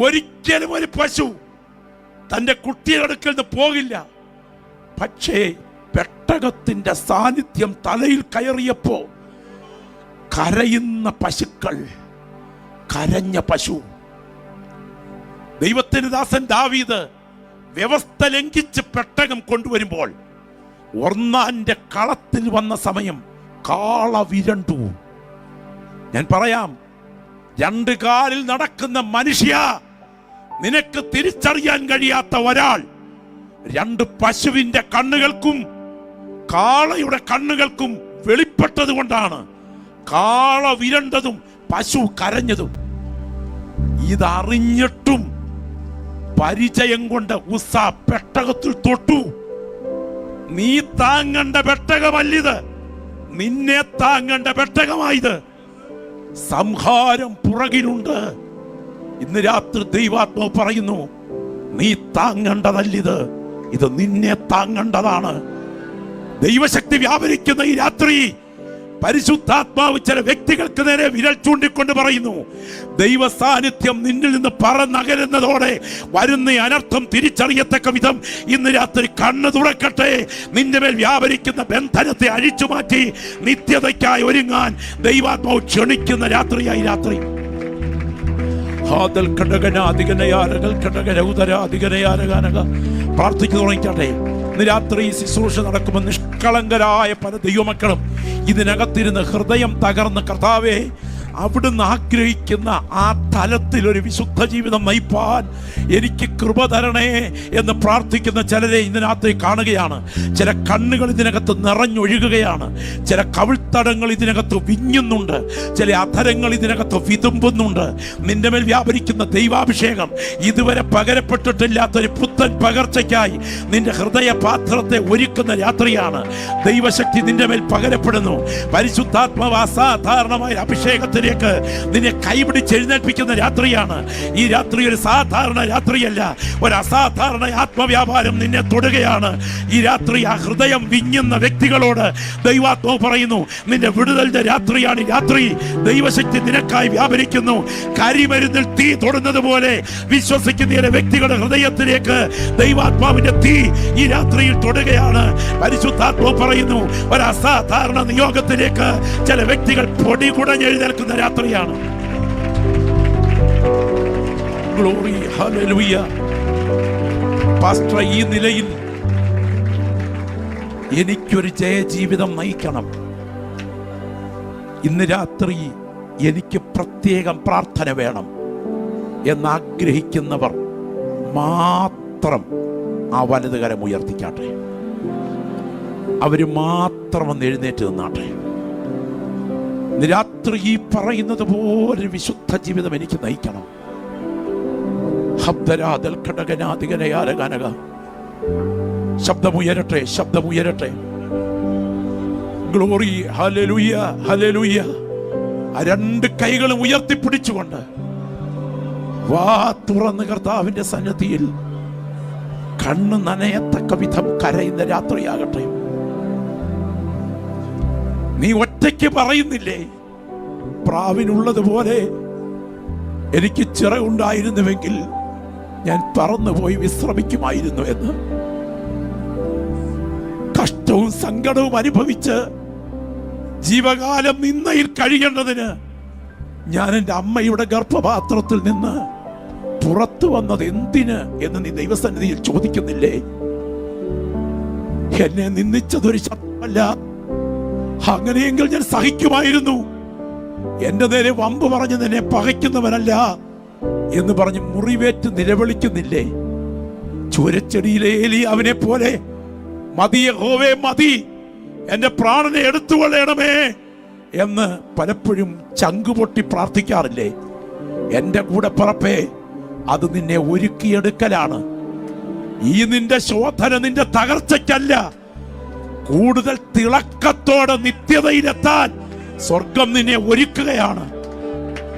ഒരിക്കലും ഒരു പശു തന്റെ കുട്ടിയുടെ അടുക്കൽ നിന്ന് പോകില്ല. പക്ഷേ പെട്ടകത്തിന്റെ സാന്നിധ്യം തലയിൽ കയറിയപ്പോ കരയുന്ന പശുക്കൾ, കരഞ്ഞ പശു. ദൈവത്തിന്റെ ദാസൻ ദാവീദ് വ്യവസ്ഥ ലംഘിച്ച് പെട്ടകം കൊണ്ടുവരുമ്പോൾ ഒർന്നാന്റെ കളത്തിൽ വന്ന സമയം കാള വിരണ്ടു. ഞാൻ പറയാം, 2 കാലിൽ നടക്കുന്ന മനുഷ്യ, നിനക്ക് തിരിച്ചറിയാൻ കഴിയാത്ത ഒരാൾ 2 പശുവിന്റെ കണ്ണുകൾക്കും കാളയുടെ കണ്ണുകൾക്കും വെളിപ്പെട്ടത് കൊണ്ടാണ് കാള വിരണ്ടതും പശു കരഞ്ഞതും. ഇതറിഞ്ഞിട്ടും പരിചയം കൊണ്ട് ഉസ്സ പെട്ടകത്തിൽ തൊട്ടു. നീ താങ്ങേണ്ട പെട്ടകമല്ലിത്, നിന്നെ താങ്ങേണ്ട പെട്ടകമായത്. സംഹാരം പുറകിലുണ്ട്. ഇന്ന് രാത്രി ദൈവാത്മാവ് പറയുന്നു, നീ താങ്ങേണ്ടതല്ലിത്, ഇത് നിന്നെ താങ്ങേണ്ടതാണ്. ദൈവശക്തി വ്യാപരിക്കുന്ന ഈ രാത്രി പരിശുദ്ധാത്മാവ് ചില വ്യക്തികൾക്ക് നേരെ വിരൽ ചൂണ്ടിക്കൊണ്ട് പറയുന്നു, ദൈവ സാന്നിധ്യം നിന്നിൽ നിന്ന് പറന്നകരുന്നതോടെ വരുന്ന അനർത്ഥം തിരിച്ചറിയത്തക്ക വിധം ഇന്ന് രാത്രി കണ്ണ് തുറക്കട്ടെ. നിന്റെ മേൽ വ്യാപരിക്കുന്ന ബന്ധനത്തെ അഴിച്ചു മാറ്റി നിത്യതയ്ക്കായി ഒരുങ്ങാൻ ദൈവാത്മാവ് ക്ഷണിക്കുന്ന രാത്രിയായി രാത്രി. പ്രാർത്ഥിച്ചു തുടങ്ങിക്കട്ടെ. ഇന്ന് രാത്രി ശുശ്രൂഷ നടക്കുമ്പോൾ നിഷ്കളങ്കരായ പല ദൈവമക്കളും ഇതിനകത്തിരുന്ന് ഹൃദയം തകർന്ന്, കർത്താവേ, അവിടുന്ന് ആഗ്രഹിക്കുന്ന ആ തലത്തിൽ ഒരു വിശുദ്ധ ജീവിതം നയിപ്പാൻ എനിക്ക് കൃപ തരണേ എന്ന് പ്രാർത്ഥിക്കുന്ന ചിലരെ ഇന്ന് രാത്രി കാണുകയാണ്. ചില കണ്ണുകൾ ഇതിനകത്ത് നിറഞ്ഞൊഴുകുകയാണ്. ചില കവിൾത്തടങ്ങൾ ഇതിനകത്ത് വിങ്ങുന്നുണ്ട്. ചില അധരങ്ങൾ ഇതിനകത്ത് വിതുമ്പുന്നുണ്ട്. നിന്റെ മേൽ വ്യാപരിക്കുന്ന ദൈവാഭിഷേകം ഇതുവരെ പകരപ്പെട്ടിട്ടില്ലാത്തൊരു പുത്തൻ പകർച്ചയ്ക്കായി നിന്റെ ഹൃദയ പാത്രത്തെ ഒരുക്കുന്ന രാത്രിയാണ്. ദൈവശക്തി നിന്റെ മേൽ പകരപ്പെടുന്നു. പരിശുദ്ധാത്മാവ് അസാധാരണമായ അഭിഷേകത്തിന് നിന്നെ കൈപിടിച്ച് എഴുന്നേൽപ്പിക്കുന്ന രാത്രിയാണ് ഈ രാത്രി. ഒരു സാധാരണ രാത്രിയല്ല, ഒരു അസാധാരണ ആത്മവ്യാപാരം നിന്നെ തൊടുകയാണ് ഈ രാത്രി. ആ ഹൃദയം വിങ്ങുന്ന വ്യക്തികളോട് ദൈവാത്മാവ് പറയുന്നു, നിന്റെ വിടുതലിന്റെ രാത്രിയാണ് ഈ രാത്രി. ദൈവശക്തി നിനക്കായി വ്യാപരിക്കുന്നു. കരിമരുന്നിൽ തീ തൊടുന്നത് പോലെ വിശ്വസിക്കുന്ന വ്യക്തികളുടെ ഹൃദയത്തിലേക്ക് ദൈവാത്മാവിന്റെ തീ ഈ രാത്രിയിൽ തൊടുകയാണ്. പരിശുദ്ധാത്മാവ് പറയുന്നു, ഒരു അസാധാരണ നിയോഗത്തിലേക്ക് ചില വ്യക്തികൾ പൊടി കുടഞ്ഞെഴുന്നേൽക്കുന്ന രാത്രിയാണ്. Glory, hallelujah. പാസ്റ്റർ, ഈ നിലയിൽ എനിക്കൊരു ജയജീവിതം നയിക്കണം. ഇന്ന് രാത്രി എനിക്ക് പ്രത്യേകം പ്രാർത്ഥന വേണം എന്നാഗ്രഹിക്കുന്നവർ മാത്രം ആ വലതുകരം ഉയർത്തിക്കാട്ടെ. അവര് മാത്രം ഒന്ന് എഴുന്നേറ്റ് നിന്നാട്ടെ. രാത്രി ഈ പറയുന്നത് പോലെ വിശുദ്ധ ജീവിതം എനിക്ക് നയിക്കണം. ശബ്ദമുയരട്ടെ, ശബ്ദമുയരട്ടെ. Glory, hallelujah, hallelujah. 2 കൈകളും ഉയർത്തിപ്പിടിച്ചുകൊണ്ട് വാ തുറന്ന് കർത്താവിന്റെ സന്നിധിയിൽ കണ്ണ് നനയത്തക്ക വിധം കരയുന്ന രാത്രിയാകട്ടെ. നീ ഒറ്റയ്ക്ക് പറയുന്നില്ലേ, പ്രാവിനുള്ളതുപോലെ എനിക്ക് ചിറകുണ്ടായിരുന്നുവെങ്കിൽ ഞാൻ പറന്നുപോയി വിശ്രമിക്കുമായിരുന്നു എന്ന്. കഷ്ടവും സങ്കടവും അനുഭവിച്ച് ജീവകാലം നിന്നയിൽ കഴിയേണ്ടതിന് ഞാൻ എൻ്റെ അമ്മയുടെ ഗർഭപാത്രത്തിൽ നിന്ന് പുറത്തു വന്നത് എന്തിന് എന്ന് നീ ദൈവസന്നിധിയിൽ ചോദിക്കുന്നില്ലേ? എന്നെ നിന്ദിച്ചതൊരു ശത്രുവല്ല, അങ്ങനെയെങ്കിൽ ഞാൻ സഹിക്കുമായിരുന്നു. എന്റെ നേരെ വമ്പ് പറഞ്ഞ് നിന്നെ പകയ്ക്കുന്നവനല്ല എന്ന് പറഞ്ഞ് മുറിവേറ്റ് നിലവിളിക്കുന്നില്ലേ? ചൂരച്ചെടിയിലെ ഏലി അവനെ പോലെ മതി യഹോവേ മതി, എന്റെ പ്രാണനെ എടുത്തുകൊള്ളണമേ എന്ന് പലപ്പോഴും ചങ്കുപൊട്ടി പ്രാർത്ഥിക്കാറില്ലേ? എന്റെ കൂടെ പറപ്പേ, അത് നിന്നെ ഒരുക്കിയെടുക്കലാണ്. ഈ നിന്റെ ശോധന നിന്റെ തകർച്ചയ്ക്കല്ല, കൂടുതൽ തിളക്കത്തോടെ നിത്യതയിലെത്താൻ സ്വർഗം നിന്നെ ഒരുക്കുകയാണ്.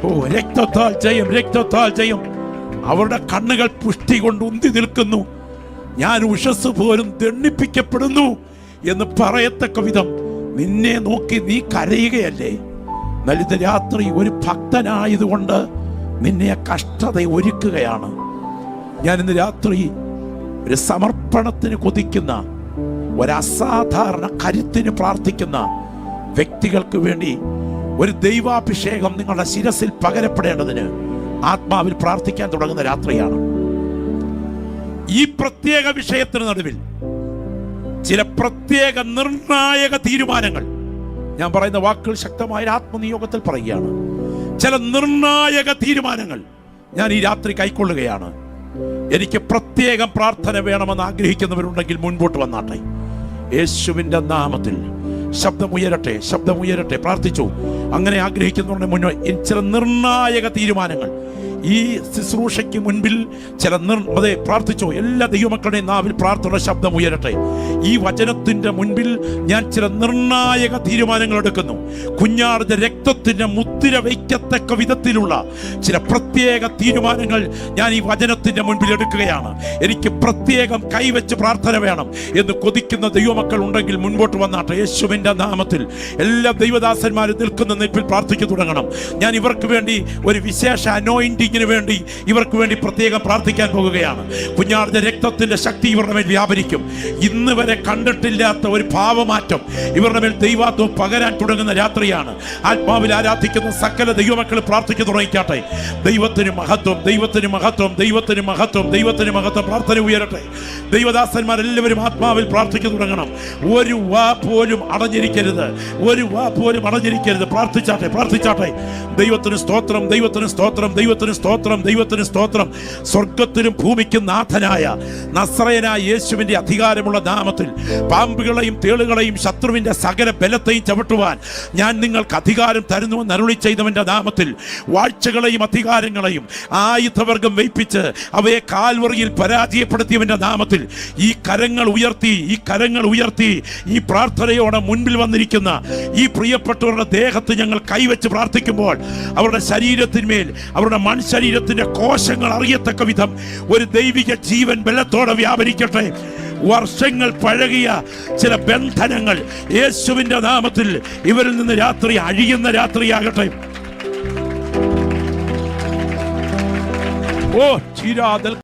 ഓ, രക്തത്താൽ ജയം, രക്തത്താൽ ജയം. അവരുടെ കണ്ണുകൾ പുഷ്ടി കൊണ്ട് ഉന്തി നിൽക്കുന്നു. ഞാൻ ഉഷസ് പോലും ദണ്ഡിപ്പിക്കപ്പെടുന്നു എന്ന് പറയത്തക്ക വിധം നിന്നെ നോക്കി നീ കരയുകയല്ലേ? നലിത രാത്രി ഒരു ഭക്തനായതുകൊണ്ട് നിന്നെ കഷ്ടത ഒരുക്കുകയാണ്. ഞാൻ ഇന്ന് രാത്രി ഒരു സമർപ്പണത്തിന് കൊതിക്കുന്ന, ഒരസാധാരണ കരുത്തിന് പ്രാർത്ഥിക്കുന്ന വ്യക്തികൾക്ക് വേണ്ടി ഒരു ദൈവാഭിഷേകം നിങ്ങളുടെ ശിരസിൽ പകരപ്പെടേണ്ടതിന് ആത്മാവിൽ പ്രാർത്ഥിക്കാൻ തുടങ്ങുന്ന രാത്രിയാണ്. ഈ പ്രത്യേക വിഷയത്തിന് നടുവിൽ ചില പ്രത്യേക നിർണായക തീരുമാനങ്ങൾ, ഞാൻ പറയുന്ന വാക്കുകൾ ശക്തമായ ആത്മനിയോഗത്തിൽ പറയുകയാണ്. ചില നിർണായക തീരുമാനങ്ങൾ ഞാൻ ഈ രാത്രി കൈക്കൊള്ളുകയാണ്. എനിക്ക് പ്രത്യേകം പ്രാർത്ഥന വേണമെന്ന് ആഗ്രഹിക്കുന്നവരുണ്ടെങ്കിൽ മുൻപോട്ട് വന്നാട്ടെ. യേശുവിൻ്റെ നാമത്തിൽ ശബ്ദമുയരട്ടെ, ശബ്ദമുയരട്ടെ. പ്രാർത്ഥിച്ചു. അങ്ങനെ ആഗ്രഹിക്കുന്നുണ്ടെങ്കിൽ മുന്നേ ചില നിർണായക തീരുമാനങ്ങൾ ഈ ശുശ്രൂഷയ്ക്ക് മുൻപിൽ ചില അതെ പ്രാർത്ഥിച്ചോ. എല്ലാ ദൈവമക്കളുടെയും നാവിൽ പ്രാർത്ഥന ശബ്ദം ഉയരട്ടെ. ഈ വചനത്തിന്റെ മുൻപിൽ ഞാൻ ചില നിർണായക തീരുമാനങ്ങൾ എടുക്കുന്നു. കുഞ്ഞാടിന്റെ രക്തത്തിന്റെ മുദ്ര വയ്ക്കത്തക്ക വിധത്തിലുള്ള ചില പ്രത്യേക തീരുമാനങ്ങൾ ഞാൻ ഈ വചനത്തിന്റെ മുൻപിൽ എടുക്കുകയാണ്. എനിക്ക് പ്രത്യേകം കൈവച്ച് പ്രാർത്ഥന വേണം എന്ന് കൊതിക്കുന്ന ദൈവമക്കൾ ഉണ്ടെങ്കിൽ മുൻപോട്ട് വന്നാട്ടെ. യേശുവിന്റെ നാമത്തിൽ എല്ലാ ദൈവദാസന്മാരും നിൽക്കുന്ന നിൽപ്പിൽ പ്രാർത്ഥിച്ചു തുടങ്ങണം. ഞാൻ ഇവർക്ക് വേണ്ടി ഒരു വിശേഷ അനോയിന്റിംഗ് വേണ്ടി ഇവർക്ക് വേണ്ടി പ്രത്യേകം പ്രാർത്ഥിക്കാൻ പോകുകയാണ്. കുഞ്ഞാടിന്റെ രക്തത്തിന്റെ ശക്തി ഇവരുടെ മേൽ വ്യാപരിക്കും. ഇന്ന് വരെ കണ്ടിട്ടില്ലാത്ത ഒരു ഭാവമാറ്റം ഇവരുടെ മേൽ ദൈവാത്വം പകരാൻ തുടങ്ങുന്ന രാത്രിയാണ്. ആത്മാവിൽ ആരാധിക്കുന്ന സകല ദൈവമക്കൾ പ്രാർത്ഥിച്ചു തുടങ്ങിക്കാട്ടെ. ദൈവത്തിന് മഹത്വം, ദൈവത്തിന് മഹത്വം, ദൈവത്തിന് മഹത്വം, ദൈവത്തിന് മഹത്വം. പ്രാർത്ഥന ഉയരട്ടെ. ദൈവദാസന്മാരെല്ലാവരും ആത്മാവിൽ പ്രാർത്ഥിച്ചു തുടങ്ങണം. ഒരു വാ പോലും അടഞ്ഞിരിക്കരുത്, ഒരു വാ പോലും അടഞ്ഞിരിക്കരുത്. പ്രാർത്ഥിച്ചാട്ടെ, പ്രാർത്ഥിച്ചാട്ടെ. ദൈവത്തിന് സ്തോത്രം, ദൈവത്തിന് സ്തോത്രം, ദൈവത്തിന് സ്തോത്രം, ദൈവത്തിന് സ്തോത്രം. സ്വർഗത്തിനും ഭൂമിക്കും നാഥനായ നസ്രയനായ യേശുവിന്റെ അധികാരമുള്ള നാമത്തിൽ പാമ്പുകളെയും തേളുകളെയും ശത്രുവിന്റെ സകല ബലത്തെയും ചവിട്ടുവാൻ ഞാൻ നിങ്ങൾക്ക് അധികാരം തരുന്നുവെന്ന് അരുളി ചെയ്തവന്റെ നാമത്തിൽ വാഴ്ചകളെയും അധികാരങ്ങളെയും ആയുധവർഗം വയ്പ്പിച്ച് അവയെ കാൽവറിയിൽ പരാജയപ്പെടുത്തിയവന്റെ നാമത്തിൽ ഈ കരങ്ങൾ ഉയർത്തി, ഈ കരങ്ങൾ ഉയർത്തി ഈ പ്രാർത്ഥനയോടെ മുൻപിൽ വന്നിരിക്കുന്ന ഈ പ്രിയപ്പെട്ടവരുടെ ദേഹത്ത് ഞങ്ങൾ കൈവച്ച് പ്രാർത്ഥിക്കുമ്പോൾ അവരുടെ ശരീരത്തിന്മേൽ, അവരുടെ മൺശരീരത്തിന്റെ കോശങ്ങൾ അറിയത്തക്ക വിധം ഒരു ദൈവിക ജീവൻ ബലത്തോടെ വ്യാപരിക്കട്ടെ. വർഷങ്ങൾ പഴകിയ ചില ബന്ധനങ്ങൾ യേശുവിന്റെ നാമത്തിൽ ഇവരിൽ നിന്ന് രാത്രി അഴിയുന്ന രാത്രിയാകട്ടെ. ഓ ചിരാതൽ